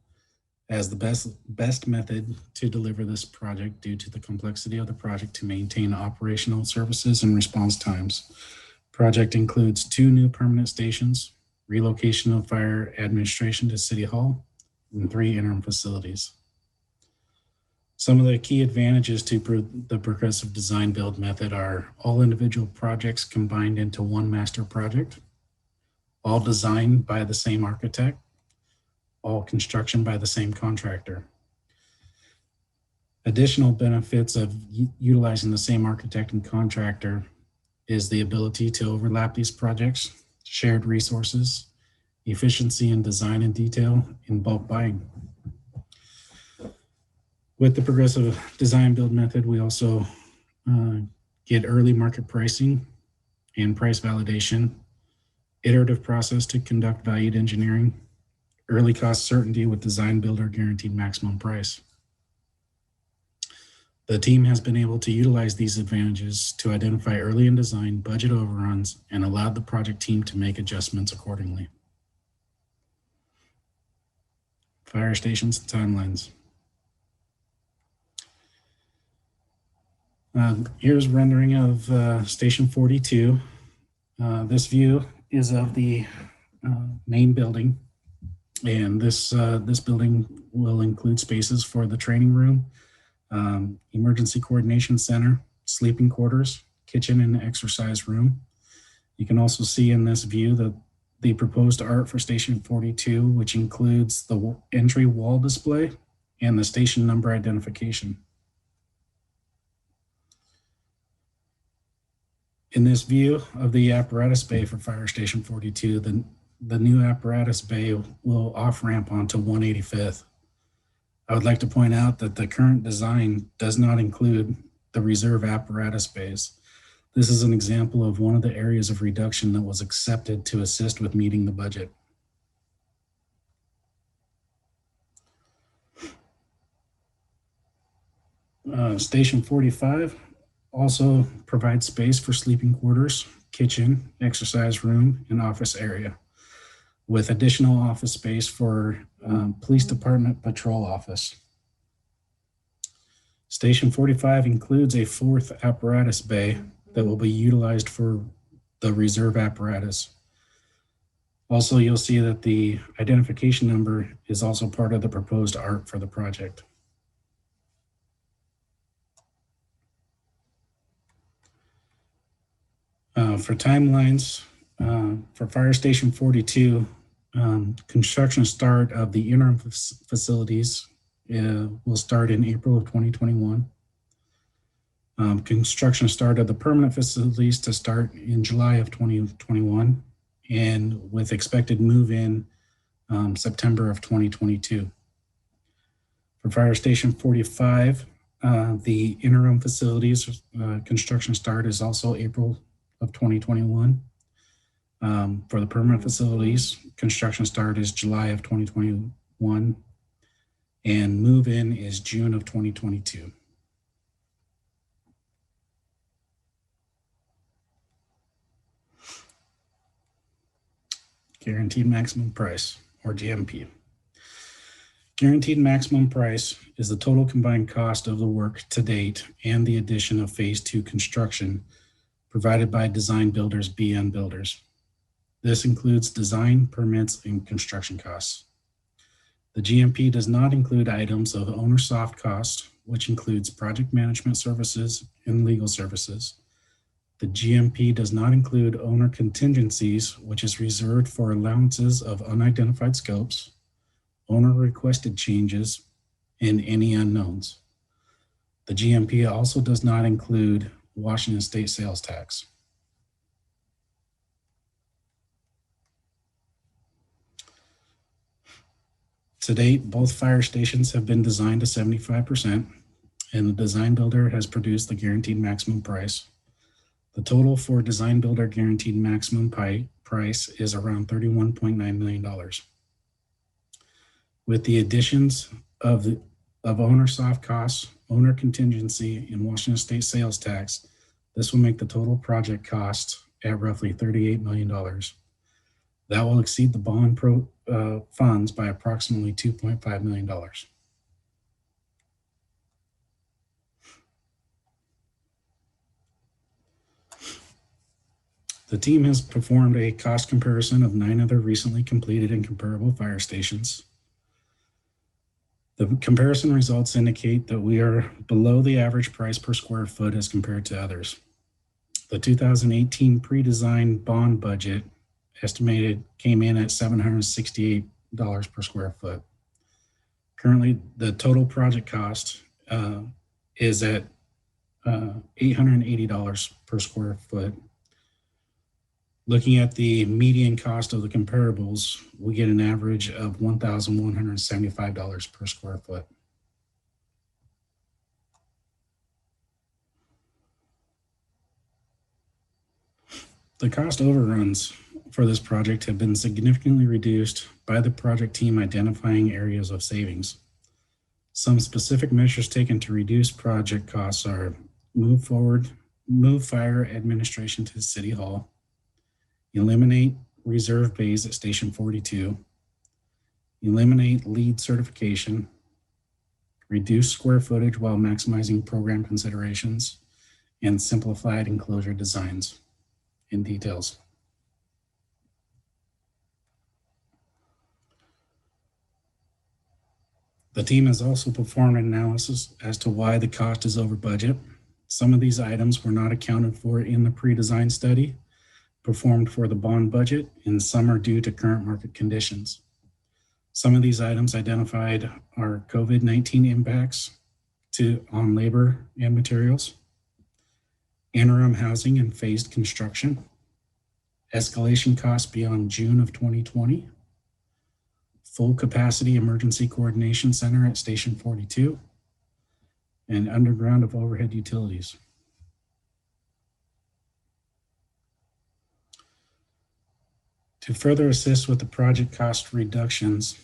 as the best method to deliver this project due to the complexity of the project to maintain operational services and response times. Project includes 2 new permanent stations, relocation of fire administration to City Hall, and 3 interim facilities. Some of the key advantages to the progressive design build method are all individual projects combined into one master project, all designed by the same architect, all construction by the same contractor. Additional benefits of utilizing the same architect and contractor is the ability to overlap these projects, shared resources, efficiency in design and detail, and bulk buying. With the progressive design build method, we also get early market pricing and price validation, iterative process to conduct valued engineering, early cost certainty with design builder guaranteed maximum price. The team has been able to utilize these advantages to identify early in design budget overruns and allowed the project team to make adjustments accordingly. Fire stations and timelines. Here's rendering of Station 42. This view is of the main building, and this building will include spaces for the training room, emergency coordination center, sleeping quarters, kitchen, and exercise room. You can also see in this view that the proposed art for Station 42, which includes the entry wall display and the station number identification. In this view of the apparatus bay for Fire Station 42, the new apparatus bay will off-ramp onto 185th. I would like to point out that the current design does not include the reserve apparatus bays. This is an example of one of the areas of reduction that was accepted to assist with meeting the budget. Station 45 also provides space for sleeping quarters, kitchen, exercise room, and office area, with additional office space for police department patrol office. Station 45 includes a fourth apparatus bay that will be utilized for the reserve apparatus. Also, you'll see that the identification number is also part of the proposed art for the project. For timelines, for Fire Station 42, construction start of the interim facilities will start in April of 2021. Construction start of the permanent facilities to start in July of 2021, and with expected move-in September of 2022. For Fire Station 45, the interim facilities construction start is also April of 2021. For the permanent facilities, construction start is July of 2021, and move-in is June of 2022. Guaranteed maximum price, or GMP. Guaranteed maximum price is the total combined cost of the work to date and the addition of phase 2 construction provided by BNBuilders BNBuilders. This includes design, permits, and construction costs. The GMP does not include items of owner soft cost, which includes project management services and legal services. The GMP does not include owner contingencies, which is reserved for allowances of unidentified scopes, owner requested changes, and any unknowns. The GMP also does not include Washington State sales tax. To date, both fire stations have been designed to 75%, and the design builder has produced the guaranteed maximum price. The total for design builder guaranteed maximum price is around $31.9 million. With the additions of owner soft costs, owner contingency, and Washington State sales tax, this will make the total project cost at roughly $38 million. That will exceed the bond funds by approximately $2.5 million. The team has performed a cost comparison of 9 other recently completed and comparable fire stations. The comparison results indicate that we are below the average price per square foot as compared to others. The 2018 pre-designed bond budget estimated came in at $768 per square foot. Currently, the total project cost is at $880 per square foot. Looking at the median cost of the comparables, we get an average of $1,175 per square foot. The cost overruns for this project have been significantly reduced by the project team identifying areas of savings. Some specific measures taken to reduce project costs are move fire administration to City Hall, eliminate reserve bays at Station 42, eliminate LEED certification, reduce square footage while maximizing program considerations, and simplified enclosure designs in details. The team has also performed an analysis as to why the cost is over budget. Some of these items were not accounted for in the pre-design study, performed for the bond budget, and some are due to current market conditions. Some of these items identified are COVID-19 impacts on labor and materials, interim housing and phased construction, escalation costs beyond June of 2020, full capacity emergency coordination center at Station 42, and underground of overhead utilities. To further assist with the project cost reductions,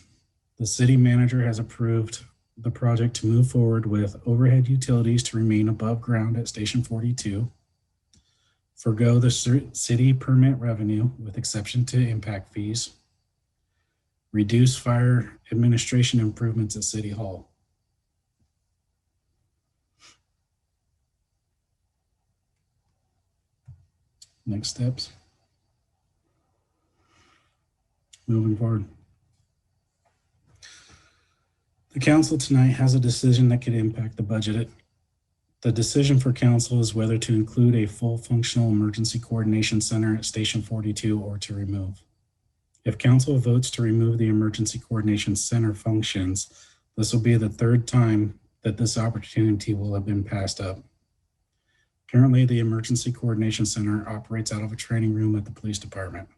the city manager has approved the project to move forward with overhead utilities to remain above ground at Station 42, forgo the city permit revenue with exception to impact fees, reduce fire administration improvements at City Hall. Next steps. Moving forward. The council tonight has a decision that could impact the budget. The decision for council is whether to include a full functional emergency coordination center at Station 42 or to remove. If council votes to remove the emergency coordination center functions, this will be the third time that this opportunity will have been passed up. Currently, the emergency coordination center operates out of a training room at the police department.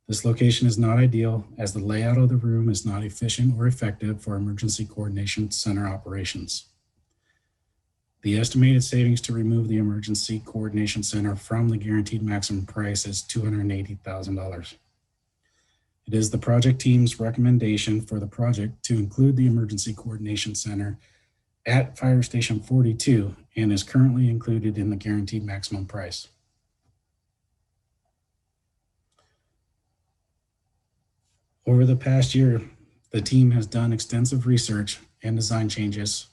This location is not ideal as the layout of the room is not efficient or effective for emergency coordination center operations. The estimated savings to remove the emergency coordination center from the guaranteed maximum price is $280,000. It is the project team's recommendation for the project to include the emergency coordination center at Fire Station 42 and is currently included in the guaranteed maximum price. Over the past year, the team has done extensive research and design changes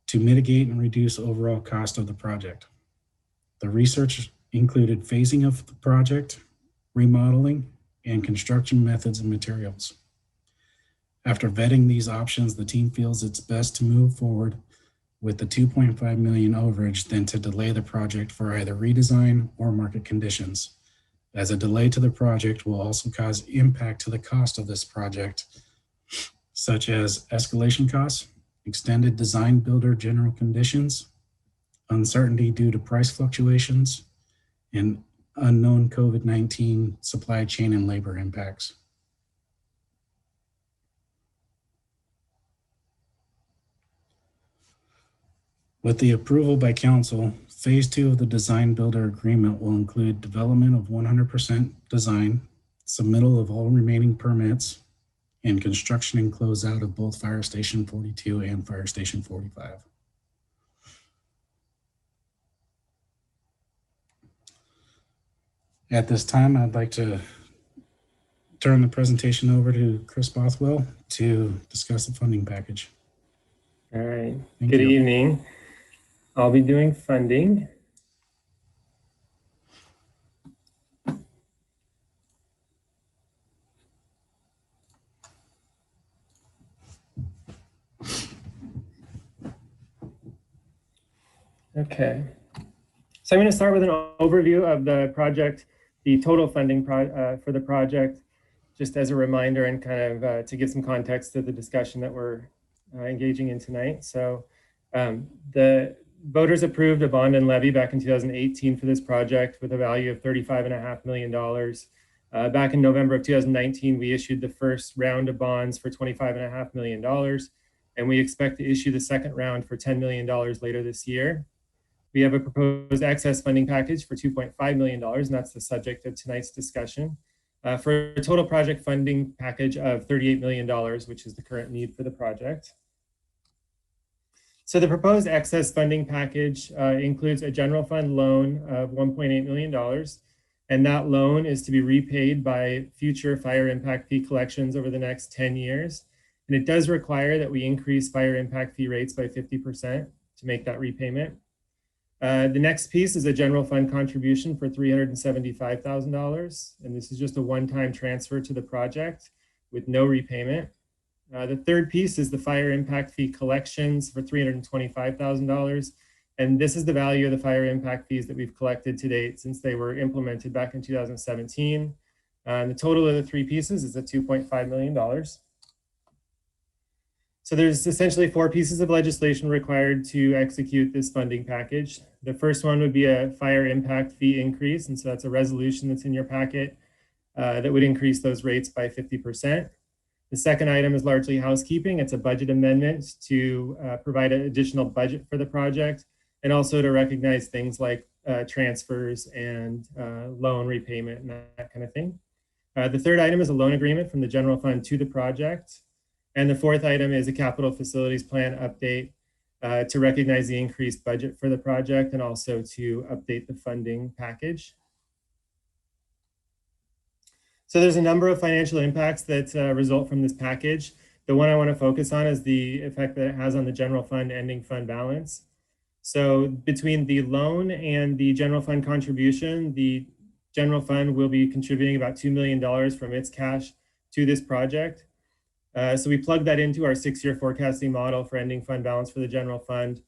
to mitigate and reduce overall cost of the project. The research included phasing of the project, remodeling, and construction methods and materials. After vetting these options, the team feels it's best to move forward with the $2.5 million overage than to delay the project for either redesign or market conditions, as a delay to the project will also cause impact to the cost of this project, such as escalation costs, extended design builder general conditions, uncertainty due to price fluctuations, and unknown COVID-19 supply chain and labor impacts. With the approval by council, phase 2 of the design builder agreement will include development of 100% design, submittal of all remaining permits, and construction and closeout of both Fire Station 42 and Fire Station 45. At this time, I'd like to turn the presentation over to Chris Bothell to discuss the funding package. All right. Thank Good you. evening. I'll be doing funding. Okay. So I'm going to start with an overview of the project, the total funding for the project, just as a reminder and kind of to give some context to the discussion that we're engaging in tonight. So the voters approved a bond and levy back in 2018 for this project with a value of $35.5 million. Back in November of 2019, we issued the first round of bonds for $25.5 million, and we expect to issue the second round for $10 million later this year. We have a proposed excess funding package for $2.5 million, and that's the subject of tonight's discussion, for a total project funding package of $38 million, which is the current need for the project. So the proposed excess funding package includes a general fund loan of $1.8 million, and that loan is to be repaid by future fire impact fee collections over the next 10 years. And it does require that we increase fire impact fee rates by 50% to make that repayment. The next piece is a general fund contribution for $375,000, and this is just a one-time transfer to the project with no repayment. The third piece is the fire impact fee collections for $325,000, And this is the value of the fire impact fees that we've collected to date since they were implemented back in 2017. And the total of the three pieces is at $2.5 million. So there's essentially four pieces of legislation required to execute this funding package. The first one would be a fire impact fee increase. And so that's a resolution that's in your packet that would increase those rates by 50%. The second item is largely housekeeping. It's a budget amendment to provide an additional budget for the project and also to recognize things like transfers and loan repayment and that kind of thing. The third item is a loan agreement from the general fund to the project. And the fourth item is a capital facilities plan update to recognize the increased budget for the project and also to update the funding package. So there's a number of financial impacts that result from this package. The one I want to focus on is the effect that it has on the general fund ending fund balance. So between the loan and the general fund contribution, the general fund will be contributing about $2 million from its cash to this project. So we plug that into our 6-year forecasting model for ending fund balance for the general fund.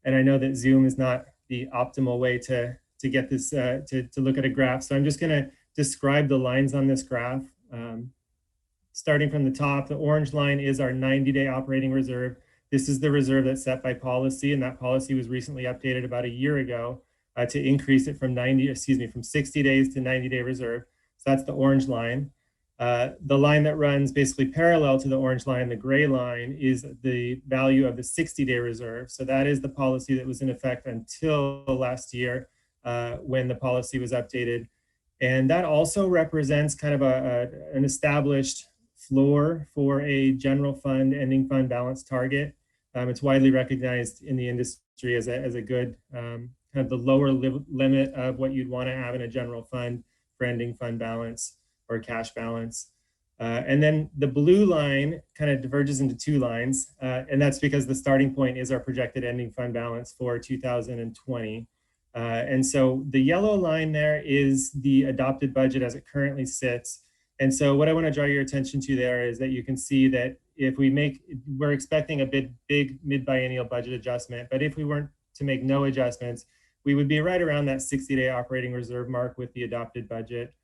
And I know that Zoom is not the optimal way to get this, to look at a graph. So I'm just gonna describe the lines on this graph. Starting from the top, the orange line is our 90-day operating reserve. This is the reserve that's set by policy, and that policy was recently updated about a year ago to increase it from 60 days to 90-day reserve. So that's the orange line. The line that runs basically parallel to the orange line, the gray line, is the value of the 60-day reserve. So that is the policy that was in effect until last year when the policy was updated. And that also represents kind of an established floor for a general fund ending fund balance target. It's widely recognized in the industry as a good kind of the lower limit of what you'd want to have in a general fund for ending fund balance or cash balance. And then the blue line kind of diverges into two lines. And that's because the starting point is our projected ending fund balance for 2020. And so the yellow line there is the adopted budget as it currently sits. And so what I want to draw your attention to there is that you can see that if we're expecting a big mid-biennial budget adjustment, but if we weren't to make no adjustments, we would be right around that 60-day operating reserve mark with the adopted budget.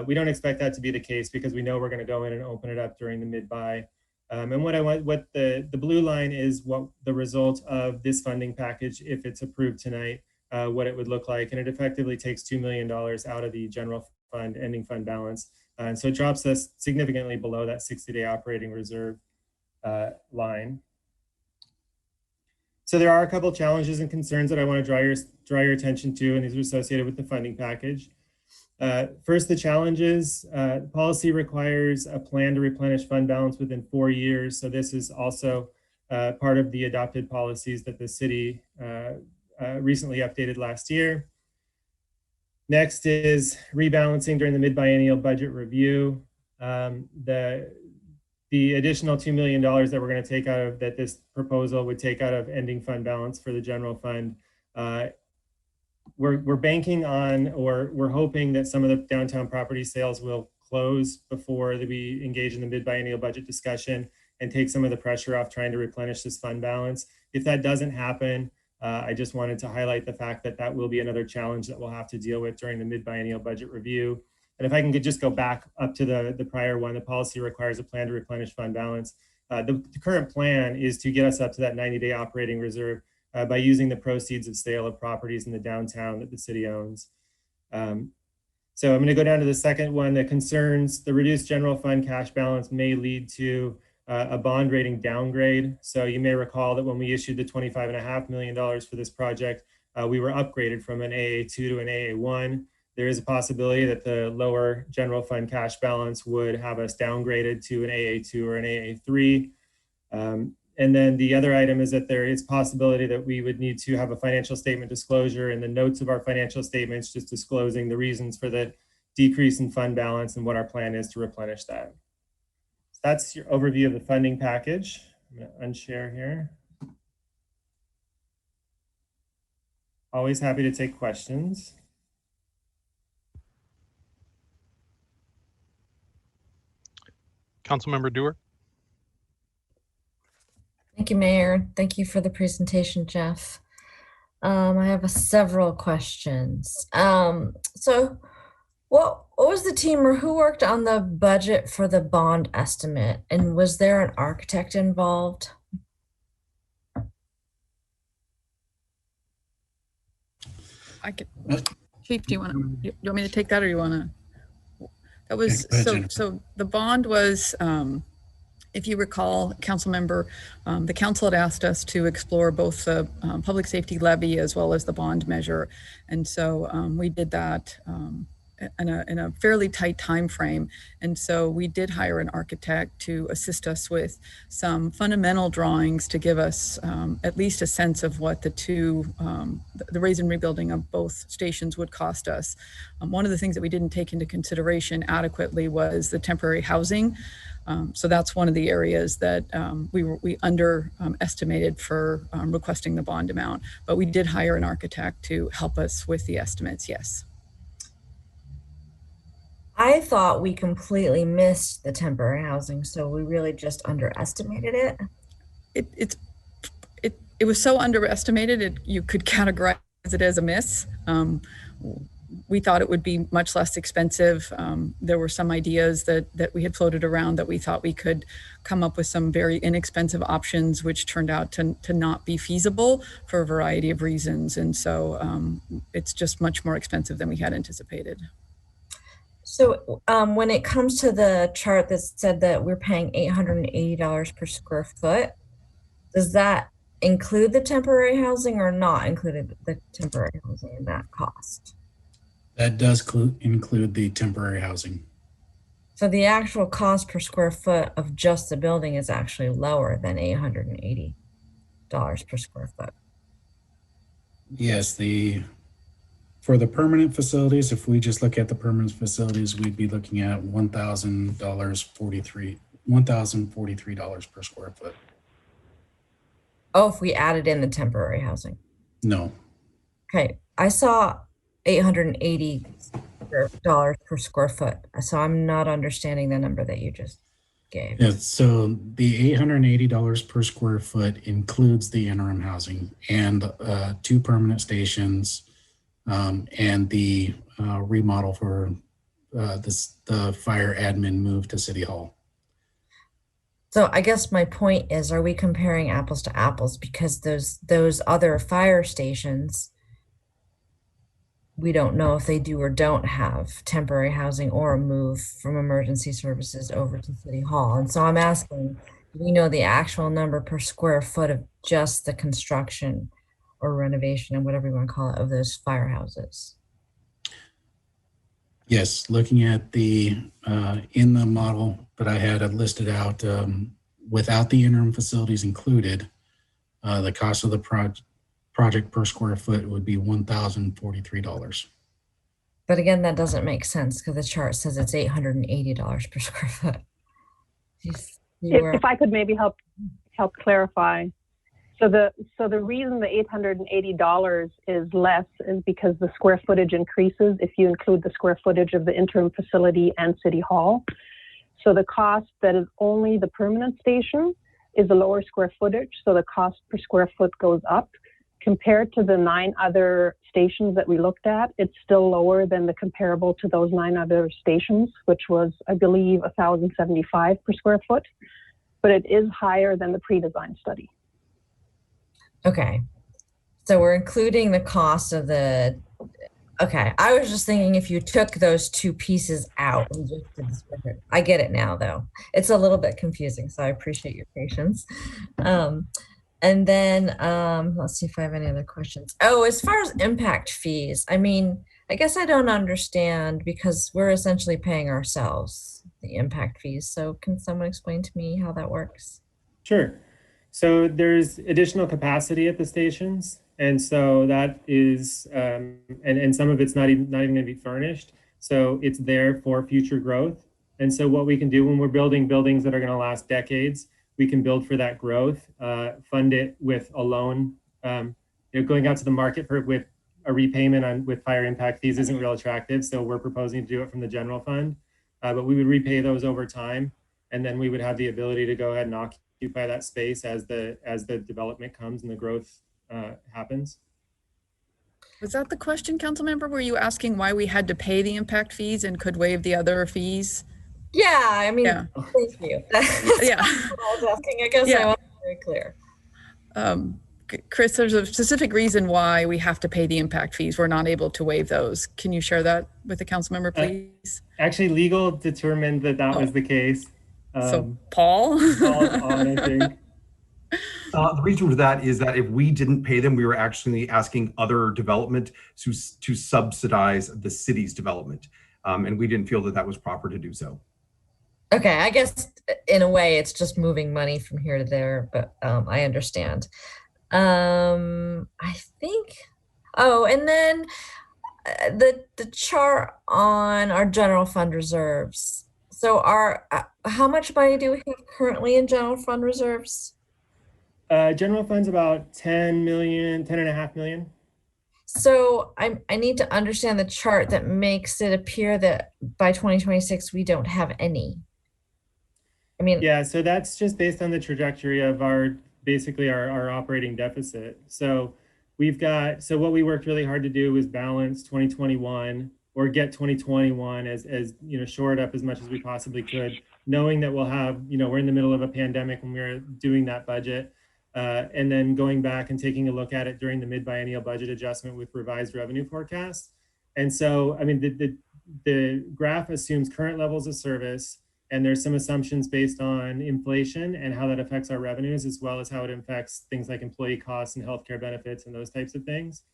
We don't expect that to be the case because we know we're going to go in and open it up during the mid-buy. And what the blue line is what the result of this funding package, if it's approved tonight, what it would look like. And it effectively takes $2 million out of the general fund ending fund balance. And so it drops us significantly below that 60-day operating reserve line. So there are a couple of challenges and concerns that I want to draw your attention to, and these are associated with the funding package. First, the challenges. Policy requires a plan to replenish fund balance within 4 years. So this is also part of the adopted policies that the city recently updated last year. Next is rebalancing during the mid-biennial budget review. The additional $2 million that we're going to take out of, that this proposal would take out of ending fund balance for the general fund, we're banking on, or we're hoping that some of the downtown property sales will close before we engage in the mid-biennial budget discussion and take some of the pressure off trying to replenish this fund balance. If that doesn't happen, I just wanted to highlight the fact that that will be another challenge that we'll have to deal with during the mid-biennial budget review. And if I can just go back up to the prior one, the policy requires a plan to replenish fund balance. The current plan is to get us up to that 90-day operating reserve by using the proceeds of sale of properties in the downtown that the city owns. So I'm going to go down to the second one that concerns the reduced general fund cash balance may lead to a bond rating downgrade. So you may recall that when we issued the $25.5 million for this project, we were upgraded from an AA2 to an AA1. There is a possibility that the lower general fund cash balance would have us downgraded to an AA2 or an AA3. And then the other item is that there is possibility that we would need to have a financial statement disclosure in the notes of our financial statements, just disclosing the reasons for the decrease in fund balance and what our plan is to replenish that. So that's your overview of the funding package. I'm going to unshare here. Always happy to take questions. Councilmember Dewar. Thank you, Mayor. Thank you for the presentation, Jeff. I have several questions. So what was the team or who worked on the budget for the bond estimate? And was there an architect involved? I could, Chief, do you want me to take that, or you want to? That was, so the bond was, if you recall, council member, the council had asked us to explore both the public safety levy as well as the bond measure. And so we did that in a fairly tight time frame. And so we did hire an architect to assist us with some fundamental drawings to give us at least a sense of what the raise and rebuilding of both stations would cost us. One of the things that we didn't take into consideration adequately was the temporary housing. So that's one of the areas that we underestimated for requesting the bond amount, but we did hire an architect to help us with the estimates, yes. I thought we completely missed the temporary housing, so we really just underestimated it. It was so underestimated, you could categorize it as a miss. We thought it would be much less expensive. There were some ideas that we had floated around that we thought we could come up with some very inexpensive options, which turned out to not be feasible for a variety of reasons. And so it's just much more expensive than we had anticipated. So when it comes to the chart that said that we're paying $880 per square foot, does that include the temporary housing or not included the temporary housing in that cost? That does include the temporary housing. So the actual cost per square foot of just the building is actually lower than $880 per square foot. Yes, for the permanent facilities, if we just look at the permanent facilities, we'd be looking at $1,043 per square foot. Oh, if we added in the temporary housing. No. Okay, I saw $880 per square foot. So I'm not understanding the number that you just gave. Yeah, so the $880 per square foot includes the interim housing and 2 permanent stations and the remodel for the fire admin move to City Hall. So I guess my point is, are we comparing apples to apples? Because those other fire stations, we don't know if they do or don't have temporary housing or a move from emergency services over to City Hall. And so I'm asking, do we know the actual number per square foot of just the construction or renovation and whatever you want to call it of those firehouses? Yes, looking at the in the model that I had listed out, without the interim facilities included, the cost of the project per square foot would be $1,043. But again, that doesn't make sense because the chart says it's $880 per square foot. If I could maybe help clarify. So the reason the $880 is less is because the square footage increases if you include the square footage of the interim facility and City Hall. So the cost that is only the permanent station is a lower square footage. So the cost per square foot goes up. Compared to the 9 other stations that we looked at, it's still lower than the comparable to those 9 other stations, which was, I believe, $1,075 per square foot. But it is higher than the pre-design study. Okay, so we're including the cost of the, okay, I was just thinking if you took those 2 pieces out, and just did this, I get it now though. It's a little bit confusing, so I appreciate your patience. And then let's see if I have any other questions. Oh, as far as impact fees, I mean, I guess I don't understand because we're essentially paying ourselves the impact fees. So can someone explain to me how that works? Sure. So there's additional capacity at the stations. And so that is, and some of it's not even going to be furnished. So it's there for future growth. And so what we can do when we're building buildings that are going to last decades, we can build for that growth, fund it with a loan. Going out to the market with a repayment with fire impact fees isn't real attractive. So we're proposing to do it from the general fund, but we would repay those over time. And then we would have the ability to go ahead and occupy that space as the development comes and the growth happens. Was that the question, Councilmember? Were you asking why we had to pay the impact fees and could waive the other fees? Yeah, I mean, Yeah. thank you. That's Yeah. what I was asking. I guess Yeah. I wasn't very clear. Chris, there's a specific reason why we have to pay the impact fees. We're not able to waive those. Can you share that with the council member, please? Actually, legal determined that that was the case. So Paul? Paul's on, I think. The reason for that is that if we didn't pay them, we were actually asking other development to subsidize the city's development. And we didn't feel that that was proper to do so. Okay, I guess in a way it's just moving money from here to there, but I understand. I think, oh, and then the chart on our general fund reserves. So how much money do we have currently in general fund reserves? General fund's about 10 million, 10.5 million. So I need to understand the chart that makes it appear that by 2026 we don't have any. I mean, yeah, so that's just based on the trajectory of basically our operating deficit. So what we worked really hard to do was balance 2021 or get 2021 as shored up as much as we possibly could, knowing that we'll have, we're in the middle of a pandemic when we were doing that budget. And then going back and taking a look at it during the mid-biennial budget adjustment with revised revenue forecasts. And so, I mean, the graph assumes current levels of service, and there's some assumptions based on inflation and how that affects our revenues, as well as how it affects things like employee costs and healthcare benefits and those types of things.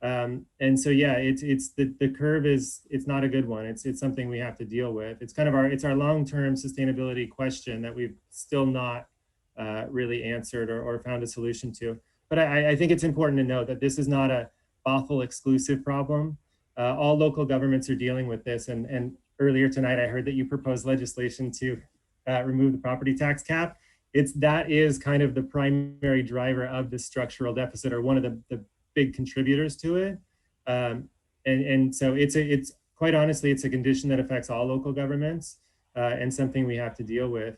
And so, yeah, the curve it's not a good one. It's something we have to deal with. It's kind of our long-term sustainability question that we've still not really answered or found a solution to. But I think it's important to note that this is not a Bothell exclusive problem. All local governments are dealing with this. And earlier tonight, I heard that you proposed legislation to remove the property tax cap. That is kind of the primary driver of this structural deficit, or one of the big contributors to it. And so it's quite honestly, it's a condition that affects all local governments and something we have to deal with.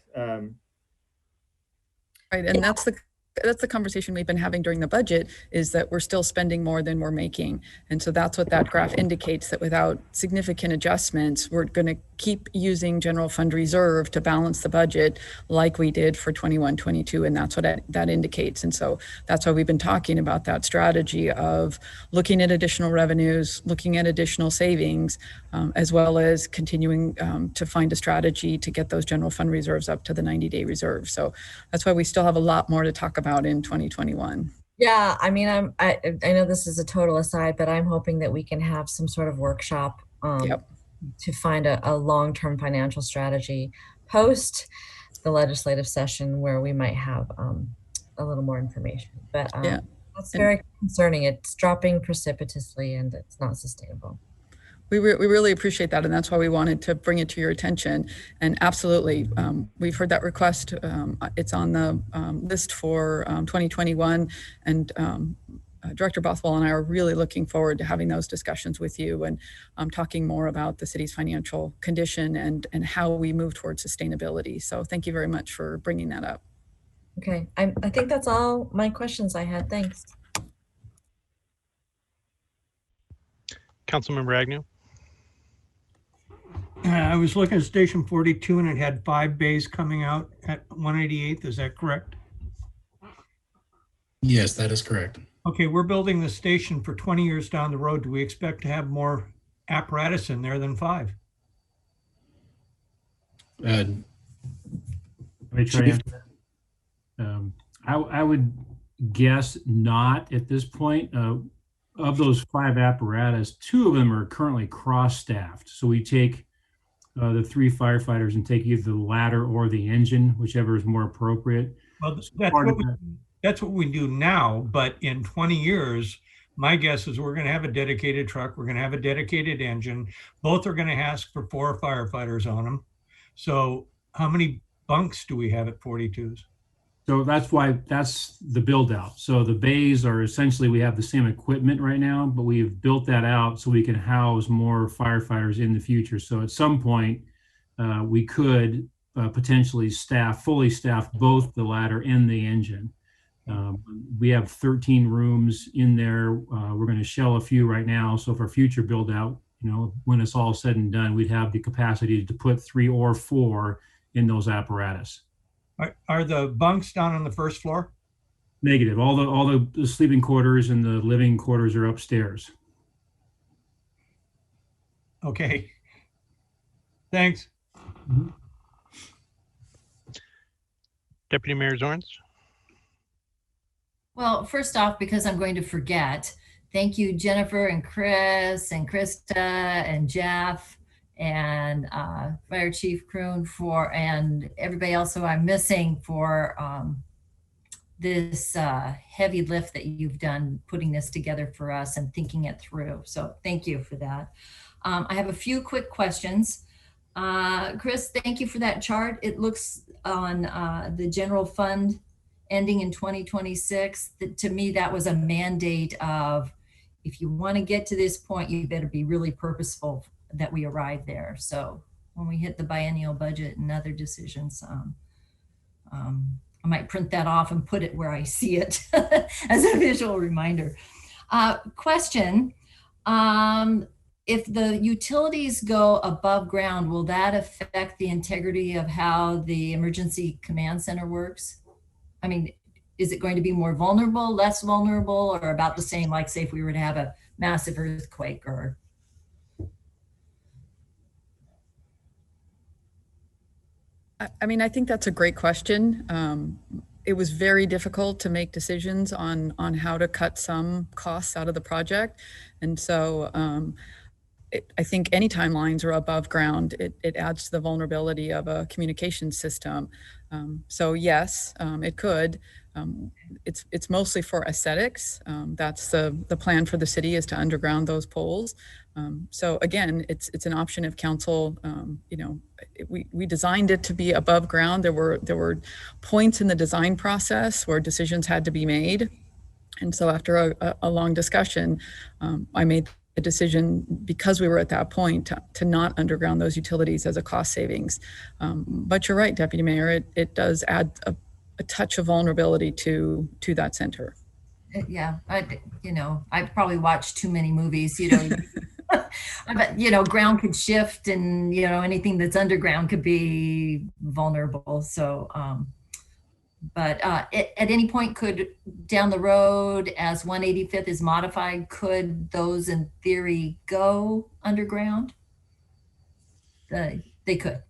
Right, and that's the conversation we've been having during the budget, is that we're still spending more than we're making. And so that's what that graph indicates, that without significant adjustments, we're going to keep using general fund reserve to balance the budget like we did for 21-22, and that's what that indicates. And so that's why we've been talking about that strategy of looking at additional revenues, looking at additional savings, as well as continuing to find a strategy to get those general fund reserves up to the 90-day reserve. So that's why we still have a lot more to talk about in 2021. Yeah, I mean, I know this is a total aside, but I'm hoping that we can have some sort of workshop to find a long-term financial strategy post the legislative session, where we might have a little more information. But that's very concerning. It's dropping precipitously and it's not sustainable. We really appreciate that, and that's why we wanted to bring it to your attention. And absolutely, we've heard that request. It's on the list for 2021, and Director Bothell and I are really looking forward to having those discussions with you and talking more about the city's financial condition and how we move towards sustainability. So thank you very much for bringing that up. Okay, I think that's all my questions I had. Thanks. Councilmember Agnew. I was looking at Station 42 and it had 5 bays coming out at 188th. Is that correct? Yes, that is correct. Okay, we're building the station for 20 years down the road. Do we expect to have more apparatus in there than 5? Let me try to answer that. I would guess not at this point. Of those 5 apparatus, 2 of them are currently cross-staffed. So we take the 3 firefighters and take either the ladder or the engine, whichever is more appropriate. Well, that's what we do now, but in 20 years, my guess is we're going to have a dedicated truck, we're going to have a dedicated engine. Both are going to ask for 4 firefighters on them. So how many bunks do we have at 42s? So that's the build out. So the bays are essentially, we have the same equipment right now, but we've built that out so we can house more firefighters in the future. So at some point, we could potentially fully staff both the ladder and the engine. We have 13 rooms in there. We're going to shell a few right now. So for future build out, when it's all said and done, we'd have the capacity to put 3 or 4 in those apparatus. Are the bunks down on the first floor? Negative. All the sleeping quarters and the living quarters are upstairs. Okay. Thanks. Mm-hmm. Deputy Mayor Zorns. Well, first off, because I'm going to forget, thank you, Jennifer and Chris and Krista and Jeff and Fire Chief Kroon and everybody else who I'm missing for this heavy lift that you've done putting this together for us and thinking it through. So thank you for that. I have a few quick questions. Chris, thank you for that chart. It looks on the general fund ending in 2026. To me, that was a mandate of, if you want to get to this point, you better be really purposeful that we arrive there. So when we hit the biennial budget and other decisions, I might print that off and put it where I see it as a visual reminder. Question, if the utilities go above ground, will that affect the integrity of how the emergency command center works? I mean, is it going to be more vulnerable, less vulnerable, or about the same, like say if we were to have a massive earthquake or? I mean, I think that's a great question. It was very difficult to make decisions on how to cut some costs out of the project. And so I think any timelines are above ground, it adds to the vulnerability of a communication system. So yes, it could. It's mostly for aesthetics. That's the plan for the city, is to underground those poles. So again, it's an option if council, we designed it to be above ground. There were points in the design process where decisions had to be made. And so after a long discussion, I made a decision, because we were at that point, to not underground those utilities as a cost savings. But you're right, Deputy Mayor, it does add a touch of vulnerability to that center. Yeah, I probably watched too many movies, but ground could shift, and anything that's underground could be vulnerable. So but at any point, could down the road, as 185th is modified, could those in theory go underground? They could.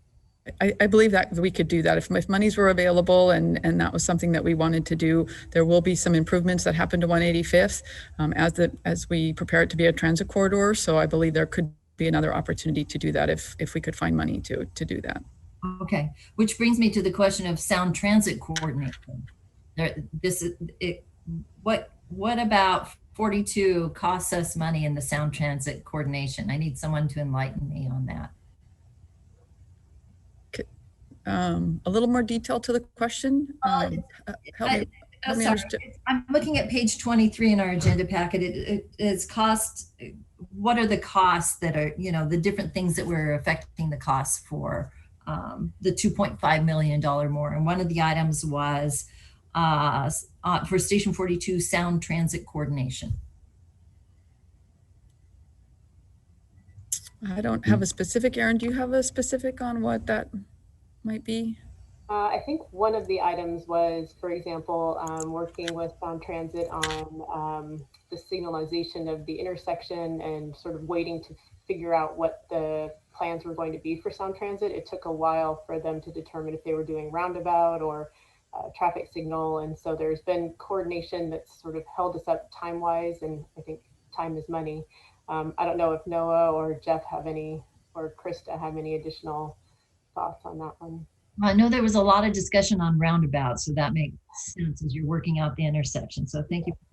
I believe that we could do that if monies were available, and that was something that we wanted to do. There will be some improvements that happen to 185th as we prepare it to be a transit corridor. So I believe there could be another opportunity to do that if we could find money to do that. Okay, which brings me to the question of sound transit coordination. What about 42 costs us money in the sound transit coordination? I need someone to enlighten me on that. A little more detail to the question. Help me understand. I'm looking at page 23 in our agenda packet. It is cost. What are the costs that are, the different things that were affecting the costs for the $2.5 million more? And one of the items was for Station 42 sound transit coordination. I don't have a specific, Aaron. Do you have a specific on what that might be? I think one of the items was, for example, working with Sound Transit on the signalization of the intersection and sort of waiting to figure out what the plans were going to be for Sound Transit. It took a while for them to determine if they were doing roundabout or traffic signal. And so there's been coordination that's sort of held us up time-wise, and I think time is money. I don't know if Noah or Jeff have any, or Krista have any additional thoughts on that one. I know there was a lot of discussion on roundabouts, so that makes sense as you're working out the intersection. So thank you for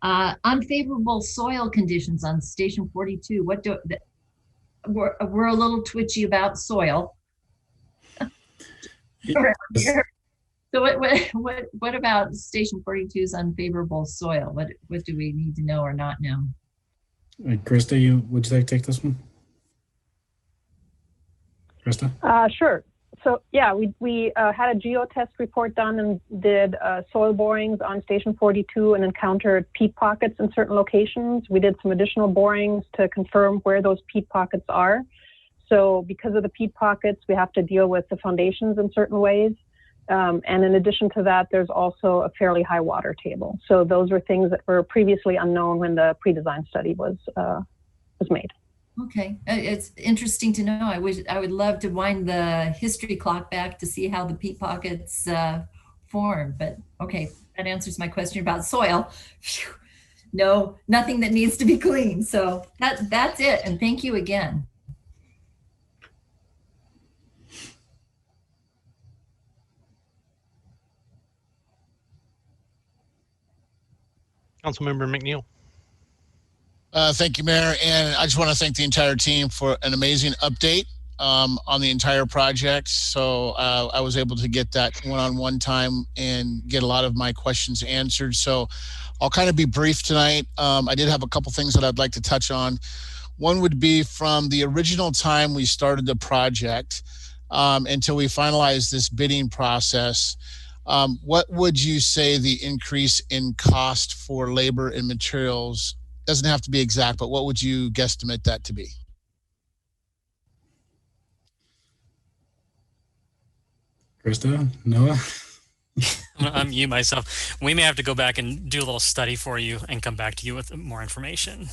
that. Unfavorable soil conditions on Station 42. We're a little twitchy about soil. So what about Station 42's unfavorable soil? What do we need to know or not know? Krista, would you like to take this one? Krista? Sure. So yeah, we had a geotest report done and did soil borings on Station 42 and encountered peat pockets in certain locations. We did some additional borings to confirm where those peat pockets are. So because of the peat pockets, we have to deal with the foundations in certain ways. And in addition to that, there's also a fairly high water table. So those were things that were previously unknown when the pre-design study was made. Okay, it's interesting to know. I would love to wind the history clock back to see how the peat pockets formed. But okay, that answers my question about soil. Phew. No, nothing that needs to be cleaned. So that's it. And thank you again. Councilmember McNeil. Thank you, Mayor. And I just want to thank the entire team for an amazing update on the entire project. So I was able to get that one-on-one time and get a lot of my questions answered. So I'll kind of be brief tonight. I did have a couple things that I'd like to touch on. One would be from the original time we started the project until we finalized this bidding process. What would you say the increase in cost for labor and materials? Doesn't have to be exact, but what would you guesstimate that to be? Krista, Noah? I'm going to unmute myself. We may have to go back and do a little study for you and come back to you with more information.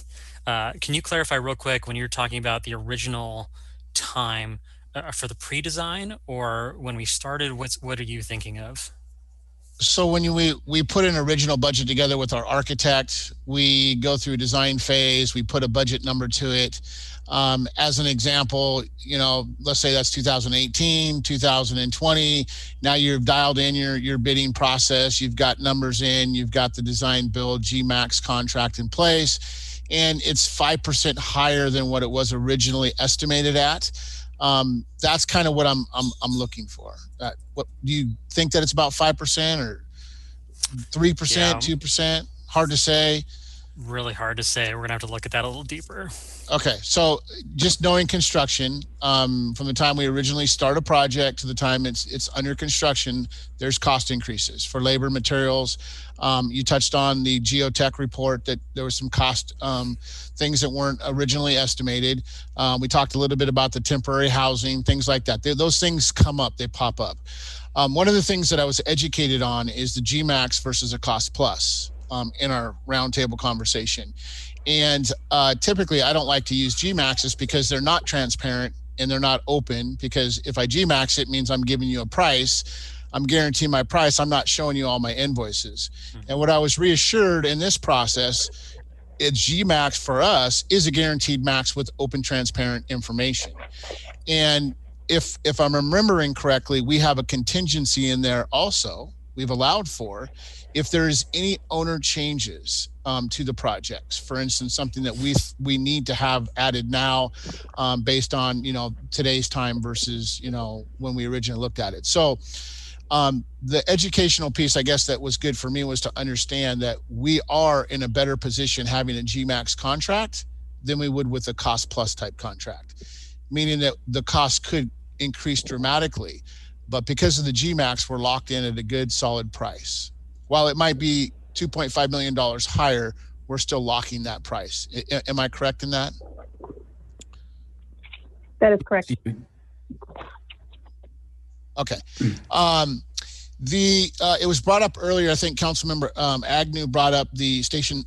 Can you clarify real quick when you're talking about the original time for the pre-design, or when we started, what are you thinking of? So when we put an original budget together with our architect, we go through design phase, we put a budget number to it. As an example, let's say that's 2018, 2020. Now you've dialed in your bidding process. You've got numbers in, you've got the design build GMAX contract in place, and it's 5% higher than what it was originally estimated at. That's kind of what I'm looking for. What do you think, that it's about 5% or 3%, Yeah. 2%? Hard to say. Really hard to say. We're gonna have to look at that a little deeper. Okay, so just knowing construction, from the time we originally start a project to the time it's under construction, there's cost increases for labor, materials. You touched on the geotech report that there was some cost things that weren't originally estimated. We talked a little bit about the temporary housing, things like that. Those things come up, they pop up. One of the things that I was educated on is the GMAX versus a cost plus in our roundtable conversation. And typically I don't like to use GMAXs because they're not transparent and they're not open, because if I GMAX, it means I'm giving you a price. I'm guaranteeing my price. I'm not showing you all my invoices. And what I was reassured in this process, it's GMAX for us is a guaranteed max with open, transparent information. And if I'm remembering correctly, we have a contingency in there also we've allowed for if there is any owner changes to the projects. For instance, something that we need to have added now based on today's time versus when we originally looked at it. So the educational piece, I guess, that was good for me was to understand that we are in a better position having a GMAX contract than we would with a cost plus type contract, meaning that the cost could increase dramatically, but because of the GMAX, we're locked in at a good solid price. While it might be $2.5 million higher, we're still locking that price. Am I correct in that? That is correct. Okay. It was brought up earlier, I think Councilmember Agnew brought up the Station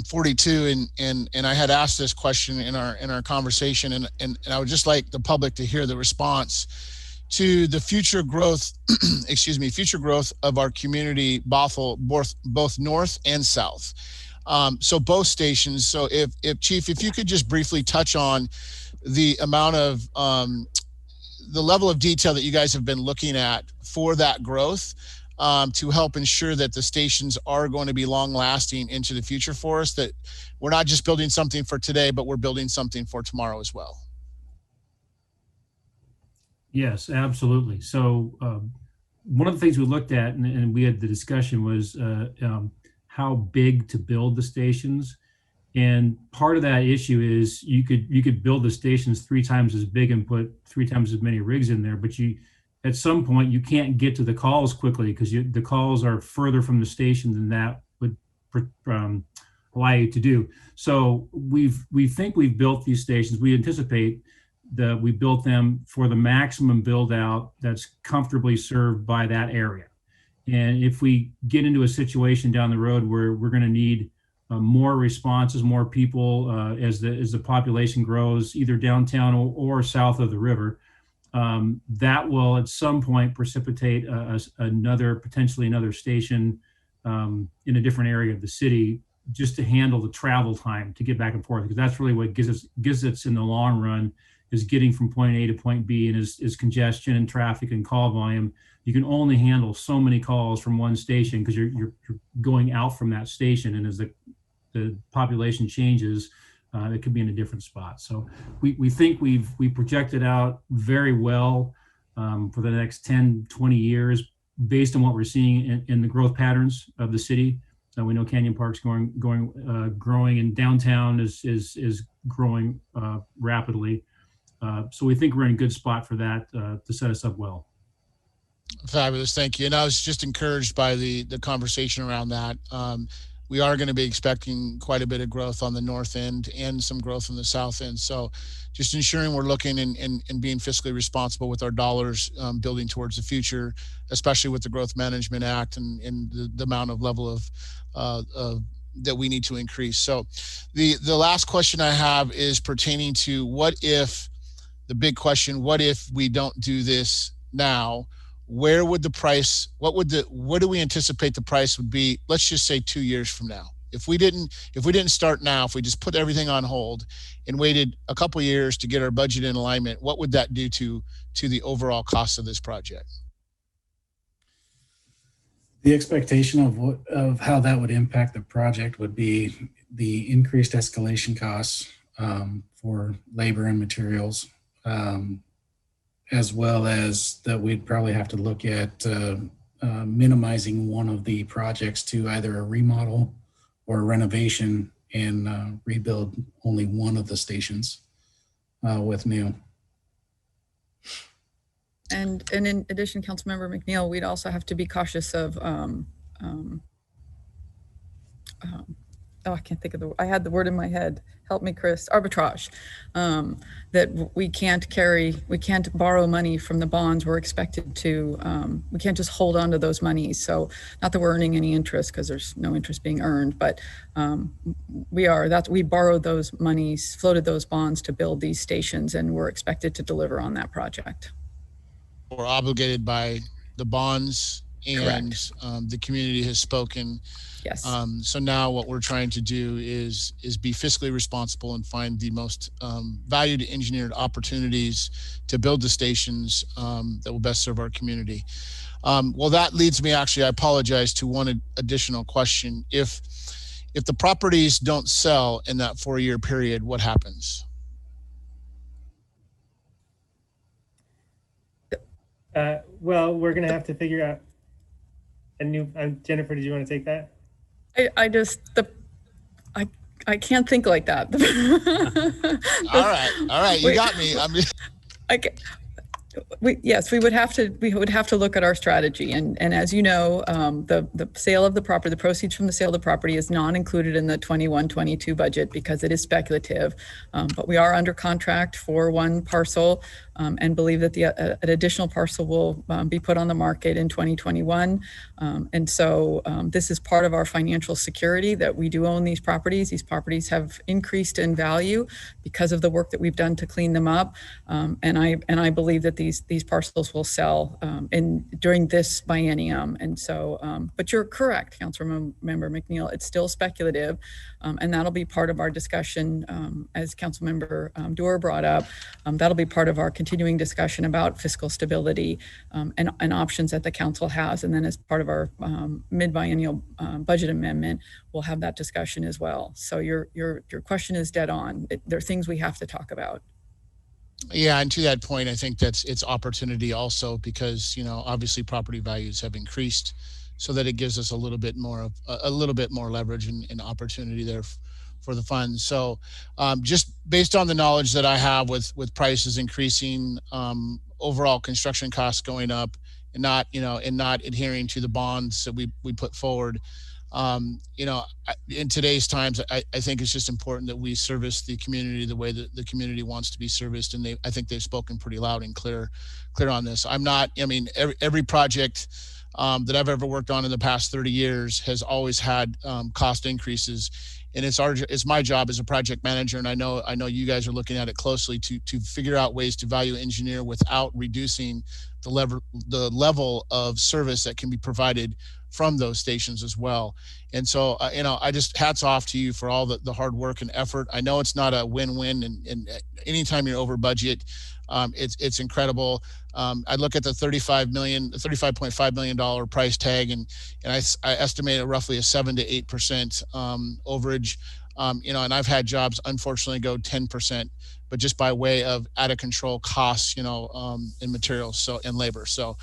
42, and I had asked this question in our conversation, and I would just like the public to hear the response to the future growth, future growth of our community, Bothell, both north and south. So both stations. So if Chief, if you could just briefly touch on the amount of the level of detail that you guys have been looking at for that growth to help ensure that the stations are going to be long lasting into the future for us, that we're not just building something for today, but we're building something for tomorrow as well. Yes, absolutely. So one of the things we looked at and we had the discussion was how big to build the stations. And part of that issue is you could build the stations 3 times as big and put 3 times as many rigs in there, but at some point you can't get to the calls quickly because the calls are further from the station than that would allow you to do. So we think we've built these stations. We anticipate that we built them for the maximum build out that's comfortably served by that area. And if we get into a situation down the road where we're going to need more responses, more people as the population grows, either downtown or south of the river, that will at some point precipitate potentially another station in a different area of the city, just to handle the travel time to get back and forth, because that's really what gives us in the long run is getting from point A to point B, and is congestion and traffic and call volume. You can only handle so many calls from one station because you're going out from that station, and as the population changes, it could be in a different spot. So we think we projected out very well for the next 10, 20 years based on what we're seeing in the growth patterns of the city. We know Canyon Park's growing, and downtown is growing rapidly. So we think we're in a good spot for that to set us up well. Fabulous, thank you. And I was just encouraged by the conversation around that. We are going to be expecting quite a bit of growth on the north end and some growth on the south end. So just ensuring we're looking and being fiscally responsible with our dollars, building towards the future, especially with the Growth Management Act and the amount of level of that we need to increase. So the last question I have is pertaining to what if we don't do this now? Where would the price, what do we anticipate the price would be, let's just say 2 years from now? If we didn't start now, if we just put everything on hold and waited a couple of years to get our budget in alignment, what would that do to the overall cost of this project? The expectation of how that would impact the project would be the increased escalation costs for labor and materials, as well as that we'd probably have to look at minimizing one of the projects to either a remodel or a renovation and rebuild only one of the stations with new. And in addition, Councilmember McNeil, we'd also have to be cautious of, I can't think of I had the word in my head. Help me, Chris. Arbitrage. That we can't borrow money from the bonds. We're expected to, we can't just hold on to those monies. So not that we're earning any interest, because there's no interest being earned, but we borrowed those monies, floated those bonds to build these stations, and we're expected to deliver on that project. We're obligated by the bonds, and the community has spoken. Yes. So now what we're trying to do is be fiscally responsible and find the most valued engineered opportunities to build the stations that will best serve our community. Well, that leads me, actually, I apologize, to one additional question. If the properties don't sell in that 4-year period, what happens? Well, we're going to have to figure out a new, Jennifer, did you want to take that? I can't think like that. All right, you got me. We would have to look at our strategy, and as you know, the sale of the property, the proceeds from the sale of the property is not included in the 21-22 budget because it is speculative. But we are under contract for one parcel, and believe that an additional parcel will be put on the market in 2021. And so this is part of our financial security, that we do own these properties. These properties have increased in value because of the work that we've done to clean them up, and I believe that these parcels will sell during this biennium. And so, but you're correct, Councilmember McNeil, it's still speculative, and that'll be part of our discussion, as Councilmember Doerr brought up. That'll be part of our continuing discussion about fiscal stability and options that the council has. And then as part of our mid-biennial budget amendment, we'll have that discussion as well. So your question is dead on. There are things we have to talk about. Yeah, and to that point, I think it's opportunity also, because obviously property values have increased, so that it gives us a little bit more leverage and opportunity there for the funds. So just based on the knowledge that I have with prices increasing overall construction costs going up and not, and not adhering to the bonds that we put forward. In today's times, I think it's just important that we service the community the way that the community wants to be serviced. And I think they've spoken pretty loud and clear on this. Every project that I've ever worked on in the past 30 years has always had cost increases. And it's my job as a project manager, and I know you guys are looking at it closely to figure out ways to value engineer without reducing the level of service that can be provided from those stations as well. And so, I just hats off to you for all the hard work and effort. I know it's not a win-win, and anytime you're over budget, it's incredible. I look at the $35.5 million price tag, and I estimate roughly a 7 to 8% overage. And I've had jobs unfortunately go 10%, but just by way of out of control costs, in materials and labor. So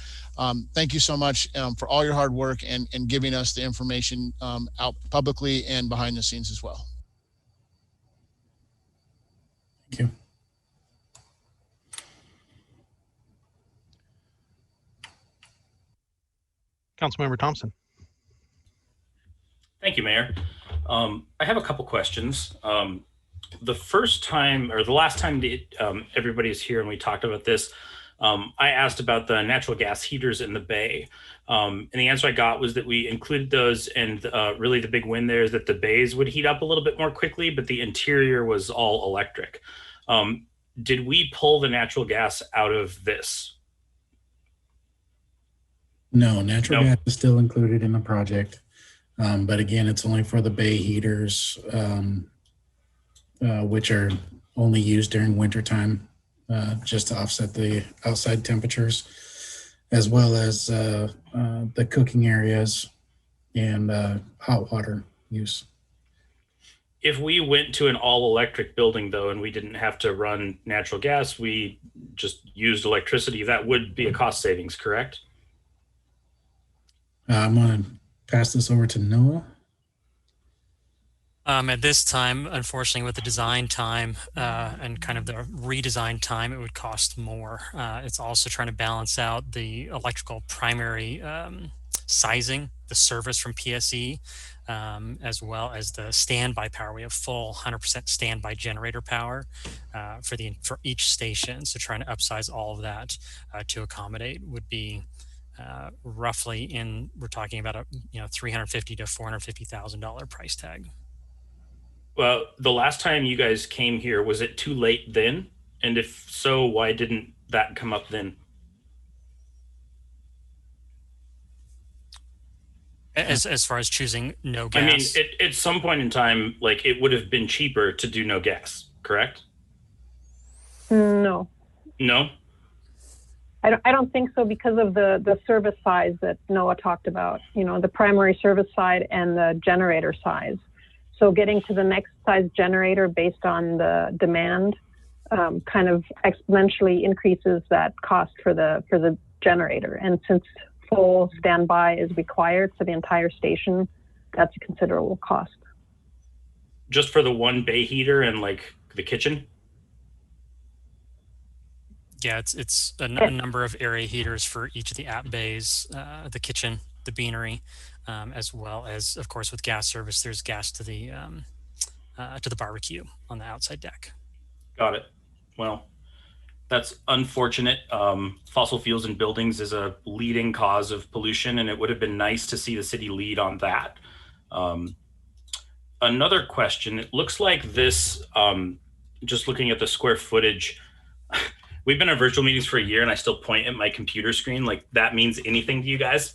thank you so much for all your hard work and giving us the information out publicly and behind the scenes as well. Thank you. Councilmember Thompson. Thank you, Mayor. I have a couple questions. The first time, or the last time everybody's here and we talked about this, I asked about the natural gas heaters in the bay. And the answer I got was that we included those, and really the big win there is that the bays would heat up a little bit more quickly, but the interior was all electric. Did we pull the natural gas out of this? No, natural gas is still included in the project. But again, it's only for the bay heaters, which are only used during wintertime, just to offset the outside temperatures, as well as the cooking areas and hot water use. If we went to an all-electric building, though, and we didn't have to run natural gas, we just used electricity, that would be a cost savings, correct? I'm going to pass this over to Noah. At this time, unfortunately, with the design time and kind of the redesign time, it would cost more. It's also trying to balance out the electrical primary sizing, the service from PSE, as well as the standby power. We have full 100% standby generator power for each station. So trying to upsize all of that to accommodate would be roughly we're talking about a $350,000 to $450,000 price tag. Well, the last time you guys came here, was it too late then? And if so, why didn't that come up then? As far as choosing no gas? I mean, at some point in time, like, it would have been cheaper to do no gas, correct? No. No? I don't think so, because of the service size that Noah talked about, the primary service side and the generator size. So getting to the next size generator based on the demand kind of exponentially increases that cost for the generator. And since full standby is required for the entire station, that's a considerable cost. Just for the one bay heater and like the kitchen? Yeah, it's a number of area heaters for each of the app bays, the kitchen, the beanery, as well as, of course, with gas service, there's gas to the barbecue on the outside deck. Got it. Well, that's unfortunate. Fossil fuels in buildings is a leading cause of pollution, and it would have been nice to see the city lead on that. Another question, it looks like this, just looking at the square footage, we've been in virtual meetings for a year and I still point at my computer screen like that means anything to you guys.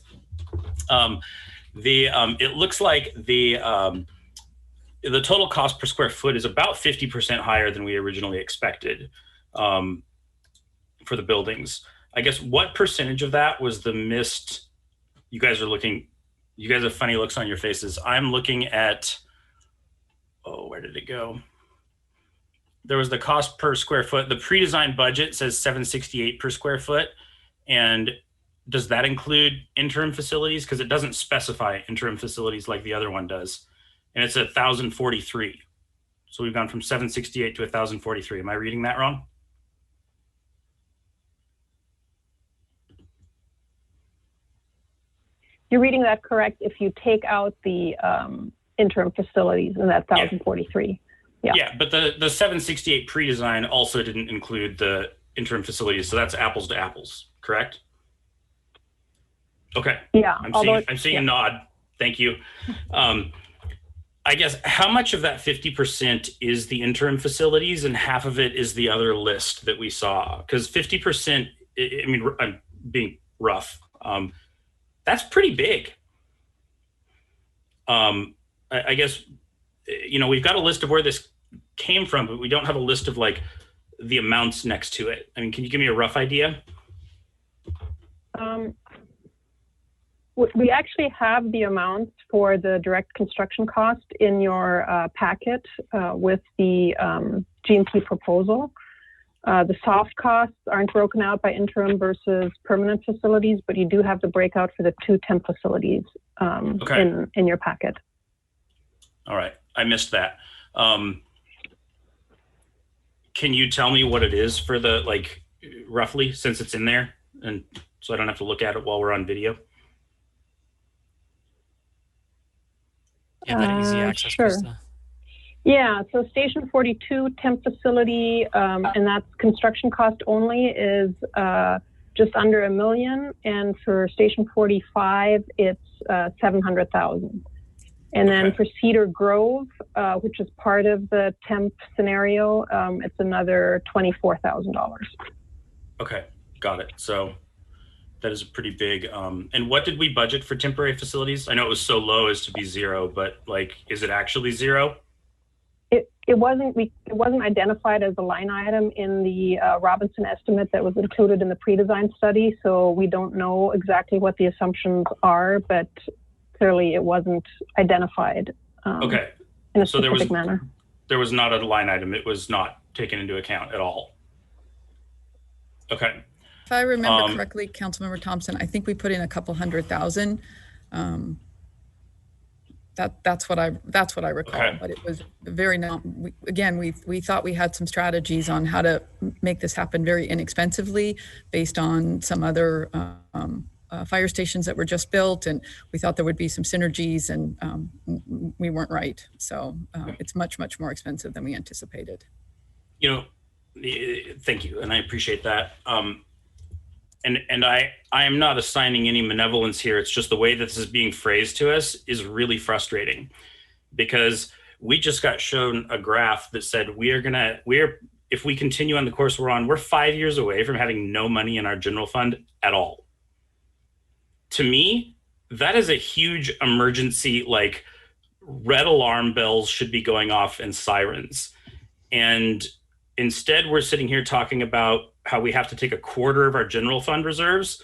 It looks like the total cost per square foot is about 50% higher than we originally expected for the buildings. I guess what percentage of that was the missed? You guys have funny looks on your faces. I'm looking at, where did it go? There was the cost per square foot. The pre-designed budget says $768 per square foot. And does that include interim facilities? Because it doesn't specify interim facilities like the other one does. And it's $1,043. So we've gone from $768 to $1,043. Am I reading that wrong? You're reading that correct if you take out the interim facilities in that 1,043. Yeah, but the 768 pre-design also didn't include the interim facilities, so that's apples to apples, correct? Okay. Yeah. I'm seeing a nod. Thank you. I guess how much of that 50% is the interim facilities and half of it is the other list that we saw? Because 50%, I mean, I'm being rough. That's pretty big. I guess, you know, we've got a list of where this came from, but we don't have a list of like the amounts next to it. I mean, can you give me a rough idea? We actually have the amounts for the direct construction cost in your packet with the GMP proposal. The soft costs aren't broken out by interim versus permanent facilities, but you do have the breakout for the 2 temp facilities in your packet. All right, I missed that. Can you tell me what it is for the, like, roughly, since it's in there, and so I don't have to look at it while we're on video? Yeah, that easy access. Sure. Krista. Yeah, so Station 42 temp facility, and that's construction cost only, is just under $1 million, and for Station 45, it's 700,000. And then for Cedar Grove, which is part of the temp scenario, it's another $24,000. Okay, got it. So that is a pretty big. And what did we budget for temporary facilities? I know it was so low as to be zero, but like, is it actually zero? It wasn't identified as a line item in the Robinson estimate that was included in the pre-design study, so we don't know exactly what the assumptions are, but clearly it wasn't identified in a specific manner. There was not a line item. It was not taken into account at all. Okay. If I remember correctly, Councilmember Thompson, I think we put in a couple $100,000. That's what I recall, but it was very we thought we had some strategies on how to make this happen very inexpensively based on some other fire stations that were just built, and we thought there would be some synergies, and we weren't right. So it's much more expensive than we anticipated. You know, thank you, and I appreciate that. And I am not assigning any malevolence here. It's just the way that this is being phrased to us is really frustrating, because we just got shown a graph that said if we continue on the course we're on, we're 5 years away from having no money in our general fund at all. To me, that is a huge emergency, like red alarm bells should be going off and sirens. And instead, we're sitting here talking about how we have to take a quarter of our general fund reserves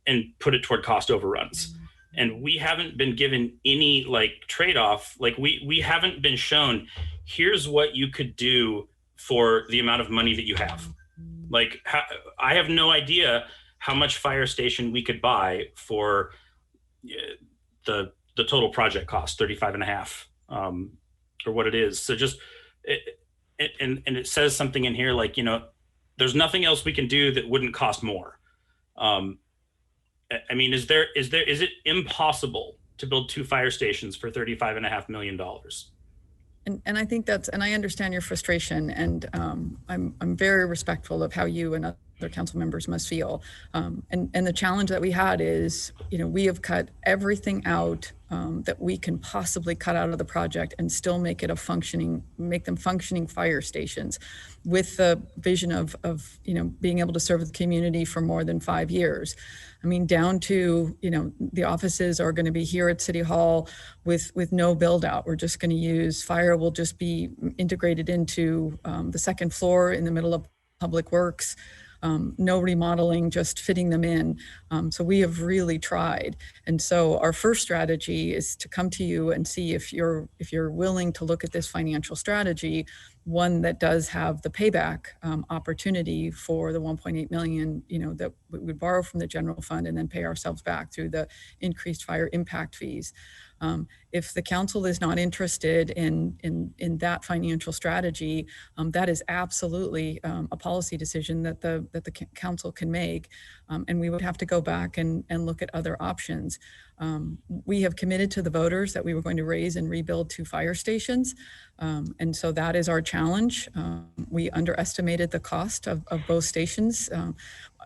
and put it toward cost overruns. And we haven't been given any like trade-off. Like we haven't been shown, here's what you could do for the amount of money that you have. Like I have no idea how much fire station we could buy for the total project cost, 35.5, or what it is. So just, and it says something in here like, you know, there's nothing else we can do that wouldn't cost more. I mean, is it impossible to build 2 fire stations for $35.5 million? And I think and I understand your frustration, and I'm very respectful of how you and other council members must feel. And the challenge that we had is, you know, we have cut everything out that we can possibly cut out of the project and still make them functioning fire stations, with the vision of you know, being able to serve the community for more than 5 years. I mean, down to, you know, the offices are going to be here at City Hall with no build out. We're just going to use fire will just be integrated into the second floor in the middle of Public Works. No remodeling, just fitting them in. So we have really tried. And so our first strategy is to come to you and see if you're willing to look at this financial strategy, one that does have the payback opportunity for the 1.8 million, you know, that we would borrow from the general fund and then pay ourselves back through the increased fire impact fees. If the council is not interested in that financial strategy, that is absolutely a policy decision that the council can make, and we would have to go back and look at other options. We have committed to the voters that we were going to raise and rebuild 2 fire stations, and so that is our challenge. We underestimated the cost of both stations.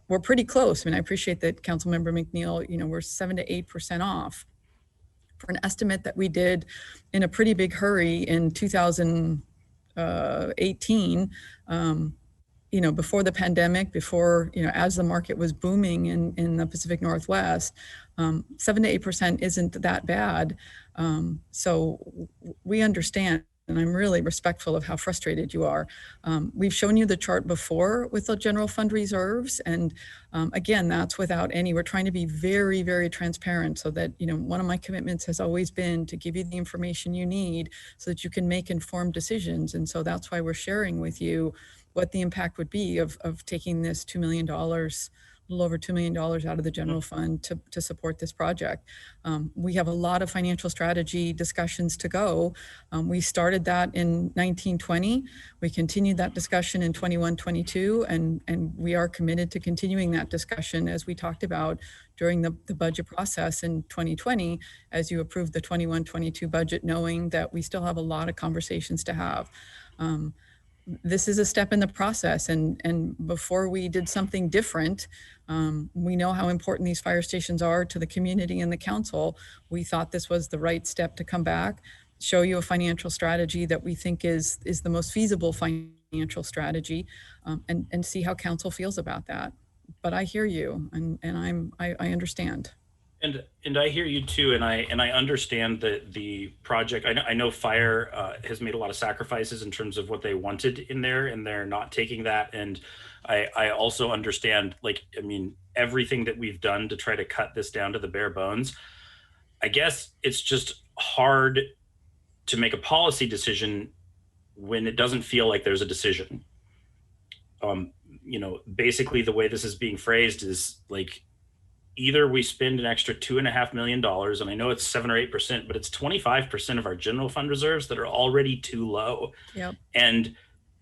We're pretty close. I mean, I appreciate that Councilmember McNeil, we're 7 to 8% off for an estimate that we did in a pretty big hurry in 2018, before the pandemic, before, as the market was booming in the Pacific Northwest. 7 to 8% isn't that bad. So we understand, and I'm really respectful of how frustrated you are. We've shown you the chart before with the general fund reserves. And again, that's without any, we're trying to be very, very transparent so that, one of my commitments has always been to give you the information you need so that you can make informed decisions. And so that's why we're sharing with you what the impact would be of taking this $2 million, a little over $2 million out of the general fund to support this project. We have a lot of financial strategy discussions to go. We started that in 1920. We continued that discussion in 21-22, and we are committed to continuing that discussion as we talked about during the budget process in 2020, as you approved the 21-22 budget, knowing that we still have a lot of conversations to have. This is a step in the process, and before we did something different, we know how important these fire stations are to the community and the council. We thought this was the right step to come back, show you a financial strategy that we think is the most feasible financial strategy, and see how council feels about that. But I hear you, and I understand. And I hear you too, and I understand that the project. I know fire has made a lot of sacrifices in terms of what they wanted in there, and they're not taking that. And I also understand, everything that we've done to try to cut this down to the bare bones. I guess it's just hard to make a policy decision when it doesn't feel like there's a decision. Basically the way this is being phrased is like, either we spend an extra $2.5 million, and I know it's 7 or 8%, but it's 25% of our general fund reserves that are already too low. Yep. And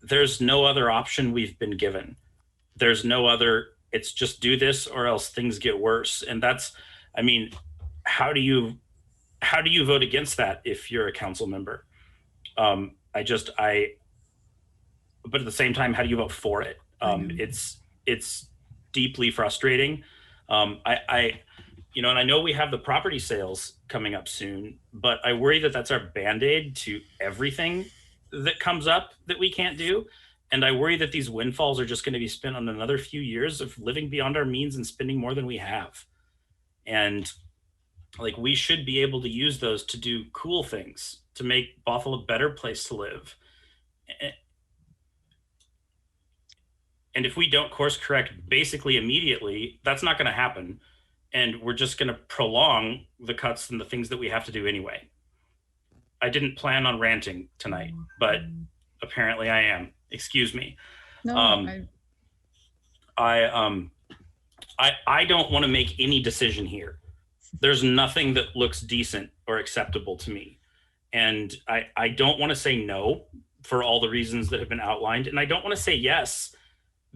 there's no other option we've been given. There's no other, it's just do this or else things get worse. And that's, how do you vote against that if you're a council member? But at the same time, how do you vote for it? It's deeply frustrating. And I know we have the property sales coming up soon, but I worry that that's our Band-Aid to everything that comes up that we can't do. And I worry that these windfalls are just going to be spent on another few years of living beyond our means and spending more than we have. And we should be able to use those to do cool things, to make Bothell a better place to live. And if we don't course correct basically immediately, that's not going to happen. And we're just going to prolong the cuts and the things that we have to do anyway. I didn't plan on ranting tonight, but apparently I am. Excuse me. No, I don't want to make any decision here. There's nothing that looks decent or acceptable to me. And I don't want to say no for all the reasons that have been outlined. And I don't want to say yes,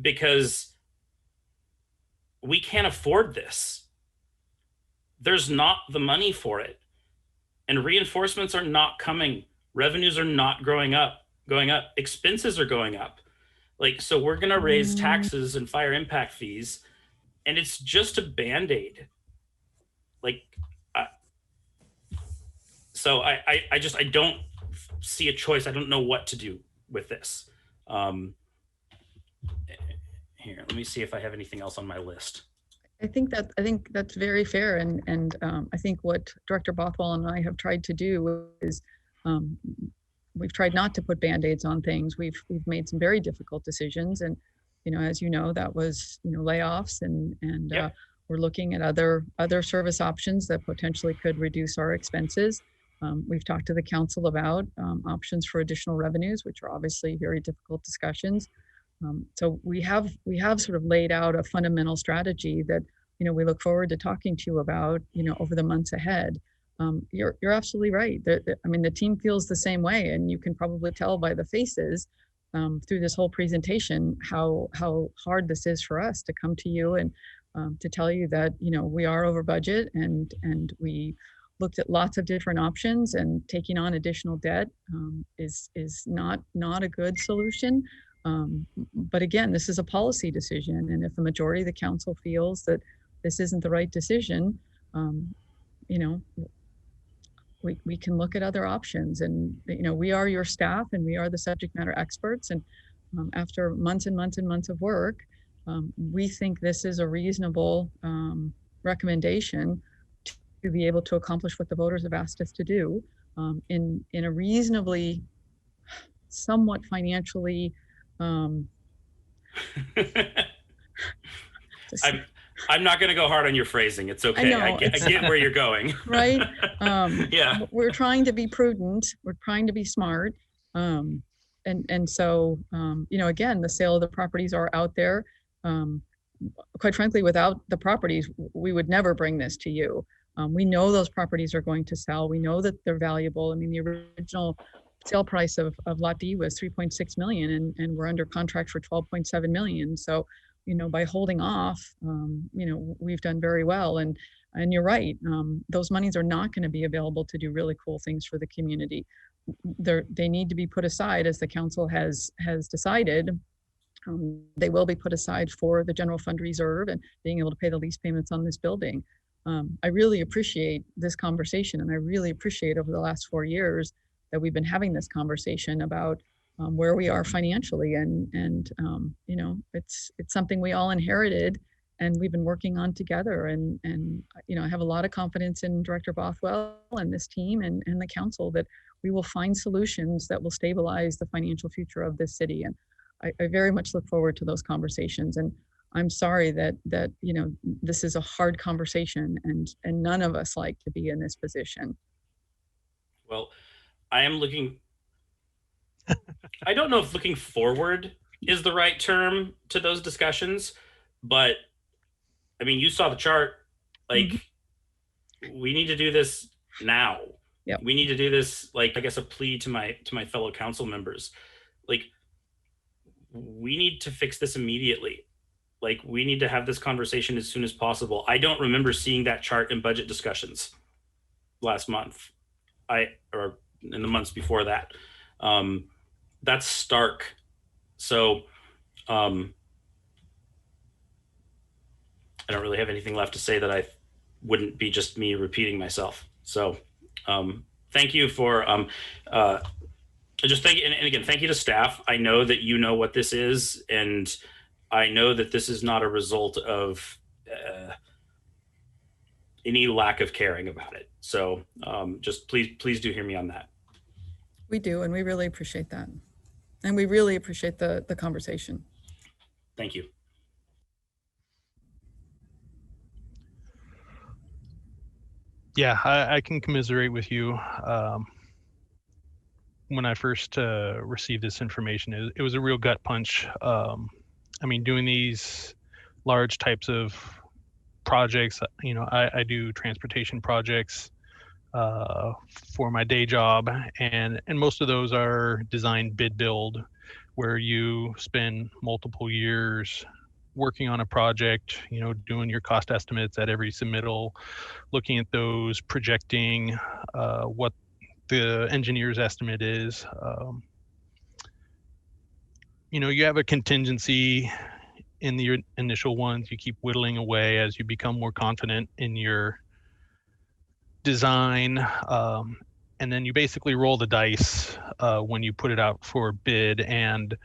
because we can't afford this. There's not the money for it. And reinforcements are not coming. Revenues are not going up. Expenses are going up. So we're going to raise taxes and fire impact fees, and it's just a Band-Aid. So I don't see a choice. I don't know what to do with this. Here, let me see if I have anything else on my list. I think that's very fair, and I think what Director Bothell and I have tried to do is we've tried not to put Band-Aids on things. We've made some very difficult decisions, and as you know, that was layoffs, and yep. We're looking at other service options that potentially could reduce our expenses. We've talked to the council about options for additional revenues, which are obviously very difficult discussions. So we have sort of laid out a fundamental strategy that we look forward to talking to you about over the months ahead. You're absolutely right. I mean, the team feels the same way, and you can probably tell by the faces through this whole presentation how hard this is for us to come to you and to tell you that, you know, we are over budget, and we looked at lots of different options, and taking on additional debt is not a good solution. But again, this is a policy decision, and if the majority of the council feels that this isn't the right decision, you know, we can look at other options. And, you know, we are your staff, and we are the subject matter experts. And after months and months and months of work, we think this is a reasonable recommendation to be able to accomplish what the voters have asked us to do in a reasonably, somewhat financially. I'm not going to go hard on your phrasing. It's okay. I get where you're going. Right? Yeah. We're trying to be prudent. We're trying to be smart. And so, you know, again, the sale of the properties are out there. Quite frankly, without the properties, we would never bring this to you. We know those properties are going to sell. We know that they're valuable. I mean, the original sale price of Lot D was 3.6 million, and we're under contract for 12.7 million. So, you know, by holding off, you know, we've done very well. And you're right, those monies are not going to be available to do really cool things for the community. They need to be put aside, as the council has decided. They will be put aside for the general fund reserve and being able to pay the lease payments on this building. I really appreciate this conversation, and I really appreciate over the last 4 years that we've been having this conversation about where we are financially, and you know, it's something we all inherited, and we've been working on together. And you know, I have a lot of confidence in Director Bothell and this team and the council that we will find solutions that will stabilize the financial future of this city. And I very much look forward to those conversations. And I'm sorry that you know, this is a hard conversation, and none of us like to be in this position. Well, I am looking, I don't know if looking forward is the right term to those discussions, but I mean, you saw the chart, like we need to do this now. Yep. We need to do this, like, I guess a plea to my fellow council members. Like, we need to fix this immediately. Like, we need to have this conversation as soon as possible. I don't remember seeing that chart in budget discussions last month, or in the months before that. That's stark. So I don't really have anything left to say that I wouldn't be just me repeating myself. So thank you for just thank you. And again, thank you to staff. I know that you know what this is, and I know that this is not a result of any lack of caring about it. So just please do hear me on that. We do, and we really appreciate that. And we really appreciate the conversation. Thank you. Yeah, I can commiserate with you. When I first received this information, it was a real gut punch. I mean, doing these large types of projects, you know, I do transportation projects for my day job, and most of those are design bid build, where you spend multiple years working on a project, you know, doing your cost estimates at every submittal, looking at those, projecting what the engineer's estimate is. You know, you have a contingency in the initial ones. You keep whittling away as you become more confident in your design, and then you basically roll the dice when you put it out for bid. And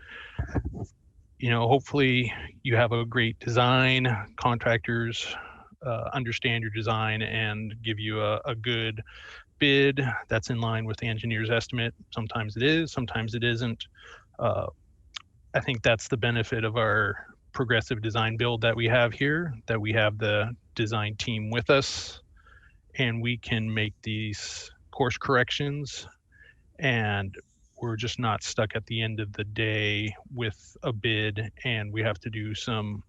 you know, hopefully you have a great design, contractors understand your design and give you a good bid that's in line with the engineer's estimate. Sometimes it is, sometimes it isn't. I think that's the benefit of our progressive design build that we have here, that we have the design team with us, and we can make these course corrections, and we're just not stuck at the end of the day with a bid, and we have to do some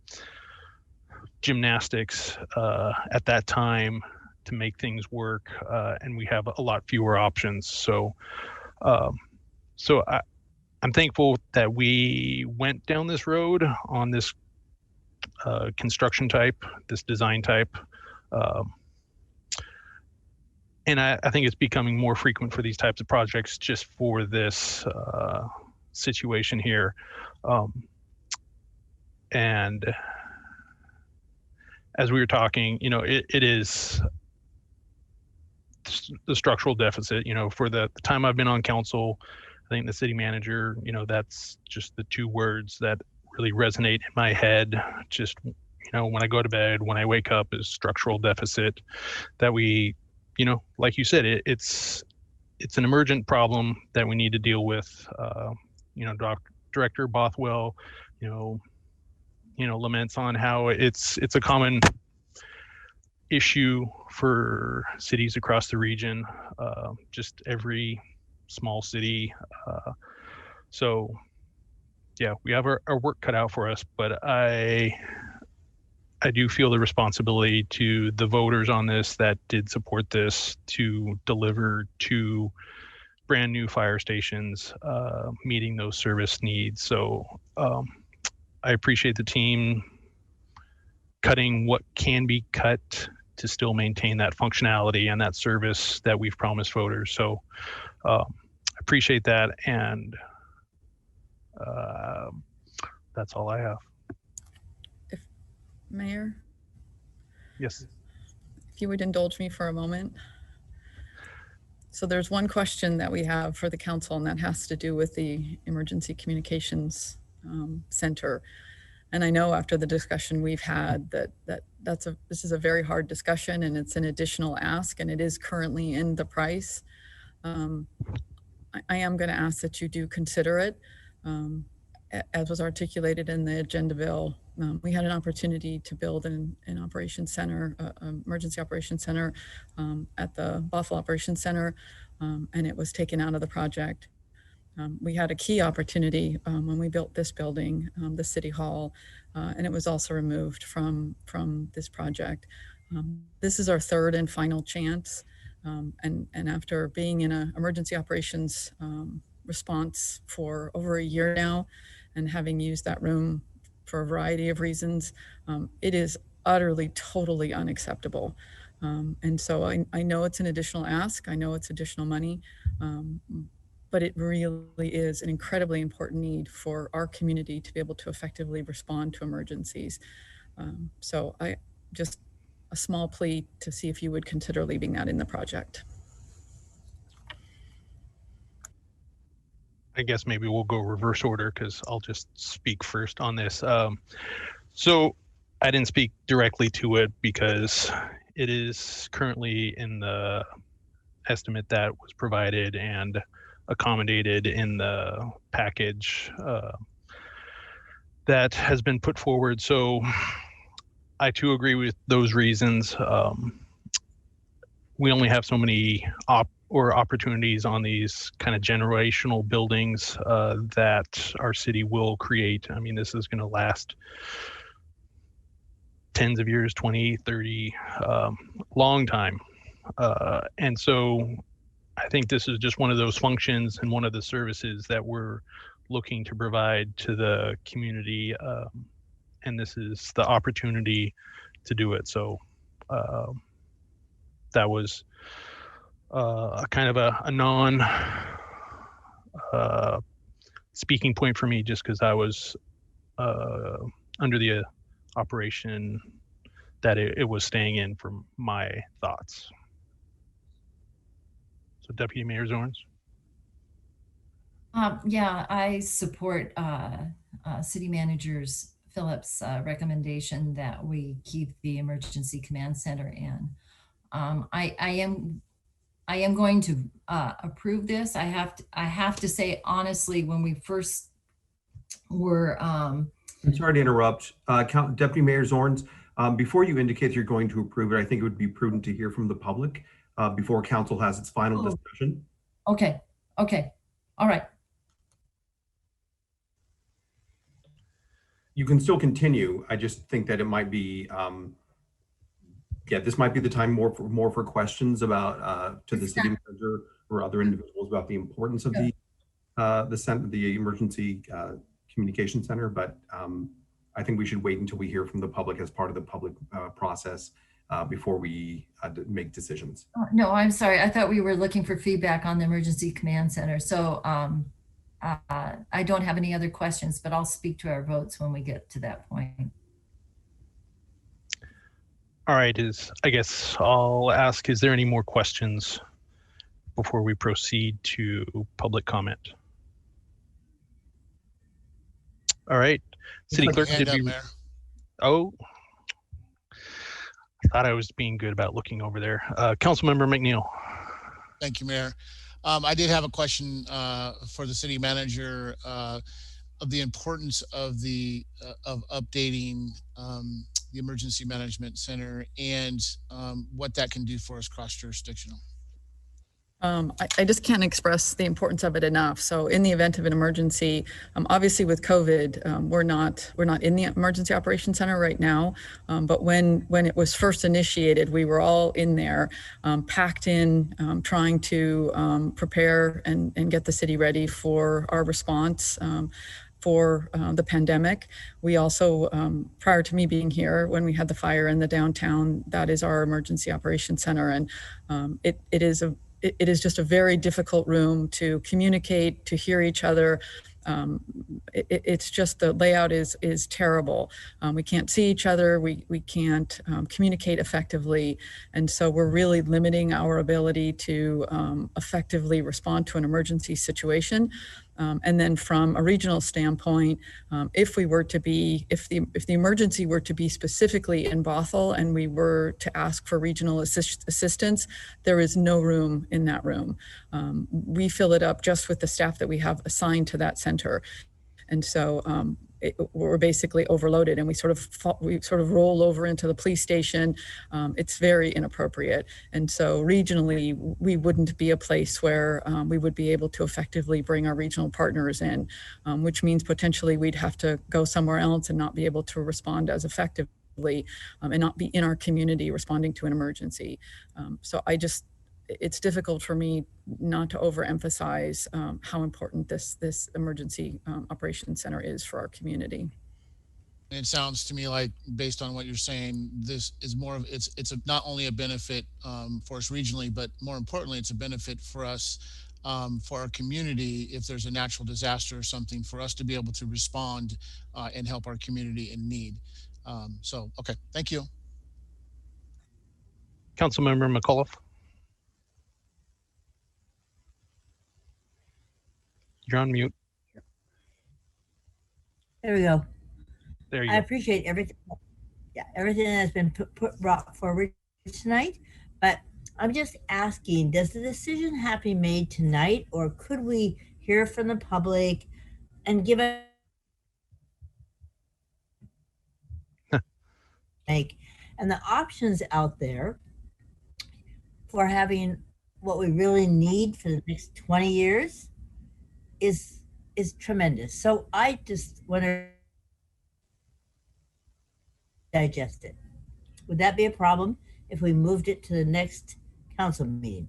gymnastics at that time to make things work, and we have a lot fewer options. So I'm thankful that we went down this road on this construction type, this design type. And I think it's becoming more frequent for these types of projects just for this situation here. And as we were talking, it is the structural deficit, for the time I've been on council. I think the city manager, that's just the two words that really resonate in my head. Just, when I go to bed, when I wake up, is structural deficit that we, like you said, it's an emergent problem that we need to deal with. Director Bothell, laments on how it's a common issue for cities across the region, just every small city. So yeah, we have our work cut out for us, but I do feel the responsibility to the voters on this that did support this to deliver 2 brand new fire stations, meeting those service needs. So I appreciate the team cutting what can be cut to still maintain that functionality and that service that we've promised voters. So I appreciate that, and that's all I have. Mayor? Yes. If you would indulge me for a moment. So there's one question that we have for the council, and that has to do with the Emergency Communications Center. And I know after the discussion we've had this is a very hard discussion, and it's an additional ask, and it is currently in the price. I am going to ask that you do consider it. As was articulated in the agenda bill, we had an opportunity to build an operations center, emergency operations center at the Bothell Operations Center, and it was taken out of the project. We had a key opportunity when we built this building, the City Hall, and it was also removed from this project. This is our third and final chance, and after being in an emergency operations response for over a year now, and having used that room for a variety of reasons, it is utterly, totally unacceptable. And so I know it's an additional ask, I know it's additional money, but it really is an incredibly important need for our community to be able to effectively respond to emergencies. So just a small plea to see if you would consider leaving that in the project. I guess maybe we'll go reverse order because I'll just speak first on this. So I didn't speak directly to it because it is currently in the estimate that was provided and accommodated in the package that has been put forward. So I too agree with those reasons. We only have so many opportunities on these kind of generational buildings that our city will create. I mean, this is going to last tens of years, 20, 30, long time. And so I think this is just one of those functions and one of the services that we're looking to provide to the community. And this is the opportunity to do it. So that was a kind of a non speaking point for me, just because I was under the operation that it was staying in for my thoughts. So Deputy Mayor Zorns. Yeah, I support City Manager's Phillips' recommendation that we keep the Emergency Command Center in. I am going to approve this. I have to say honestly, when we first were I'm sorry to interrupt, Deputy Mayor Zorns. Before you indicate you're going to approve it, I think it would be prudent to hear from the public before council has its final discussion. Okay. All right. You can still continue. I just think that it might be yeah, this might be the time more for questions about to the city manager or other individuals about the importance of the emergency communication center. But I think we should wait until we hear from the public as part of the public process before we make decisions. Oh, no, I'm sorry. I thought we were looking for feedback on the emergency command center. So I don't have any other questions, but I'll speak to our votes when we get to that point. All right, I guess I'll ask, is there any more questions before we proceed to public comment? All right, City Clerk, did we? Oh, I thought I was being good about looking over there. Councilmember McNeil. Thank you, Mayor. I did have a question for the city manager of the importance of of updating the Emergency Management Center and what that can do for us cross-jurisdictional. I just can't express the importance of it enough. So in the event of an emergency, obviously with COVID, we're not in the Emergency Operations Center right now. But when it was first initiated, we were all in there, packed in, trying to prepare and get the city ready for our response for the pandemic. We also, prior to me being here, when we had the fire in the downtown, that is our Emergency Operations Center, and it is just a very difficult room to communicate, to hear each other. It's just the layout is terrible. We can't see each other. We can't communicate effectively. And so we're really limiting our ability to effectively respond to an emergency situation. And then from a regional standpoint, if the emergency were to be specifically in Bothell and we were to ask for regional assistance, there is no room in that room. We fill it up just with the staff that we have assigned to that center. And so we're basically overloaded, and we sort of roll over into the police station. It's very inappropriate. And so regionally, we wouldn't be a place where we would be able to effectively bring our regional partners in, which means potentially we'd have to go somewhere else and not be able to respond as effectively and not be in our community responding to an emergency. So it's difficult for me not to overemphasize how important this emergency operations center is for our community. It sounds to me like, based on what you're saying, this is it's not only a benefit for us regionally, but more importantly, it's a benefit for us, for our community, if there's a natural disaster or something, for us to be able to respond and help our community in need. Okay, thank you. Councilmember McAuliffe. You're on mute. There we go. There you I go. appreciate everything. Yeah, everything that has been brought forward tonight. But I'm just asking, does the decision have to be made tonight, or could we hear from the public and give a and the options out there for having what we really need for the next 20 years is tremendous. So I just want to digest it. Would that be a problem if we moved it to the next council meeting?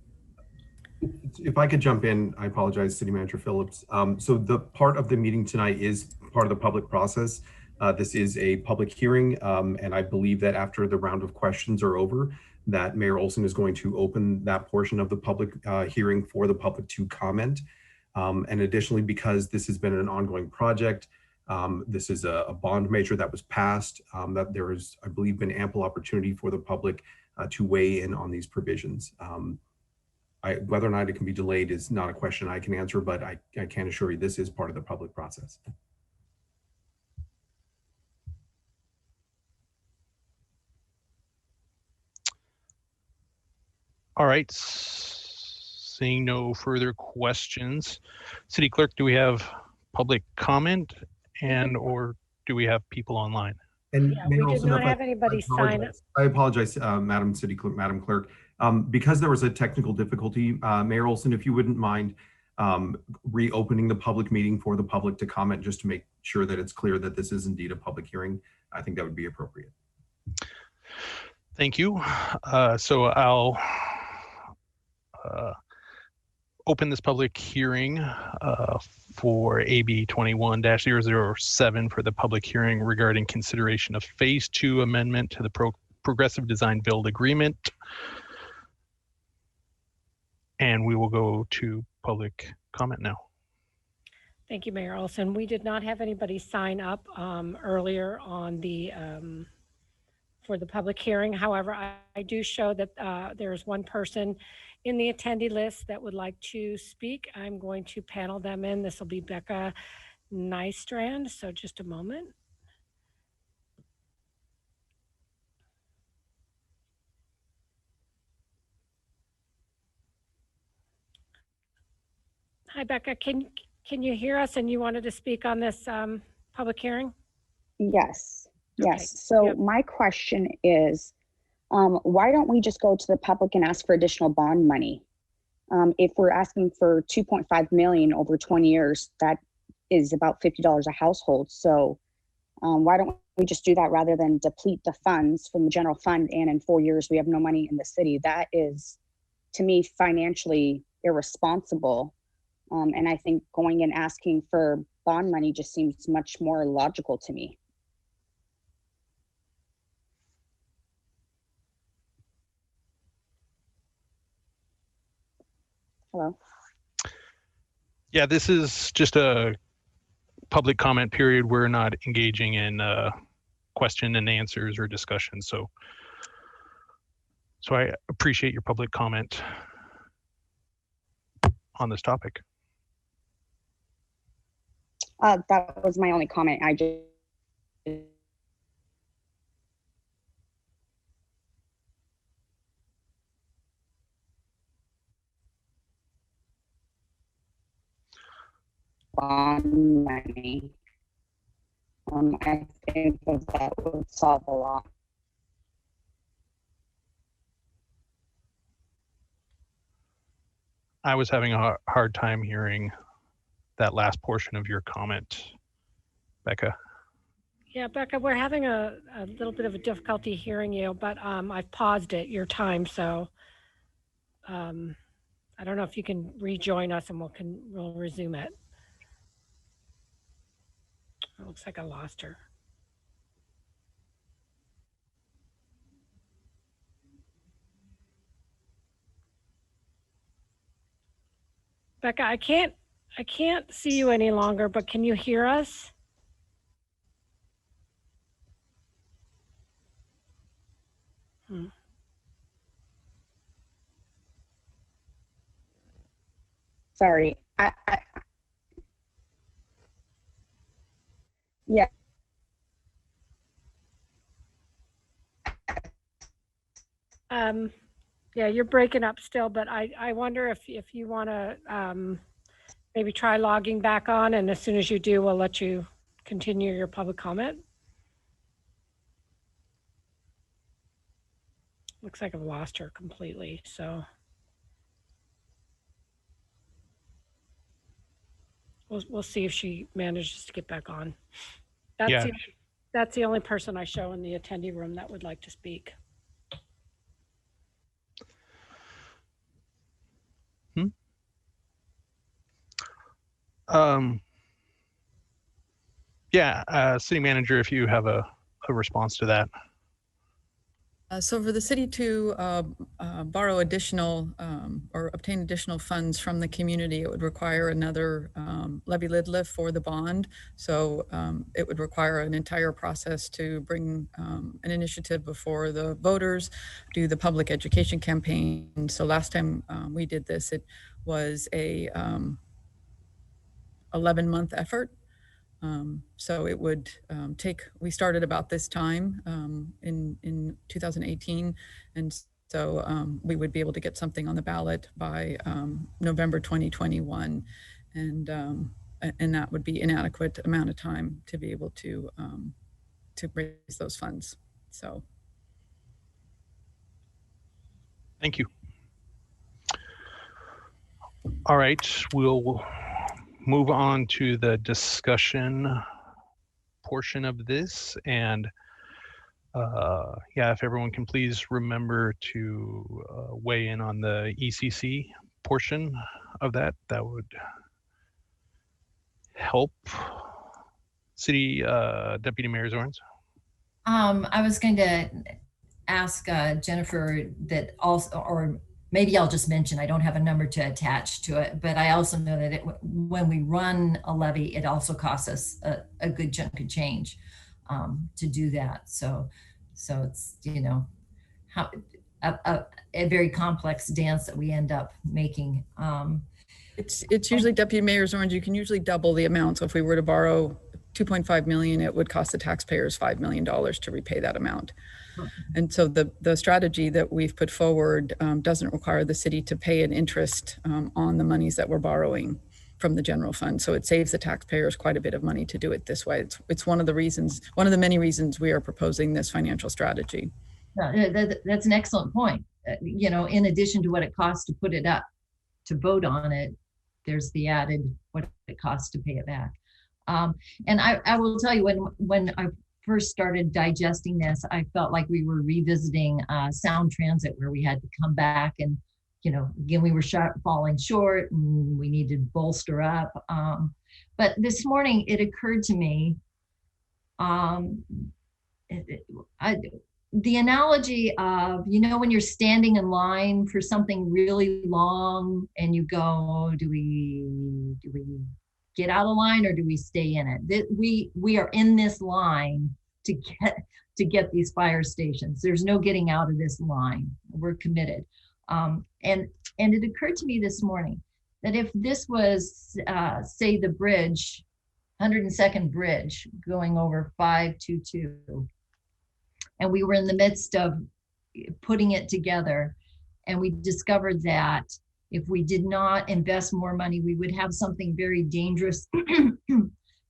If I could jump in, I apologize, City Manager Phillips. So the part of the meeting tonight is part of the public process. This is a public hearing, and I believe that after the round of questions are over, that Mayor Olson is going to open that portion of the public hearing for the public to comment. And additionally, because this has been an ongoing project, this is a bond measure that was passed, that there has, I believe, been ample opportunity for the public to weigh in on these provisions. Whether or not it can be delayed is not a question I can answer, but I can assure you this is part of the public process. All right. Seeing no further questions, City Clerk, do we have public comment or do we have people online? And yeah, we did not have anybody sign up. I apologize, Madam Clerk. Because there was a technical difficulty, Mayor Olson, if you wouldn't mind reopening the public meeting for the public to comment, just to make sure that it's clear that this is indeed a public hearing, I think that would be appropriate. Thank you. So I'll open this public hearing for AB 21-007 for the public hearing regarding consideration of Phase 2 amendment to the Progressive Design Build Agreement. And we will go to public comment now. Thank you, Mayor Olson. We did not have anybody sign up earlier on the for the public hearing. However, I do show that there's one person in the attendee list that would like to speak. I'm going to panel them in. This will be Becca Nystrand. So just a moment. Hi, Becca. Can you hear us and you wanted to speak on this public hearing? Yes, yes. Okay. So Yep. my question is, why don't we just go to the public and ask for additional bond money? If we're asking for 2.5 million over 20 years, that is about $50 a household. So why don't we just do that rather than deplete the funds from the general fund and in 4 years we have no money in the city? That is, to me, financially irresponsible. And I think going and asking for bond money just seems much more logical to me. Hello? Yeah, this is just a public comment period. We're not engaging in question and answers or discussion. So I appreciate your public comment on this topic. That was my only comment. I just bond money. I think that would solve a lot. I was having a hard time hearing that last portion of your comment, Becca. Yeah, Becca, we're having a little bit of a difficulty hearing you, but I've paused it, your time, so I don't know if you can rejoin us and we'll resume it. It looks like I lost her. Becca, I can't see you any longer, but can you hear us? Sorry. Yeah. Yeah, you're breaking up still, but I wonder if you want to maybe try logging back on, and as soon as you do, we'll let you continue your public comment. Looks like I've lost her completely, so. We'll see if she manages to get back on. That's the only person I show in the attendee room that would like to speak. Yeah, City Manager, if you have a response to that. So for the city to borrow additional or obtain additional funds from the community, it would require another levy lid lift for the bond. So it would require an entire process to bring an initiative before the voters, do the public education campaign. So last time we did this, it was a 11-month effort. So it would we started about this time in 2018. And so we would be able to get something on the ballot by November 2021. And that would be inadequate amount of time to be able to raise those funds. So. Thank you. All right, we'll move on to the discussion portion of this, and Yeah, if everyone can please remember to weigh in on the ECC portion of that, that would help. City Deputy Mayor Zorns. I was going to ask Jennifer that also, or maybe I'll just mention, I don't have a number to attach to it, but I also know that when we run a levy, it also costs us a good chunk of change to do that. So it's, you know, a very complex dance that we end up making. It's usually, Deputy Mayor Zorns, you can usually double the amount. So if we were to borrow 2.5 million, it would cost the taxpayers $5 million to repay that amount. And so the strategy that we've put forward doesn't require the city to pay an interest on the monies that we're borrowing from the general fund. So it saves the taxpayers quite a bit of money to do it this way. It's one of the reasons, one of the many reasons we are proposing this financial strategy. That's an excellent point. You know, in addition to what it costs to put it up, to vote on it, there's the added what it costs to pay it back. And I will tell you, when I first started digesting this, I felt like we were revisiting Sound Transit, where we had to come back and, you know, again, we were falling short and we needed to bolster up. But this morning it occurred to me, the analogy of, you know, when you're standing in line for something really long and you go, do we get out of line or do we stay in it? We are in this line to get these fire stations. There's no getting out of this line. We're committed. And it occurred to me this morning that if this was, say, the bridge, 102nd Bridge going over 522, and we were in the midst of putting it together, and we discovered that if we did not invest more money, we would have something very dangerous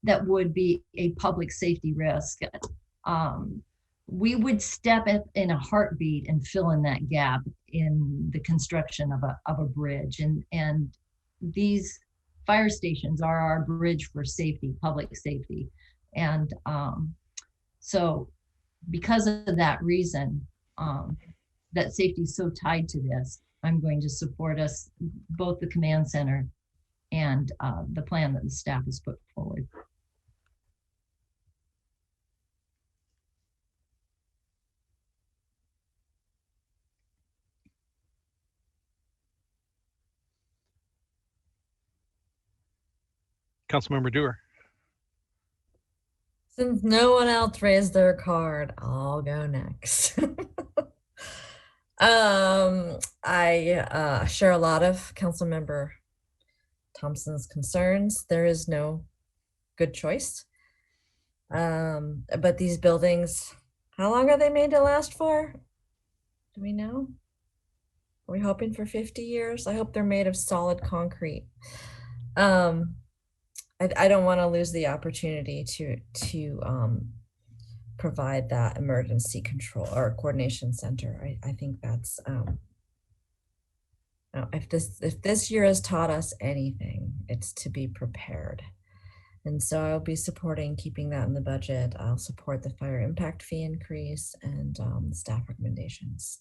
that would be a public safety risk. We would step in a heartbeat and fill in that gap in the construction of a bridge. And these fire stations are our bridge for safety, public safety. And so because of that reason, that safety is so tied to this, I'm going to support us, both the command center and the plan that the staff has put forward. Councilmember Dewar. Since no one else raised their card, I'll go next. I share a lot of Councilmember Thompson's concerns. There is no good choice. But these buildings, how long are they made to last for? Do we know? Are we hoping for 50 years? I hope they're made of solid concrete. I don't want to lose the opportunity to provide that emergency control or coordination center. I think that's if this year has taught us anything, it's to be prepared. And so I'll be supporting keeping that in the budget. I'll support the fire impact fee increase and staff recommendations.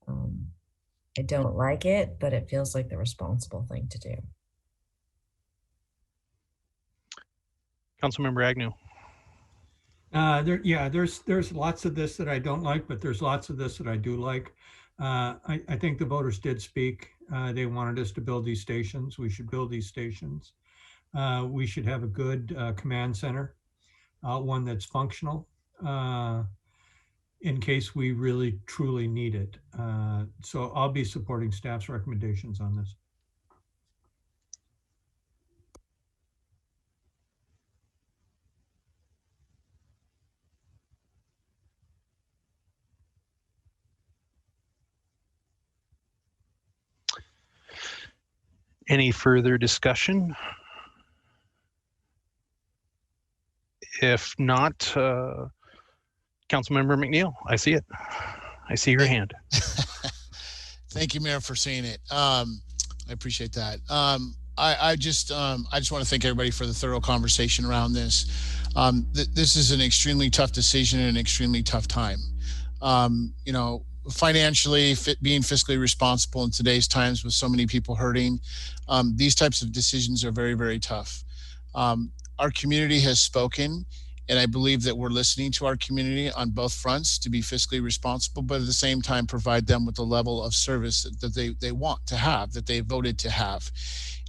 I don't like it, but it feels like the responsible thing to do. Councilmember Agnew. There's lots of this that I don't like, but there's lots of this that I do like. I think the voters did speak. They wanted us to build these stations. We should build these stations. We should have a good command center, one that's functional in case we really truly need it. So I'll be supporting staff's recommendations on this. Any further discussion? If not, Councilmember McNeil, I see it. I see your hand. Thank you, Mayor, for saying it. I appreciate that. I just want to thank everybody for the thorough conversation around this. This is an extremely tough decision and an extremely tough time. you know, financially being fiscally responsible in today's times with so many people hurting. These types of decisions are very, very tough. Our community has spoken, and I believe that we're listening to our community on both fronts to be fiscally responsible, but at the same time provide them with the level of service that they want to have, that they voted to have.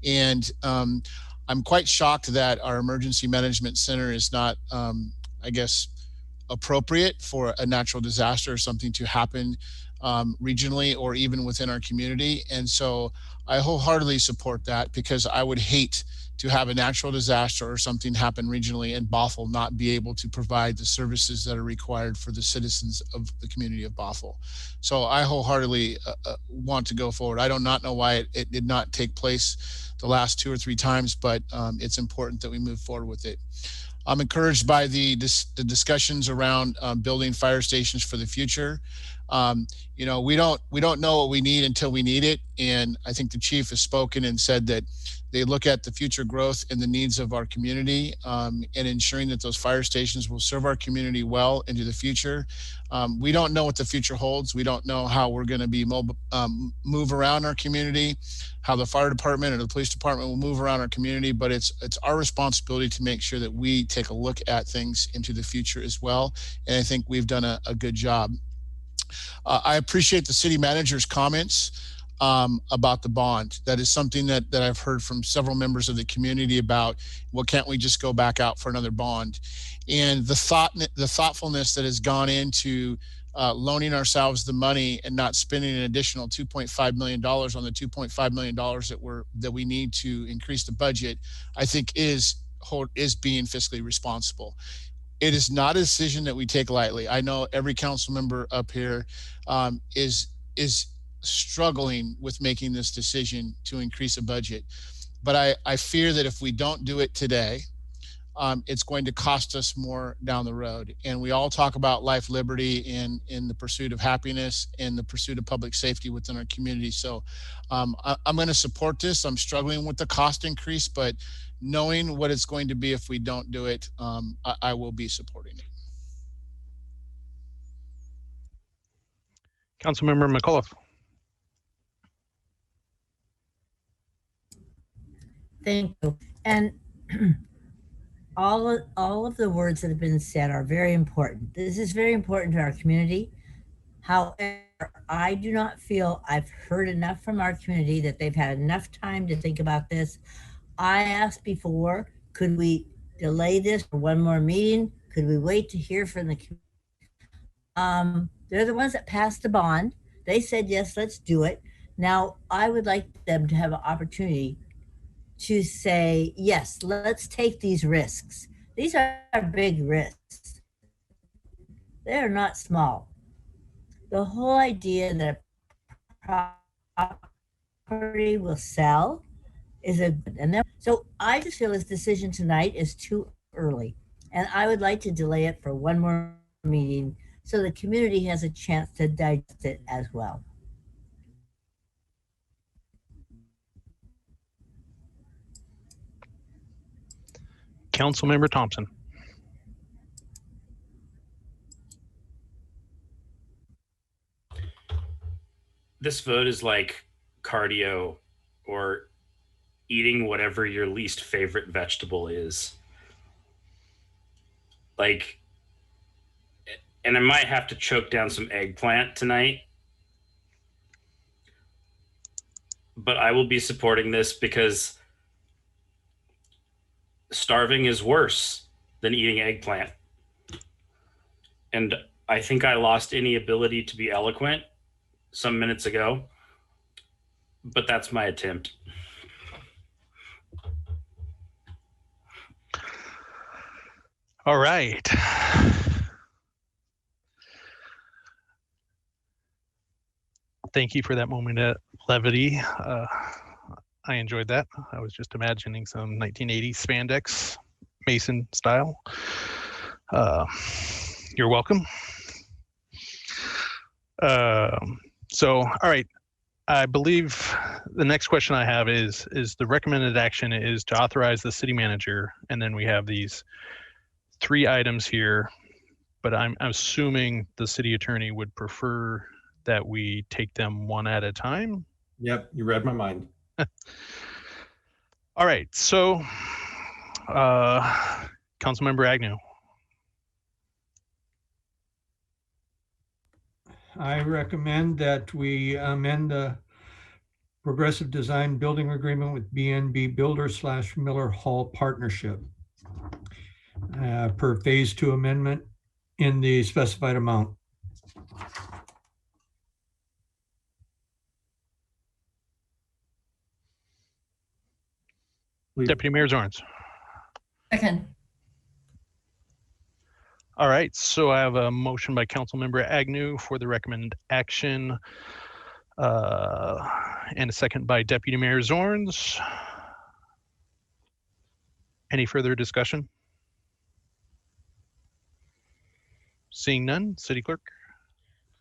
And I'm quite shocked that our emergency management center is not, I guess, appropriate for a natural disaster or something to happen regionally or even within our community. And so I wholeheartedly support that, because I would hate to have a natural disaster or something happen regionally and Bothell not be able to provide the services that are required for the citizens of the community of Bothell. So I wholeheartedly want to go forward. I do not know why it did not take place the last 2 or 3 times, but it's important that we move forward with it. I'm encouraged by the discussions around building fire stations for the future. You know, we don't know what we need until we need it. And I think the chief has spoken and said that they look at the future growth and the needs of our community, and ensuring that those fire stations will serve our community well into the future. We don't know what the future holds. We don't know how we're going to be move around our community, how the fire department or the police department will move around our community, but it's our responsibility to make sure that we take a look at things into the future as well. And I think we've done a good job. I appreciate the city manager's comments about the bond. That is something that I've heard from several members of the community about. Well, can't we just go back out for another bond? And the thoughtfulness that has gone into loaning ourselves the money and not spending an additional $2.5 million on the $2.5 million that we need to increase the budget, I think is being fiscally responsible. It is not a decision that we take lightly. I know every council member up here is struggling with making this decision to increase a budget. But I fear that if we don't do it today, it's going to cost us more down the road. And we all talk about life, liberty, and in the pursuit of happiness and the pursuit of public safety within our community. So I'm going to support this. I'm struggling with the cost increase, but knowing what it's going to be if we don't do it, I will be supporting it. Councilmember McAuliffe. Thank you. And all of the words that have been said are very important. This is very important to our community. However, I do not feel I've heard enough from our community that they've had enough time to think about this. I asked before, could we delay this for one more meeting? Could we wait to hear from the community? They're the ones that passed the bond. They said, yes, let's do it. Now, I would like them to have an opportunity to say, yes, let's take these risks. These are big risks. They're not small. The whole idea that property will sell is so I just feel this decision tonight is too early. And I would like to delay it for one more meeting so the community has a chance to digest it as well. Councilmember Thompson. This vote is like cardio or eating whatever your least favorite vegetable is. Like, and I might have to choke down some eggplant tonight, but I will be supporting this because starving is worse than eating eggplant. And I think I lost any ability to be eloquent some minutes ago, but that's my attempt. All right. Thank you for that moment of levity. I enjoyed that. I was just imagining some 1980s spandex Mason style. You're welcome. So, all right. I believe the next question I have is the recommended action is to authorize the city manager, and then we have these 3 items here but I'm assuming the city attorney would prefer that we take them one at a time. Yep, you read my mind. All right, so Councilmember Agnew. I recommend that we amend the Progressive Design Building Agreement with BNBuilders / Miller Hall Partnership per Phase 2 amendment in the specified amount. Deputy Mayor Zorns. Second. All right, so I have a motion by Councilmember Agnew for the recommended action and a second by Deputy Mayor Zorns. Any further discussion? Seeing none, City Clerk?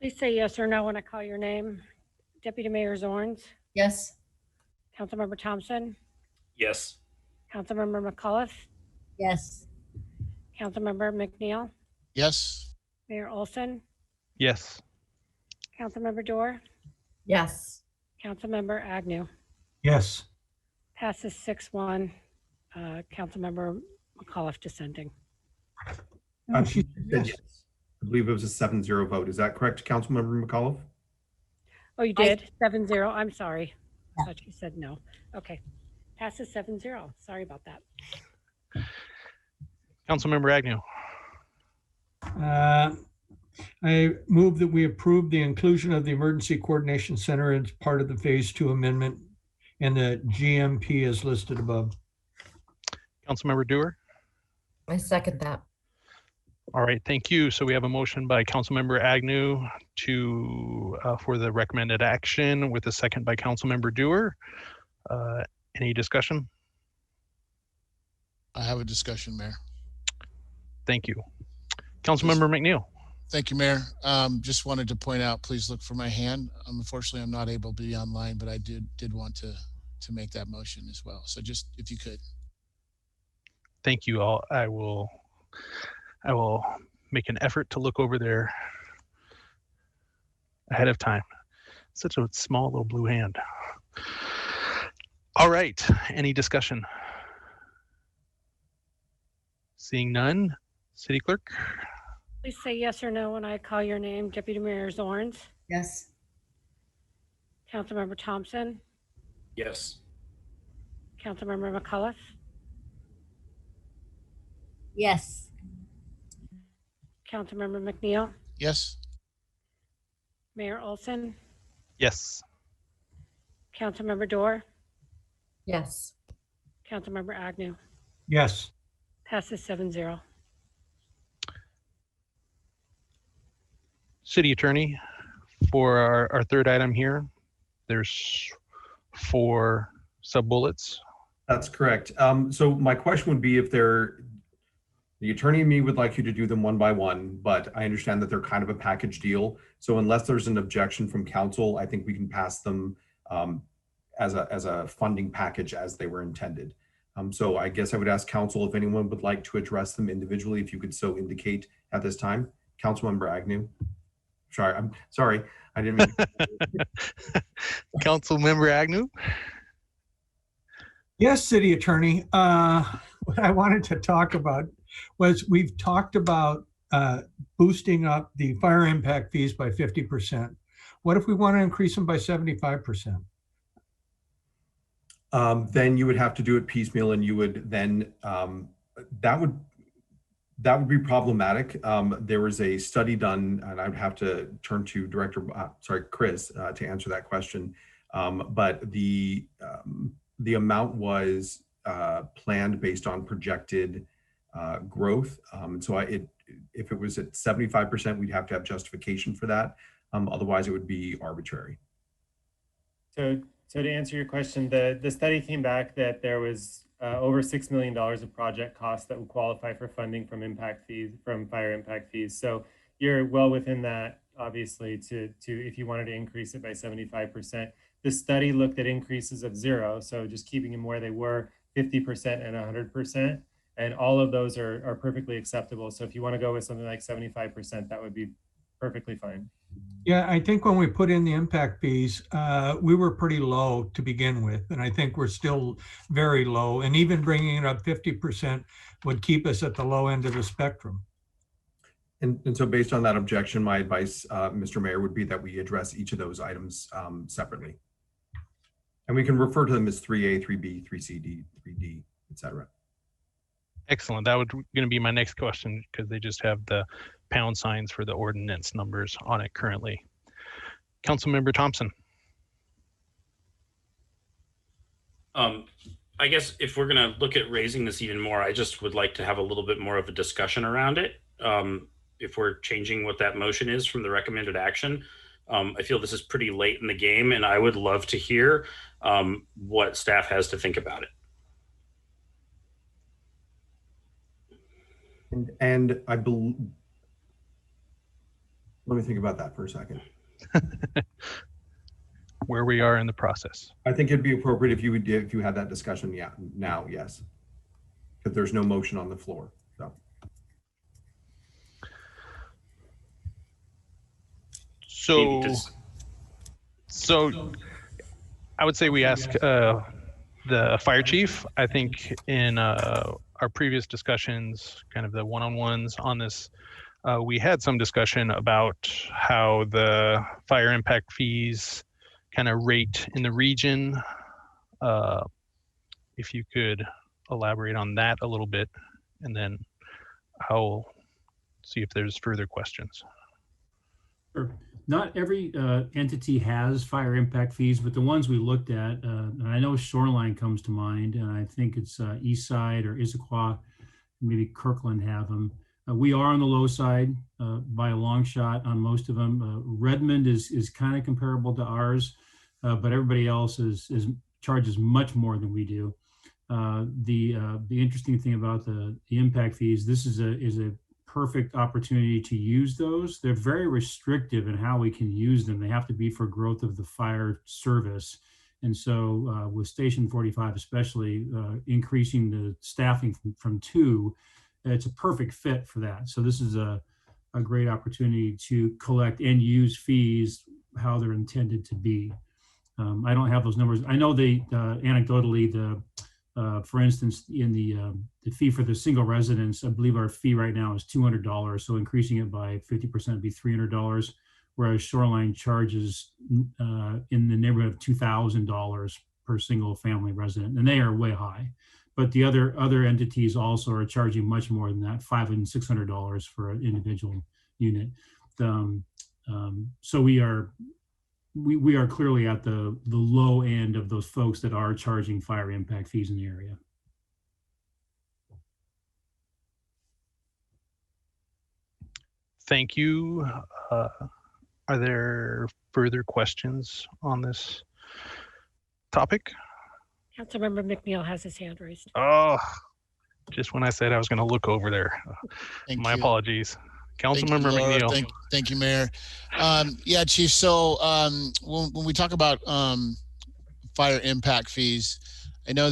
Please say yes or no when I call your name. Deputy Mayor Zorns, Yes. Councilmember Thompson, Yes. Councilmember McAuliffe, Yes. Councilmember McNeil, Yes. Mayor Olson, Yes. Councilmember Dorr, Yes. Councilmember Agnew. Yes. Passes 6-1. Councilmember McAuliffe dissenting. She said yes. I believe it was a 7-0 vote. Is that correct, Councilmember McAuliffe? Oh, you did? 7-0. I'm sorry. I thought you said no. Okay. Passes 7-0. Sorry about that. Councilmember Agnew. I move that we approve the inclusion of the Emergency Coordination Center as part of the Phase 2 amendment and the GMP as listed above. Councilmember Dewar. I second that. All right, thank you. So we have a motion by Councilmember Agnew to for the recommended action with a second by Councilmember Dewar. Any discussion? I have a discussion, Mayor. Thank you. Councilmember McNeil. Thank you, Mayor. Just wanted to point out, please look for my hand. Unfortunately, I'm not able to be online, but I did want to make that motion as well. So just if you could. Thank you all. I will make an effort to look over there ahead of time. Such a small little blue hand. All right, any discussion? Seeing none, City Clerk? Please say yes or no when I call your name. Deputy Mayor Zorns, Yes. Councilmember Thompson, Yes. Councilmember McAuliffe, Yes. Councilmember McNeil, Yes. Mayor Olson, Yes. Councilmember Dorr, Yes. Councilmember Agnew. Yes. Passes 7-0. City Attorney, for our third item here, there's 4 sub-bullets. That's correct. So my question would be if the attorney and me would like you to do them one by one, but I understand that they're kind of a package deal. So unless there's an objection from council, I think we can pass them as a funding package as they were intended. So I guess I would ask council if anyone would like to address them individually, if you could so indicate at this time. Councilmember Agnew. I'm sorry, I didn't mean to. Councilmember Agnew? Yes, City Attorney. What I wanted to talk about was we've talked about boosting up the fire impact fees by 50%. What if we want to increase them by 75%? Then you would have to do it piecemeal, and you would then that would be problematic. There was a study done, and I would have to turn to Chris to answer that question. But the amount was planned based on projected growth. So if it was at 75%, we'd have to have justification for that. Otherwise, it would be arbitrary. So to answer your question, the study came back that there was over $6 million of project costs that would qualify for funding from impact fees, from fire impact fees. So you're well within that, obviously, to if you wanted to increase it by 75%. The study looked at increases of 0, so just keeping them where they were, 50% and 100%. And all of those are perfectly acceptable. So if you want to go with something like 75%, that would be perfectly fine. Yeah, I think when we put in the impact fees, we were pretty low to begin with. And I think we're still very low. And even bringing it up 50% would keep us at the low end of the spectrum. And so based on that objection, my advice, Mr. Mayor, would be that we address each of those items separately. And we can refer to them as 3A, 3B, 3CD, 3D, et cetera. Excellent. That was going to be my next question because they just have the pound signs for the ordinance numbers on it currently. Councilmember Thompson. I guess if we're going to look at raising this even more, I just would like to have a little bit more of a discussion around it. If we're changing what that motion is from the recommended action, I feel this is pretty late in the game, and I would love to hear what staff has to think about it. And I believe, let me think about that for a second. Where we are in the process. I think it'd be appropriate if you had that discussion. Yeah, now, yes, because there's no motion on the floor. So I would say we ask the fire chief. I think in our previous discussions, kind of the one-on-ones on this, we had some discussion about how the fire impact fees kind of rate in the region. If you could elaborate on that a little bit, and then I'll see if there's further questions. Sure. Not every entity has fire impact fees, but the ones we looked at, and I know Shoreline comes to mind, and I think it's Eastside or Issaquah, maybe Kirkland have them. We are on the low side by a long shot on most of them. Redmond is kind of comparable to ours, but everybody else charges much more than we do. The interesting thing about the impact fees, this is a perfect opportunity to use those. They're very restrictive in how we can use them. They have to be for growth of the fire service. And so with Station 45, especially increasing the staffing from 2, it's a perfect fit for that. So this is a great opportunity to collect and use fees how they're intended to be. I don't have those numbers. I know anecdotally, for instance, in the fee for the single residence, I believe our fee right now is $200. So increasing it by 50% would be $300, whereas Shoreline charges in the neighborhood of $2,000 per single family resident, and they are way high. But the other entities also are charging much more than that, $500 and $600 for an individual unit. So we are clearly at the low end of those folks that are charging fire impact fees in the area. Thank you. Are there further questions on this topic? Councilmember McNeil has his hand raised. Oh, just when I said I was going to look over there. My apologies. Councilmember McNeil. Thank you, Mayor. Yeah, Chief. So when we talk about fire impact fees, I know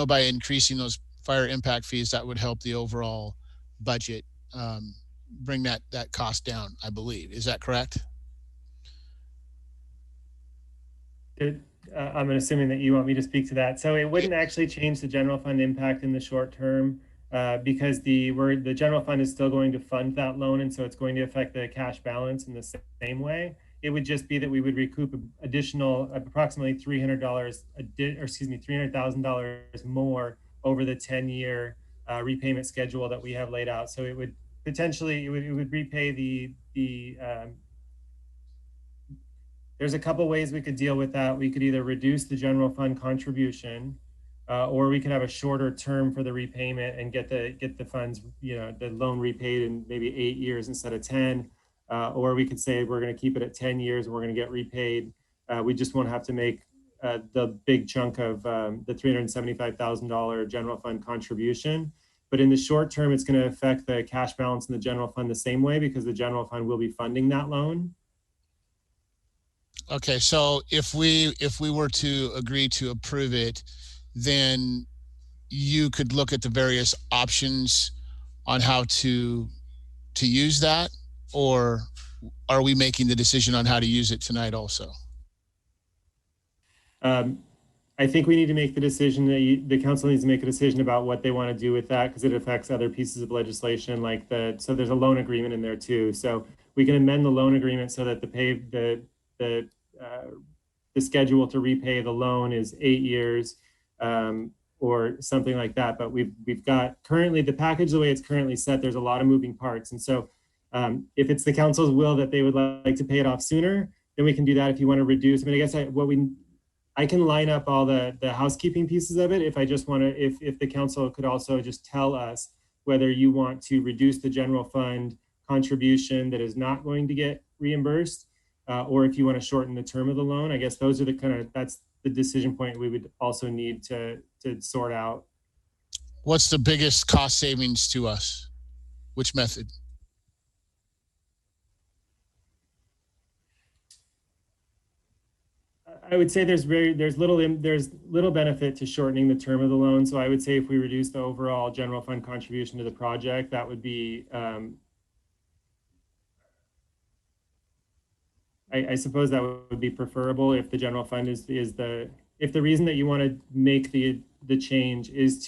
by increasing those fire impact fees, that would help the overall budget, bring that cost down, I believe. Is that correct? I'm assuming that you want me to speak to that. So it wouldn't actually change the general fund impact in the short term. Because the general fund is still going to fund that loan, and so it's going to affect the cash balance in the same way. It would just be that we would recoup additional approximately $300,000 more over the 10-year repayment schedule that we have laid out. So it would potentially it would repay the there's a couple ways we could deal with that. We could either reduce the general fund contribution, or we could have a shorter term for the repayment and get the funds, the loan repaid in maybe 8 years instead of 10. Or we could say we're going to keep it at 10 years and we're going to get repaid. We just won't have to make the big chunk of the $375,000 general fund contribution. But in the short term, it's going to affect the cash balance in the general fund the same way, because the general fund will be funding that loan. Okay, so if we were to agree to approve it, then you could look at the various options on how to use that, or are we making the decision on how to use it tonight also? I think we need to make the decision that the council needs to make a decision about what they want to do with that, because it affects other pieces of legislation like so there's a loan agreement in there too. So we can amend the loan agreement so that the schedule to repay the loan is 8 years or something like that. But we've got currently the package, the way it's currently set, there's a lot of moving parts. And so if it's the council's will that they would like to pay it off sooner, then we can do that. If you want to reduce, I mean, I guess I can line up all the housekeeping pieces of it if I just want to, if the council could also just tell us whether you want to reduce the general fund contribution that is not going to get reimbursed, or if you want to shorten the term of the loan. I guess those are that's the decision point we would also need to sort out. What's the biggest cost savings to us? Which method? I would say there's little benefit to shortening the term of the loan. So I would say if we reduce the overall general fund contribution to the project, that would be, I suppose that would be preferable if the general fund if the reason that you want to make the change is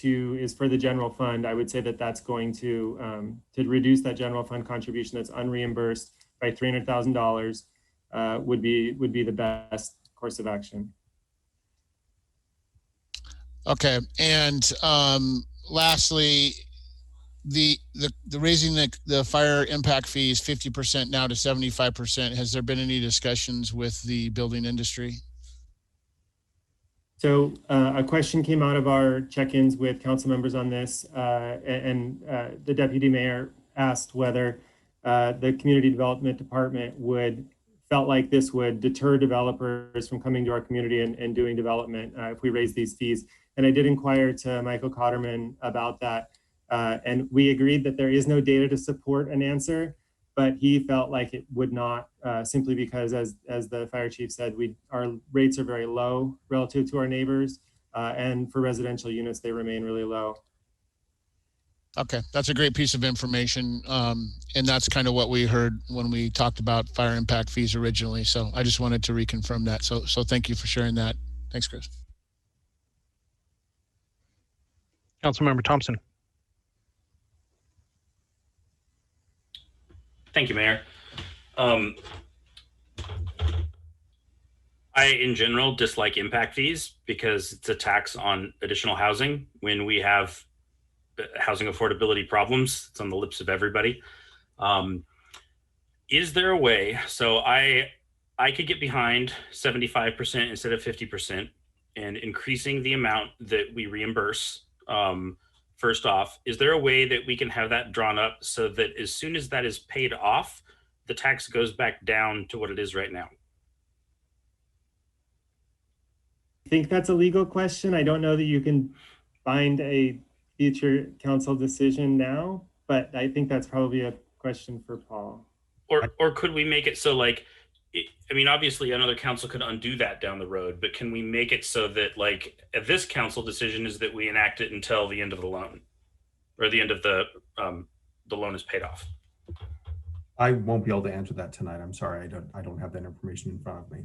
for the general fund. I would say that that's going to reduce that general fund contribution that's unreimbursed by $300,000 would be the best course of action. Okay, and lastly, the raising the fire impact fees 50% now to 75%. Has there been any discussions with the building industry? So a question came out of our check-ins with council members on this, and the deputy mayor asked whether the community development department felt like this would deter developers from coming to our community and doing development if we raise these fees. And I did inquire to Michael Cotterman about that. And we agreed that there is no data to support an answer, but he felt like it would not, simply because as the fire chief said, our rates are very low relative to our neighbors. And for residential units, they remain really low. Okay, that's a great piece of information. And that's kind of what we heard when we talked about fire impact fees originally. So I just wanted to reconfirm that. So thank you for sharing that. Thanks, Chris. Councilmember Thompson. Thank you, Mayor. I, in general, dislike impact fees because it's a tax on additional housing. When we have housing affordability problems, it's on the lips of everybody. Is there a way, so I could get behind 75% instead of 50% and increasing the amount that we reimburse. First off, is there a way that we can have that drawn up so that as soon as that is paid off, the tax goes back down to what it is right now? I think that's a legal question. I don't know that you can bind a future council decision now, but I think that's probably a question for Paul. Or could we make it so, like, I mean, obviously another council could undo that down the road, but can we make it so that, like, this council decision is that we enact it until the end of the loan, or the end of the loan is paid off? I won't be able to answer that tonight. I'm sorry. I don't have that information in front of me.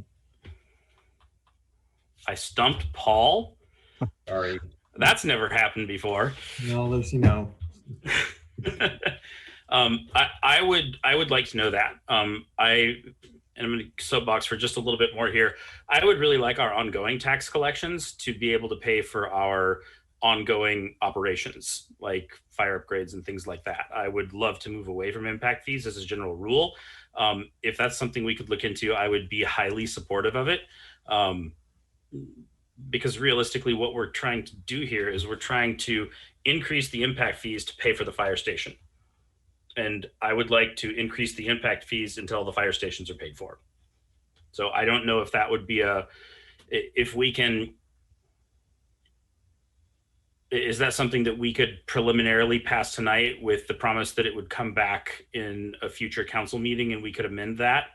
I stumped Paul. Sorry. That's never happened before. No, Lucy, no. I would like to know that. And I'm going to soapbox for just a little bit more here. I would really like our ongoing tax collections to be able to pay for our ongoing operations, like fire upgrades and things like that. I would love to move away from impact fees as a general rule. If that's something we could look into, I would be highly supportive of it. Because realistically, what we're trying to do here is we're trying to increase the impact fees to pay for the fire station. And I would like to increase the impact fees until the fire stations are paid for. So I don't know if that would be if we can, is that something that we could preliminarily pass tonight with the promise that it would come back in a future council meeting and we could amend that?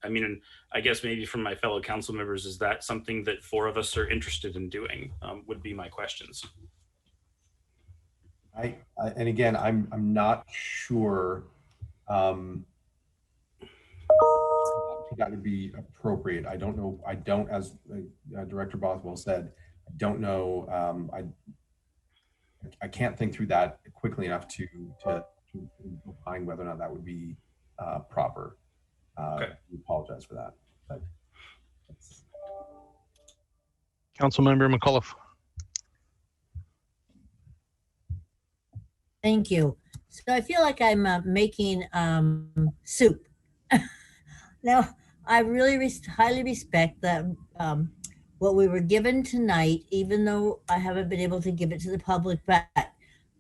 I mean, and I guess maybe from my fellow council members, is that something that 4 of us are interested in doing? Would be my questions. And again, I'm not sure that would be appropriate. I don't know. I don't, as Director Bothell said, I don't know. I can't think through that quickly enough to find whether or not that would be proper. Okay. I apologize for that. But Councilmember McAuliffe. Thank you. So I feel like I'm making soup. Now, I really highly respect that what we were given tonight, even though I haven't been able to give it to the public, but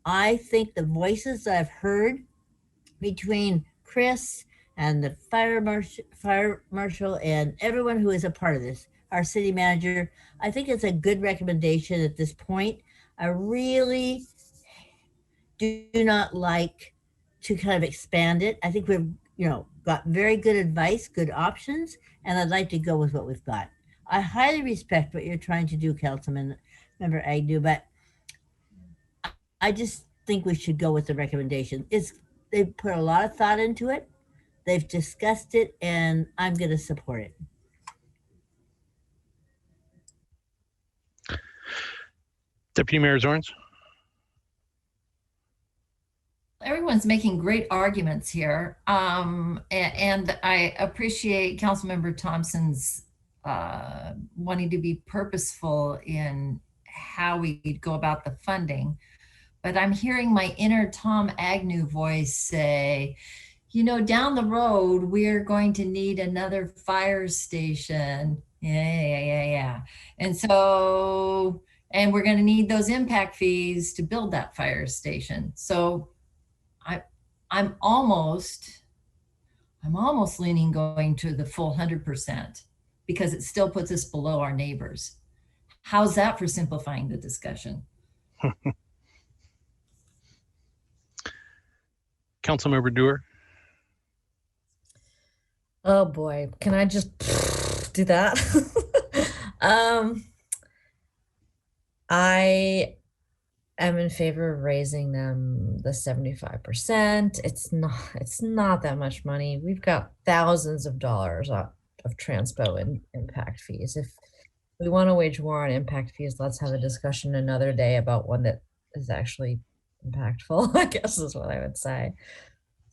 I think the voices that I've heard between Chris and the fire marshal and everyone who is a part of this, our city manager, I think it's a good recommendation at this point. I really do not like to kind of expand it. I think we've, got very good advice, good options, and I'd like to go with what we've got. I highly respect what you're trying to do, Councilman Member Agnew, but I just think we should go with the recommendation. They've put a lot of thought into it. They've discussed it, and I'm going to support it. Deputy Mayor Zorns. Everyone's making great arguments here. And I appreciate Councilmember Thompson's wanting to be purposeful in how we go about the funding. But I'm hearing my inner Tom Agnew voice say, down the road, we're going to need another fire station. Yeah. And we're going to need those impact fees to build that fire station. So I'm almost leaning going to the full 100% because it still puts us below our neighbors. How's that for simplifying the discussion? Councilmember Dewar. Oh boy, can I just do that? I am in favor of raising them the 75%. It's not that much money. We've got thousands of dollars of transpo and impact fees. If we want to wage war on impact fees, let's have a discussion another day about one that is actually impactful, I guess is what I would say.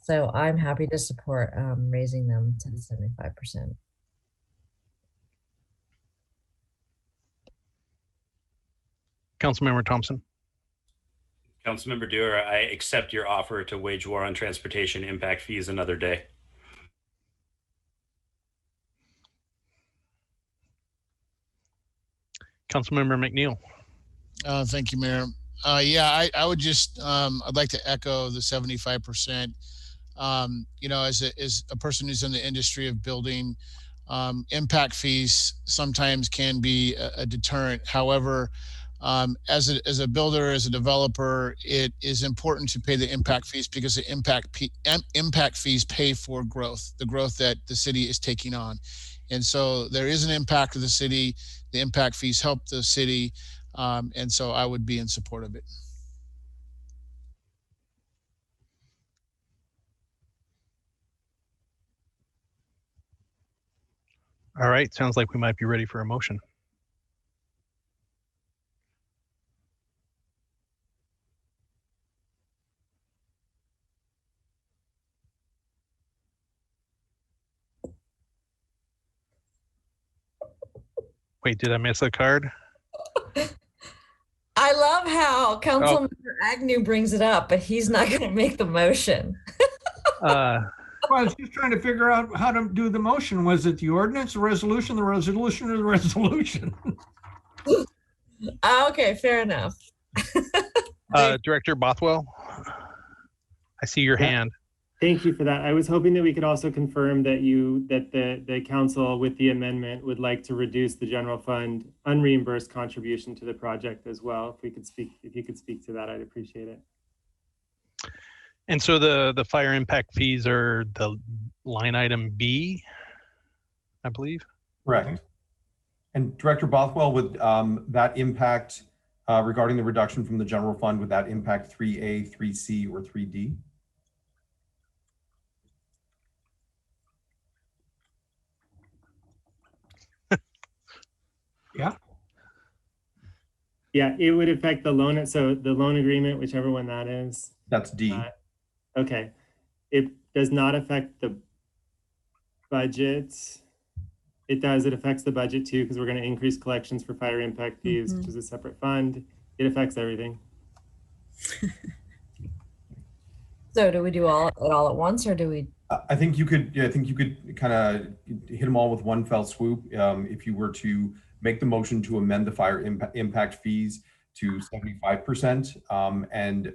So I'm happy to support raising them to the 75%. Councilmember Thompson. Councilmember Dewar, I accept your offer to wage war on transportation impact fees another day. Councilmember McNeil. Thank you, Mayor. Yeah, I would just, I'd like to echo the 75%. As a person who's in the industry of building, impact fees sometimes can be a deterrent. However, as a builder, as a developer, it is important to pay the impact fees because the impact fees pay for growth, the growth that the city is taking on. And so there is an impact to the city. The impact fees help the city. And so I would be in support of it. All right, sounds like we might be ready for a motion. Wait, did I miss a card? I love how Councilmember Agnew brings it up, but he's not going to make the motion. Well, I was just trying to figure out how to do the motion. Was it the ordinance, the resolution, or the resolution? Okay, fair enough. Director Bothell, I see your hand. Thank you for that. I was hoping that we could also confirm that the council with the amendment would like to reduce the general fund unreimbursed contribution to the project as well. If you could speak to that, I'd appreciate it. And so the fire impact fees are the line item B, I believe. Correct. And Director Bothwell, would that impact regarding the reduction from the general fund, would that impact 3A, 3C, or 3D? Yeah. Yeah, it would affect the loan. So the loan agreement, whichever one that is. That's D. Okay. It does not affect the budget. It does. It affects the budget too, because we're going to increase collections for fire impact fees, which is a separate fund. It affects everything. So do we do it all at once, or do we? I think you could. Yeah, I think you could kind of hit them all with one fell swoop. If you were to make the motion to amend the fire impact fees to 75% and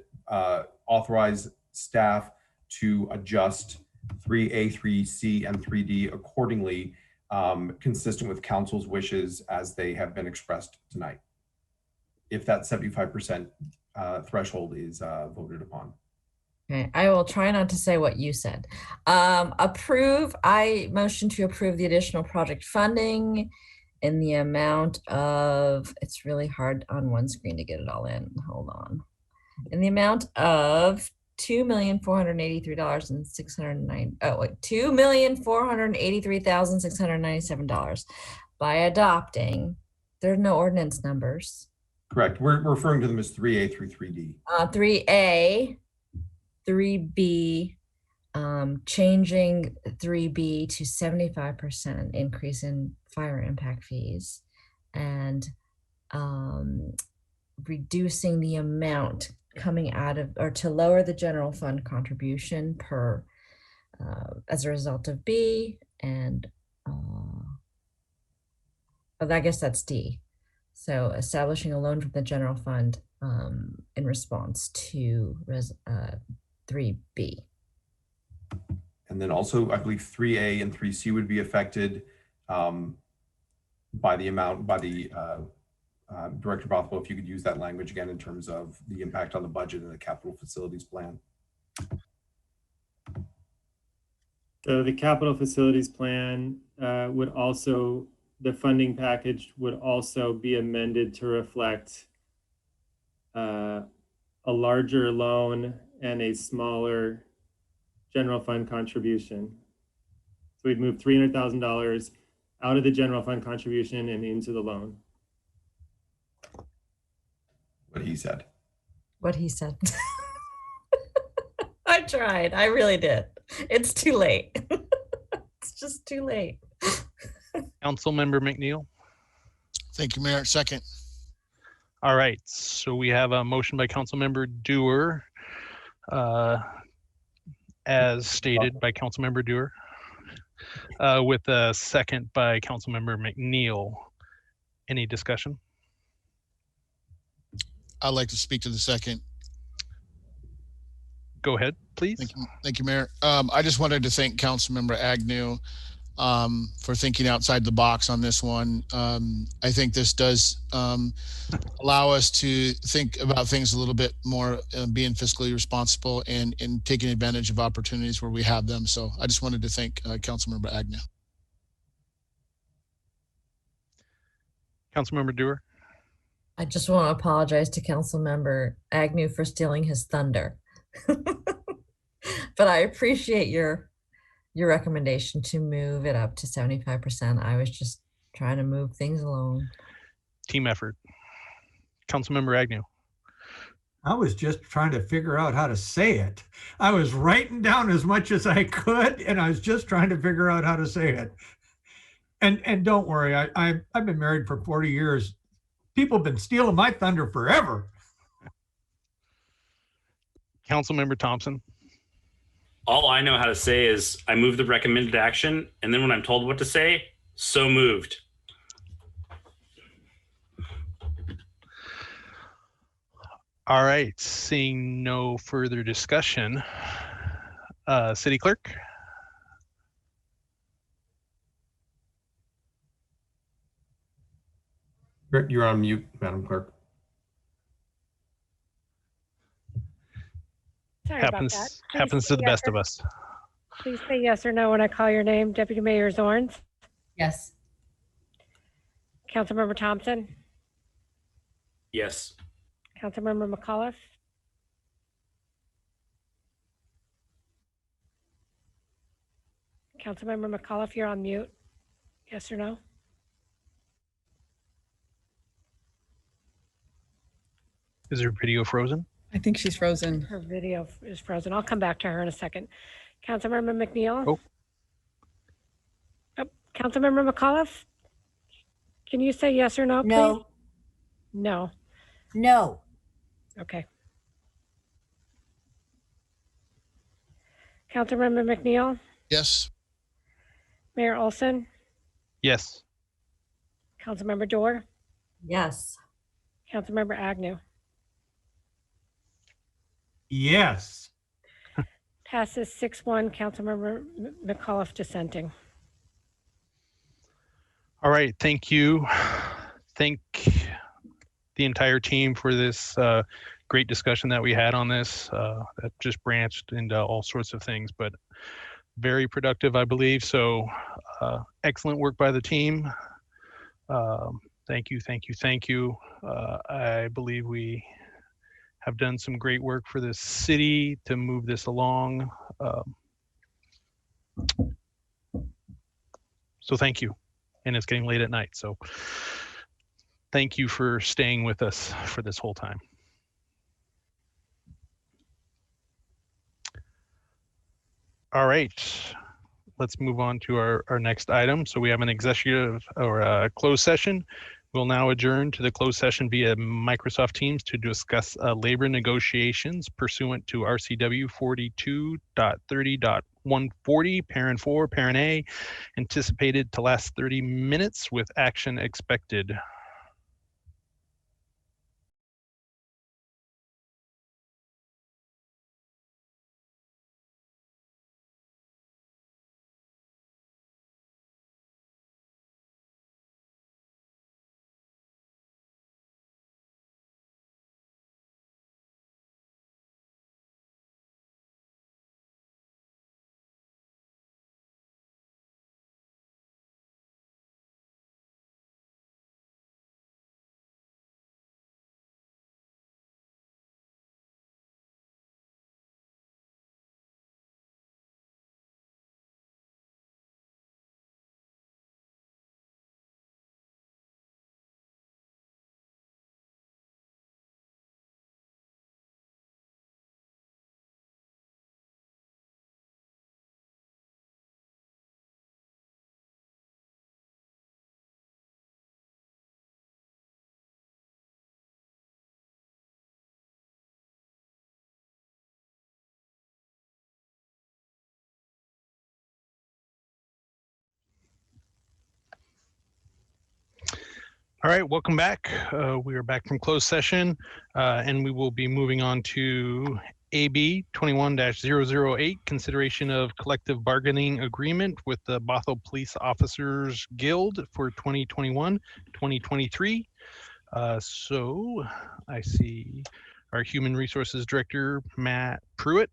authorize staff to adjust 3A, 3C, and 3D accordingly, consistent with council's wishes as they have been expressed tonight, if that 75% threshold is voted upon. Okay, I will try not to say what you said. I motion to approve the additional project funding in the amount of, it's really hard on one screen to get it all in. Hold on. In the amount of $2,483,697 by adopting, there's no ordinance numbers. Correct. We're referring to them as 3A through 3D. 3A, 3B, changing 3B to 75% increase in fire impact fees, and reducing the amount coming out of, or to lower the general fund contribution per as a result of B, and I guess that's D. So establishing a loan from the general fund in response to 3B. And then also, I believe 3A and 3C would be affected by the amount, by the Director Bothell, if you could use that language again in terms of the impact on the budget and the capital facilities plan. So the capital facilities plan would also, the funding package would also be amended to reflect a larger loan and a smaller general fund contribution. So we'd move $300,000 out of the general fund contribution and into the loan. What he said. What he said. I tried. I really did. It's too late. It's just too late. Councilmember McNeil. Thank you, Mayor. Second. All right. So we have a motion by Councilmember Dewar, as stated by Councilmember Dewar, with a second by Councilmember McNeil. Any discussion? I'd like to speak to the second. Go ahead, please. Thank you, Mayor. I just wanted to thank Councilmember Agnew for thinking outside the box on this one. I think this does allow us to think about things a little bit more, being fiscally responsible and taking advantage of opportunities where we have them. So I just wanted to thank Councilmember Agnew. Councilmember Dewar. I just want to apologize to Councilmember Agnew for stealing his thunder. But I appreciate your recommendation to move it up to 75%. I was just trying to move things along. Team effort. Councilmember Agnew. I was just trying to figure out how to say it. I was writing down as much as I could, and I was just trying to figure out how to say it. And don't worry, I've been married for 40 years. People have been stealing my thunder forever. Councilmember Thompson. All I know how to say is I move the recommended action, and then when I'm told what to say, so moved. All right, seeing no further discussion, City Clerk. You're on mute, Madam Clerk. Sorry Happens about that. happens to the best of us. Please say yes or no when I call your name. Deputy Mayor Zorns. Yes. Councilmember Thompson. Yes. Councilmember McAuliffe. Councilmember McAuliffe, you're on mute. Yes or no? Is her video frozen? I think she's frozen. Her video is frozen. I'll come back to her in a second. Councilmember McNeil. Oh. Councilmember McAuliffe, can you say yes or no, please? No. No. No. Okay. Councilmember McNeil. Yes. Mayor Olson. Yes. Councilmember Dorr. Yes. Councilmember Agnew. Yes. Passes 6-1. Councilmember McAuliffe dissenting. All right, thank you. Thank the entire team for this great discussion that we had on this. That just branched into all sorts of things, but very productive, I believe. So excellent work by the team. Thank you, thank you, thank you. I believe we have done some great work for this city to move this along. So thank you. And it's getting late at night. So thank you for staying with us for this whole time. All right, let's move on to our next item. So we have an executive or a closed session. We'll now adjourn to the closed session via Microsoft Teams to discuss labor negotiations pursuant to RCW 42.30.140, Parent 4, Parent A, anticipated to last 30 minutes with action expected. All right, welcome back. We are back from closed session, and we will be moving on to AB 21-008, consideration of collective bargaining agreement with the Bothell Police Officers Guild for 2021-2023. So I see our Human Resources Director, Matt Pruitt.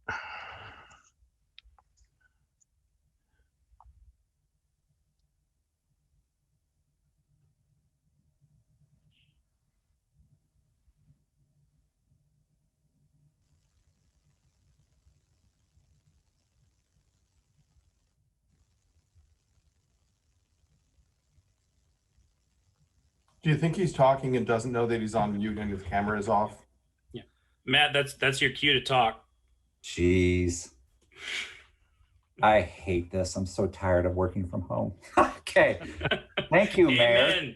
Do you think he's talking and doesn't know that he's on mute and his camera is off? Yeah. Matt, that's your cue to talk. Jeez. I hate this. I'm so tired of working from home. Okay. Thank you, Mayor.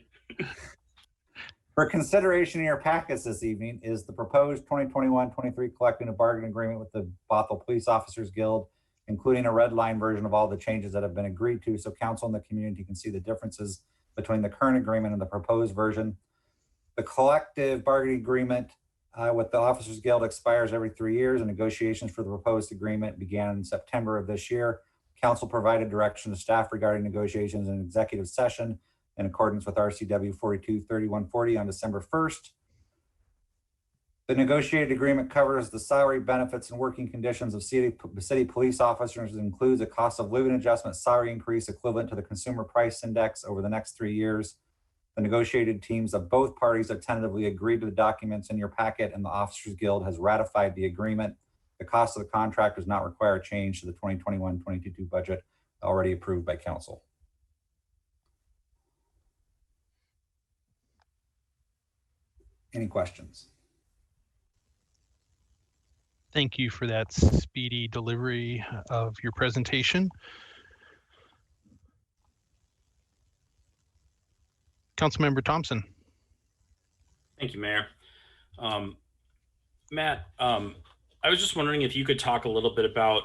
For consideration in your packets this evening is the proposed 2021-23 collective bargaining agreement with the Bothell Police Officers Guild, including a red line version of all the changes that have been agreed to, so council and the community can see the differences between the current agreement and the proposed version. The collective bargaining agreement with the Officers Guild expires every 3 years, and negotiations for the proposed agreement began in September of this year. Council provided direction to staff regarding negotiations in executive session in accordance with RCW 42-3140 on December 1st. The negotiated agreement covers the salary, benefits, and working conditions of city police officers. It includes a cost of living adjustment salary increase equivalent to the consumer price index over the next 3 years. The The negotiated teams of both parties have tentatively agreed to the documents in your packet, and the Officers Guild has ratified the agreement. The cost of the contract does not require a change to the 2021-22 budget already approved by council. Any questions? Thank you for that speedy delivery of your presentation. Councilmember Thompson. Thank you, Mayor. Matt, I was just wondering if you could talk a little bit about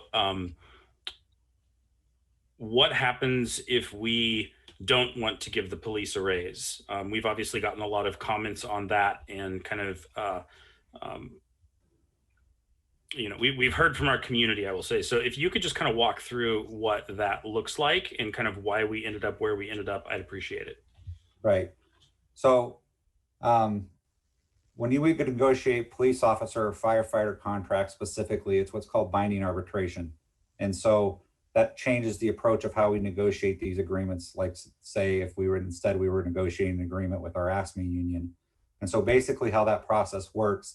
what happens if we don't want to give the police a raise. We've obviously gotten a lot of comments on that, and kind of, you know, we've heard from our community, I will say. So if you could just kind of walk through what that looks like and kind of why we ended up where we ended up, I'd appreciate it. Right. So when we could negotiate police officer or firefighter contracts specifically, it's what's called binding arbitration. And so that changes the approach of how we negotiate these agreements. Like, say, if we were negotiating an agreement with our ASME union. And so basically how that process works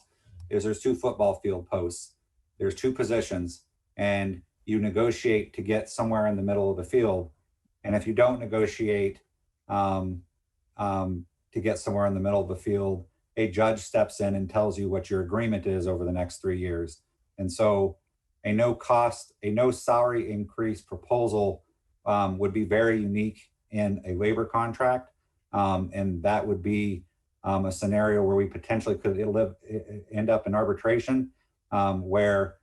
is there's 2 football field posts, there's 2 positions, and you negotiate to get somewhere in the middle of the field. And if you don't negotiate to get somewhere in the middle of the field, a judge steps in and tells you what your agreement is over the next 3 years. And so a no salary increase proposal would be very unique in a labor contract. And that would be a scenario where we potentially could end up in arbitration, where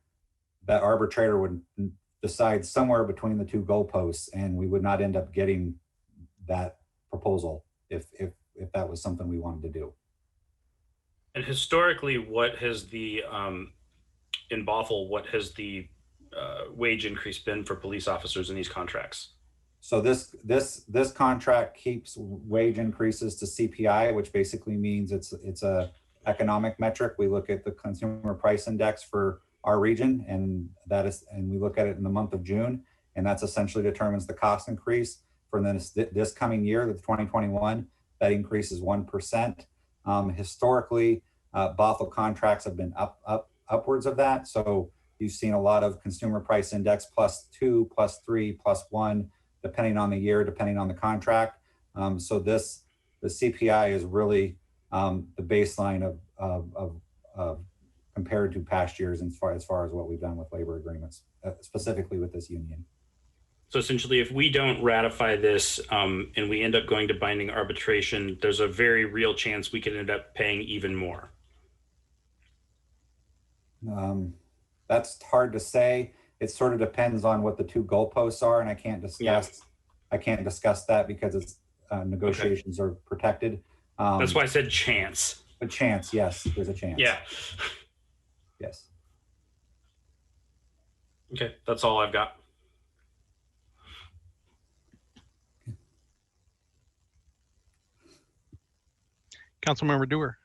that arbitrator would decide somewhere between the 2 goalposts, and we would not end up getting that proposal if that was something we wanted to do. And historically, what has the in Bothell, what has the wage increase been for police officers in these contracts? So this contract keeps wage increases to CPI, which basically means it's a economic metric. We look at the consumer price index for our region, and we look at it in the month of June, and that's essentially determines the cost increase for this coming year, the 2021. That increase is 1%. Historically, Bothell contracts have been upwards of that. So you've seen a lot of consumer price index +2, +3, +1, depending on the year, depending on the contract. So the CPI is really the baseline of compared to past years as far as what we've done with labor agreements, specifically with this union. So essentially, if we don't ratify this and we end up going to binding arbitration, there's a very real chance we could end up paying even more. That's hard to say. It sort of depends on what the 2 goalposts are, and I can't discuss that because it's negotiations are protected. That's why I said chance. A chance, yes, there's a chance. Yeah. Yes. Okay, that's all I've got. Councilmember Dewar.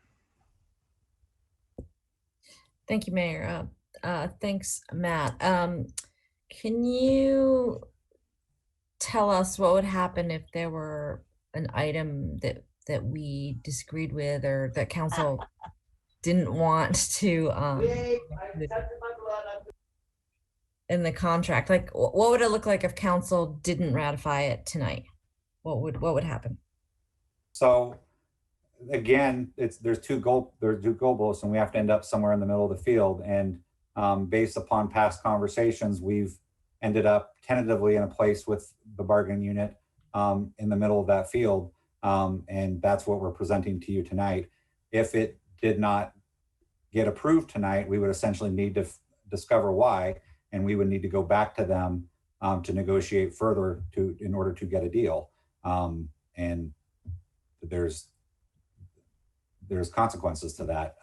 Thank you, Mayor. Thanks, Matt. Can you tell us what would happen if there were an item that we disagreed with or that council didn't want to in the contract? Like, what would it look like if council didn't ratify it tonight? What would happen? So again, there's two goalposts, and we have to end up somewhere in the middle of the field. And based upon past conversations, we've ended up tentatively in a place with the bargaining unit in the middle of that field. And that's what we're presenting to you tonight. If it did not get approved tonight, we would essentially need to discover why, and we would need to go back to them to negotiate further in order to get a deal. And there's consequences to that.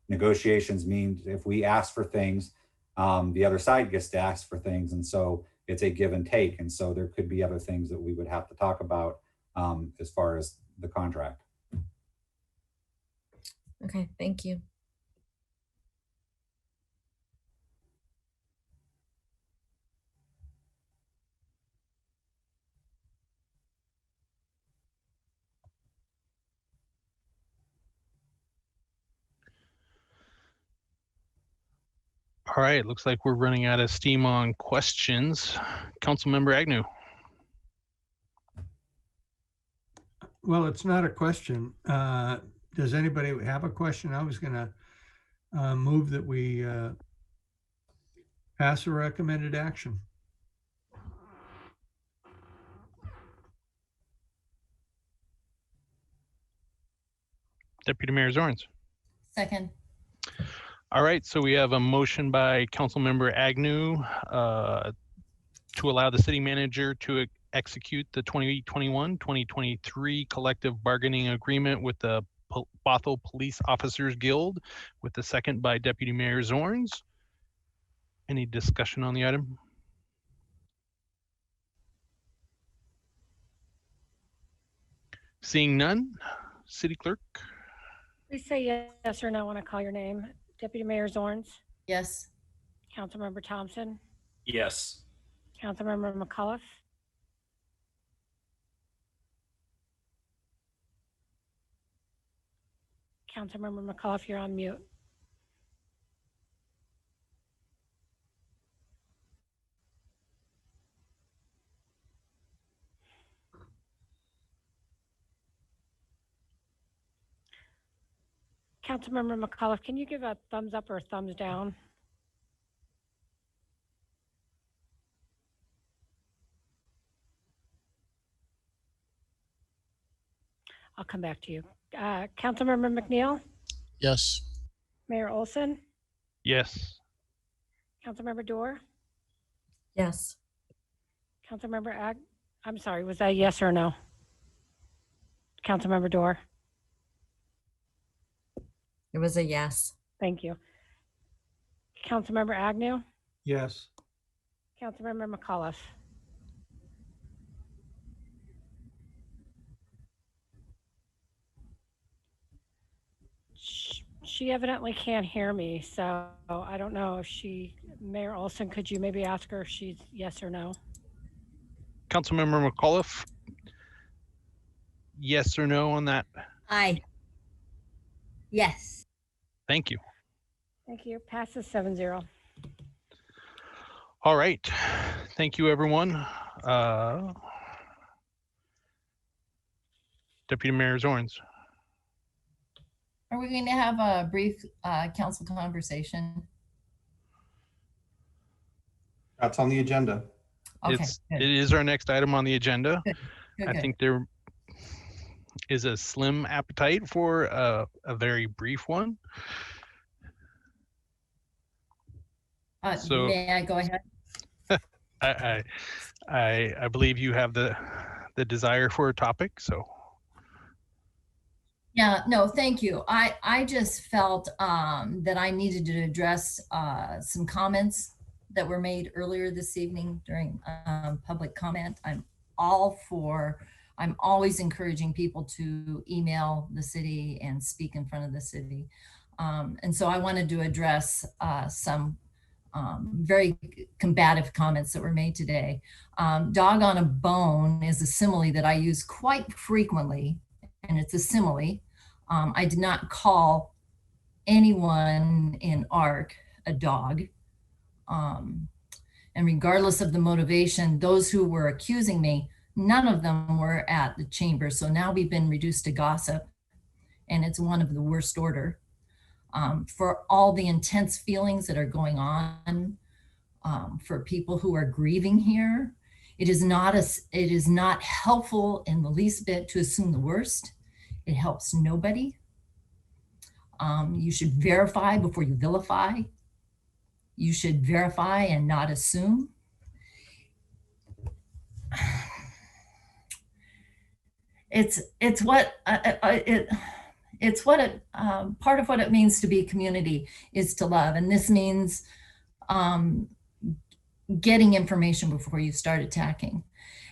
Negotiations mean if we ask for things, the other side gets to ask for things. And so it's a give and take. And so there could be other things that we would have to talk about as far as the contract. Okay, thank you. All right, looks like we're running out of steam on questions. Councilmember Agnew. Well, it's not a question. Does anybody have a question? I was going to move that we pass a recommended action. Deputy Mayor Zorns. Second. All right, so we have a motion by Councilmember Agnew to allow the city manager to execute the 2021-2023 collective bargaining agreement with the Bothell Police Officers Guild, with the second by Deputy Mayor Zorns. Any discussion on the item? Seeing none, City Clerk. Please say yes or no when I call your name. Deputy Mayor Zorns? Yes. Councilmember Thompson? Yes. Councilmember McAuliffe? Councilmember McAuliffe, you're on mute. Councilmember McAuliffe, can you give a thumbs up or a thumbs down? I'll come back to you. Councilmember McNeil? Yes. Mayor Olson? Yes. Councilmember Dorr? Yes. Councilmember I'm sorry, was that yes or no? Councilmember Dorr? It was a yes. Thank you. Councilmember Agnew? Yes. Councilmember McAuliffe? She evidently can't hear me, so I don't know if Mayor Olson, could you maybe ask her if she's yes or no? Councilmember McAuliffe, yes or no on that? Aye. Yes. Thank you. Thank you. Passes 7-0. All right. Thank you, everyone. Deputy Mayor Zorns. Are we going to have a brief council conversation? That's on the agenda. Okay, It is our next item on the agenda. Good, I think there is a slim appetite for a very brief one. So may I go ahead? I believe you have the desire for a topic, so. Yeah, no, thank you. I just felt that I needed to address some comments that were made earlier this evening during public comment. I'm always encouraging people to email the city and speak in front of the city. And so I wanted to address some very combative comments that were made today. Dog on a bone is a simile that I use quite frequently, and it's a simile. I did not call anyone in ARC a dog. And regardless of the motivation, those who were accusing me, none of them were at the chamber. So now we've been reduced to gossip, and it's one of the worst order. For all the intense feelings that are going on for people who are grieving here, it is not helpful in the least bit to assume the worst. It helps nobody. You should verify before you vilify. You should verify and not assume. It's part of what it means to be community is to love, and this means getting information before you start attacking.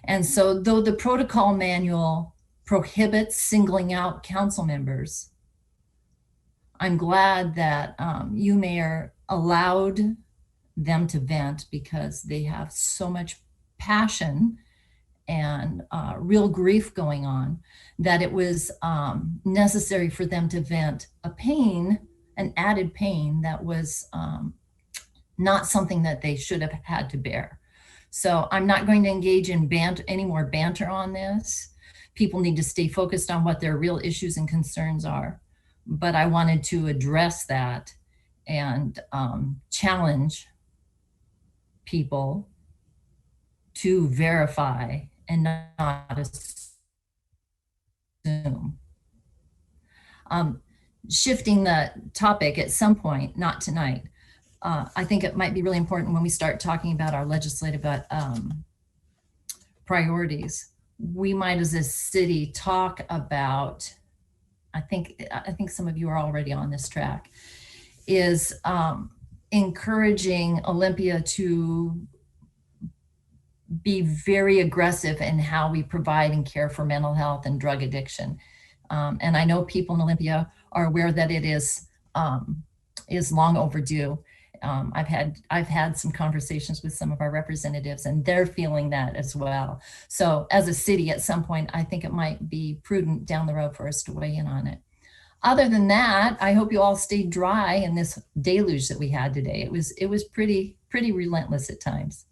And so, though the protocol manual prohibits singling out council members, I'm glad that you, Mayor, allowed them to vent because they have so much passion and real grief going on that it was necessary for them to vent a pain, an added pain that was not something that they should have had to bear. So I'm not going to engage in any more banter on this. People need to stay focused on what their real issues and concerns are. But I wanted to address that and challenge people to verify and not assume. Shifting the topic at some point, not tonight, I think it might be really important when we start talking about our legislative priorities. We might as a city talk about, I think some of you are already on this track, is encouraging Olympia to be very aggressive in how we provide and care for mental health and drug addiction. And I know people in Olympia are aware that it is long overdue. I've had some conversations with some of our representatives, and they're feeling that as well. So as a city, at some point, I think it might be prudent down the road for us to weigh in on it. Other than that, I hope you all stayed dry in this deluge that we had today. It was pretty relentless at times.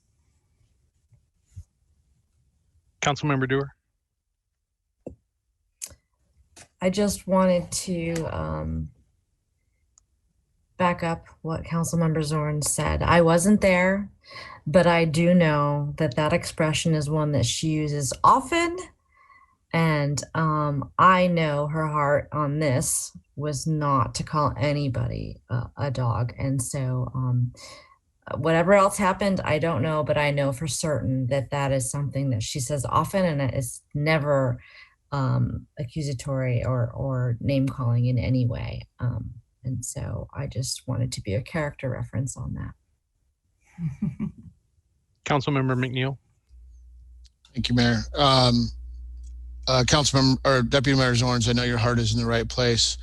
Councilmember Dewar. I just wanted to back up what Councilmember Zorn said. I wasn't there, but I do know that that expression is one that she uses often. And I know her heart on this was not to call anybody a dog. And so whatever else happened, I don't know, but I know for certain that that is something that she says often, and it is never accusatory or name calling in any way. And so I just wanted to be a character reference on that. Councilmember McNeil. Thank you, Mayor. Councilmember or Deputy Mayor Zorns, I know your heart is in the right place.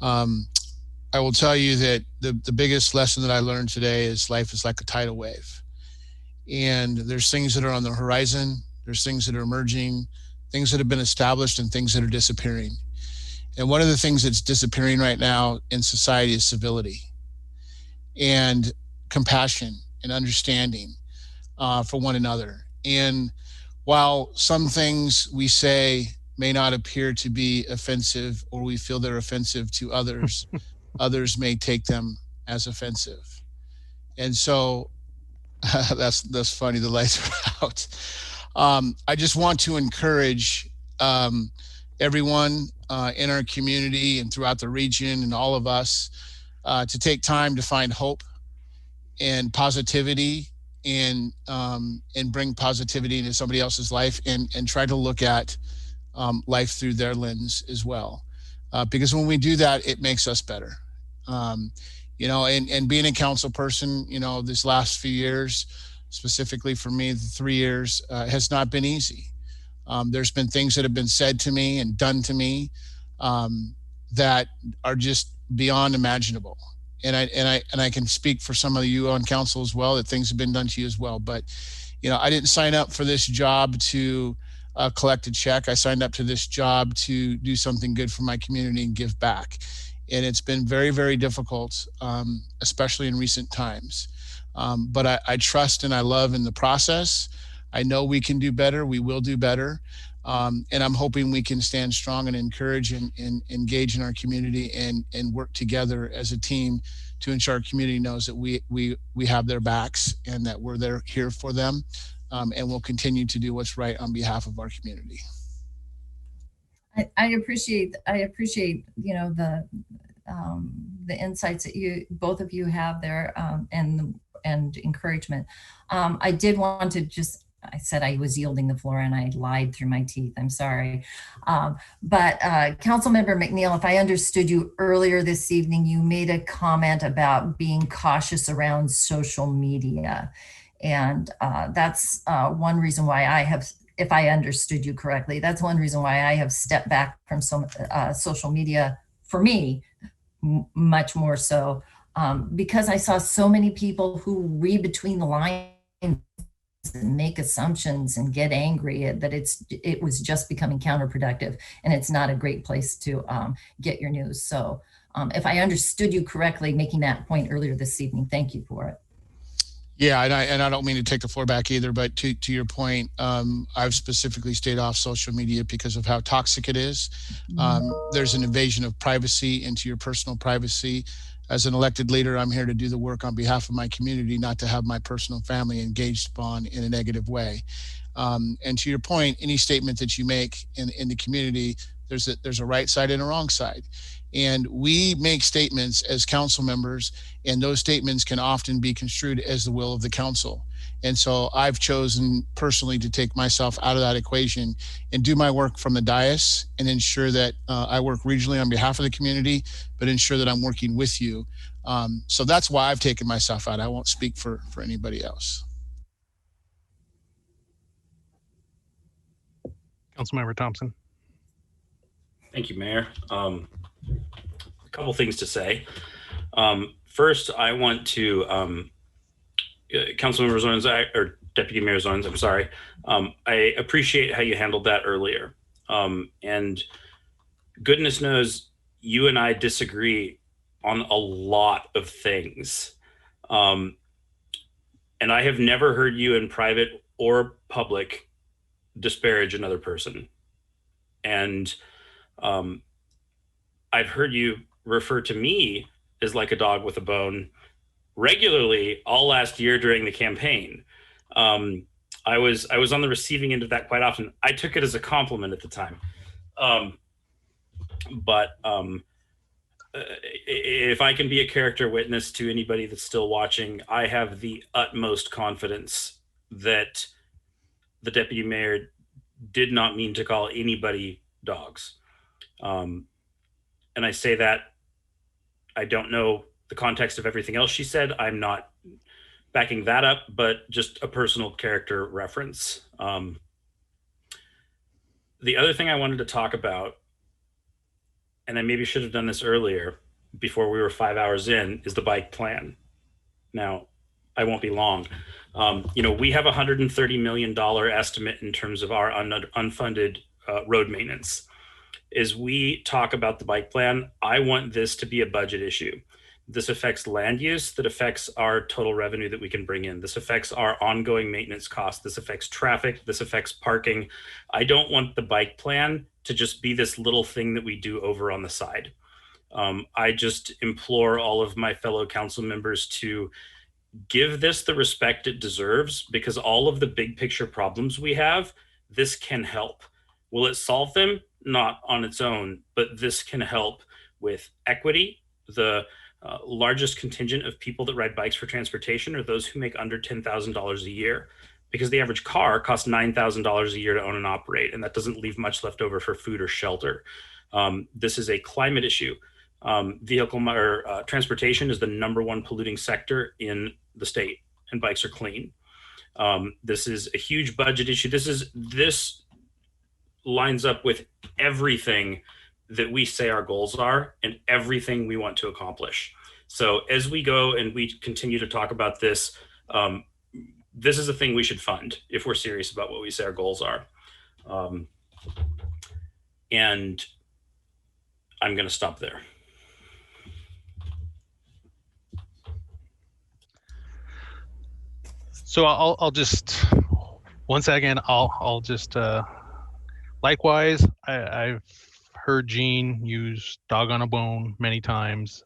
I will tell you that the biggest lesson that I learned today is life is like a tidal wave. And there's things that are on the horizon, there's things that are emerging, things that have been established, and things that are disappearing. And one of the things that's disappearing right now in society is civility and compassion and understanding for one another. And while some things we say may not appear to be offensive, or we feel they're offensive to others, others may take them as offensive. And so that's funny, the lights are out. I just want to encourage everyone in our community and throughout the region, and all of us to take time to find hope and positivity, and bring positivity into somebody else's life, and try to look at life through their lens as well. Because when we do that, it makes us better. You know, and being a council person, you know, this last few years, specifically for me, the 3 years, has not been easy. There's been things that have been said to me and done to me that are just beyond imaginable. And I can speak for some of you on council as well, that things have been done to you as well. But, you know, I didn't sign up for this job to collect a check. I signed up to this job to do something good for my community and give back. And it's been very, very difficult, especially in recent times. But I trust and I love in the process. I know we can do better. We will do better. And I'm hoping we can stand strong and encourage and engage in our community and work together as a team to ensure our community knows that we have their backs and that we're there here for them. And we'll continue to do what's right on behalf of our community. I appreciate, you know, the insights that both of you have there, and encouragement. I did want to I said I was yielding the floor and I lied through my teeth. I'm sorry. But Councilmember McNeil, if I understood you earlier this evening, you made a comment about being cautious around social media. And that's one reason why I have, if I understood you correctly, that's one reason why I have stepped back from some social media, for me, much more so, because I saw so many people who read between the lines and make assumptions and get angry that it was just becoming counterproductive, and it's not a great place to get your news. So if I understood you correctly, making that point earlier this evening, thank you for it. Yeah, and I don't mean to take the floor back either, but to your point, I've specifically stayed off social media because of how toxic it is. There's an invasion of privacy into your personal privacy. As an elected leader, I'm here to do the work on behalf of my community, not to have my personal family engaged upon in a negative way. And to your point, any statement that you make in the community, there's a right side and a wrong side. And we make statements as council members, and those statements can often be construed as the will of the council. And so I've chosen personally to take myself out of that equation and do my work from the dais and ensure that I work regionally on behalf of the community, but ensure that I'm working with you. So that's why I've taken myself out. I won't speak for anybody else. Councilmember Thompson. Thank you, Mayor. A couple things to say. First, I want to, Councilmember Zornes, or Deputy Mayor Zornes, I'm sorry. I appreciate how you handled that earlier. And goodness knows you and I disagree on a lot of things. And I have never heard you in private or public disparage another person. And I've heard you refer to me as like a dog with a bone regularly all last year during the campaign. I was on the receiving end of that quite often. I took it as a compliment at the time. But if I can be a character witness to anybody that's still watching, I have the utmost confidence that the deputy mayor did not mean to call anybody dogs. And I say that I don't know the context of everything else she said. I'm not backing that up, but just a personal character reference. The other thing I wanted to talk about, and I maybe should have done this earlier before we were 5 hours in, is the bike plan. Now, I won't be long. We have a $130 million estimate in terms of our unfunded road maintenance. As we talk about the bike plan, I want this to be a budget issue. This affects land use, that affects our total revenue that we can bring in. This affects our ongoing maintenance costs. This affects traffic. This affects parking. I don't want the bike plan to just be this little thing that we do over on the side. I just implore all of my fellow council members to give this the respect it deserves, because all of the big picture problems we have, this can help. Will it solve them? Not on its own, but this can help with equity. The largest contingent of people that ride bikes for transportation are those who make under $10,000 a year, because the average car costs $9,000 a year to own and operate, and that doesn't leave much left over for food or shelter. This is a climate issue. Transportation is the #1 polluting sector in the state, and bikes are clean. This is a huge budget issue. This lines up with everything that we say our goals are and everything we want to accomplish. So as we go and we continue to talk about this, this is a thing we should fund if we're serious about what we say our goals are. And I'm going to stop there. So I'll just, once again, I'll just, likewise, I've heard Jean use dog on a bone many times,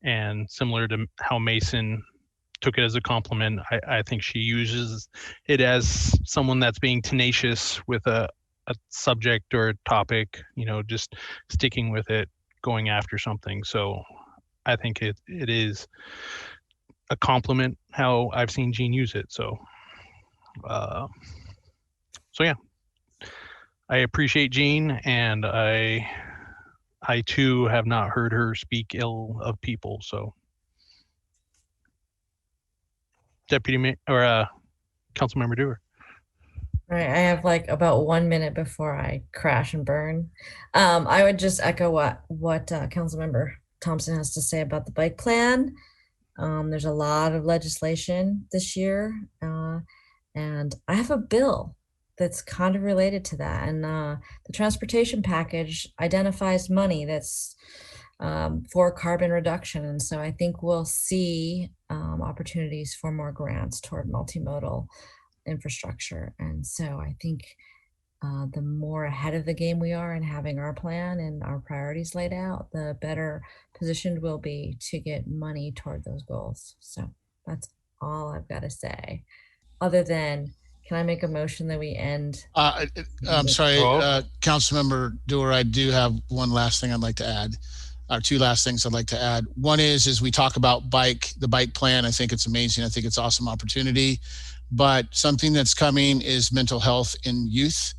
and similar to how Mason took it as a compliment, I think she uses it as someone that's being tenacious with a subject or a topic, just sticking with it, going after something. So I think it is a compliment how I've seen Jean use it. So yeah. I appreciate Jean, and I too have not heard her speak ill of people. So, Deputy or Councilmember Dewar. All right, I have like about 1 minute before I crash and burn. I would just echo what Councilmember Thompson has to say about the bike plan. There's a lot of legislation this year, and I have a bill that's kind of related to that. And the transportation package identifies money that's for carbon reduction. And so I think we'll see opportunities for more grants toward multimodal infrastructure. And so I think the more ahead of the game we are in having our plan and our priorities laid out, the better positioned we'll be to get money toward those goals. So that's all I've got to say. Other than, can I make a motion that we end? I'm sorry, Councilmember Dewar, I do have one last thing I'd like to add, or two last things I'd like to add. One is we talk about the bike plan. I think it's amazing. I think it's an awesome opportunity. But something that's coming is mental health in youth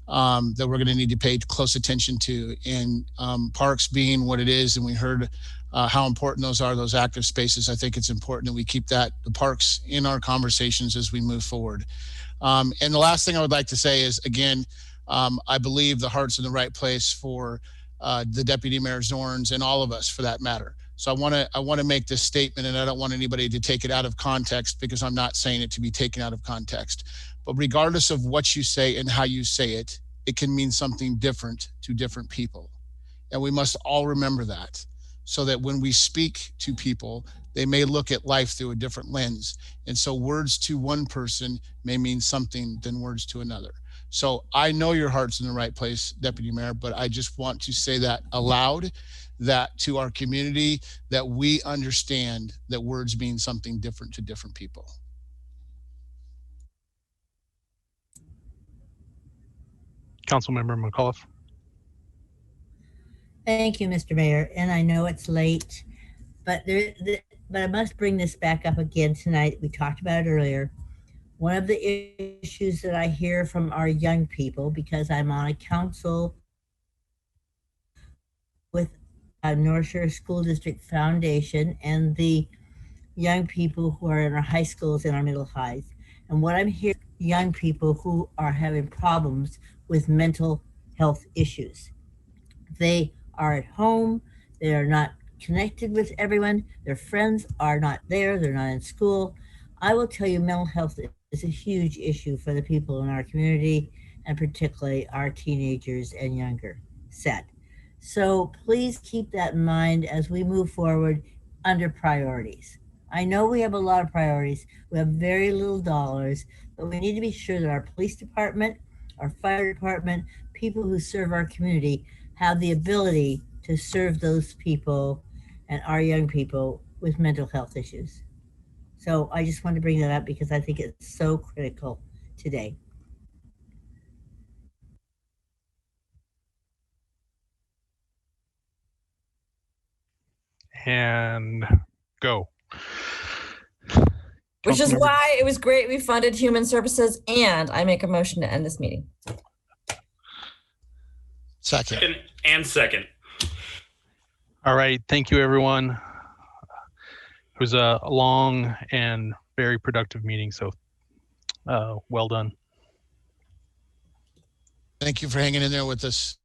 that we're going to need to pay close attention to. And parks being what it is, and we heard how important those are, those active spaces. I think it's important that we keep the parks in our conversations as we move forward. And the last thing I would like to say is, again, I believe the heart's in the right place for the Deputy Mayor Zorns and all of us for that matter. So I want to make this statement, and I don't want anybody to take it out of context, because I'm not saying it to be taken out of context. But regardless of what you say and how you say it, it can mean something different to different people. And we must all remember that, so that when we speak to people, they may look at life through a different lens. And so words to one person may mean something than words to another. So I know your heart's in the right place, Deputy Mayor, but I just want to say that aloud, that to our community, that we understand that words mean something different to different people. Councilmember McAuliffe. Thank you, Mr. Mayor. And I know it's late, but I must bring this back up again tonight. We talked about it earlier. One of the issues that I hear from our young people, because I'm on a council with North Shore School District Foundation and the young people who are in our high schools and our middle highs. And what I'm hearing, young people who are having problems with mental health issues. They are at home, they are not connected with everyone, their friends are not there, they're not in school. I will tell you, mental health is a huge issue for the people in our community, and particularly our teenagers and younger set. So please keep that in mind as we move forward under priorities. I know we have a lot of priorities, we have very little dollars, but we need to be sure that our police department, our fire department, people who serve our community have the ability to serve those people and our young people with mental health issues. So I just wanted to bring that up because I think it's so critical today. And go. Which is why it was great we funded human services, and I make a motion to end this meeting. Second. Second. All right. Thank you, everyone. It was a long and very productive meeting, so well done. Thank you for hanging in there with us.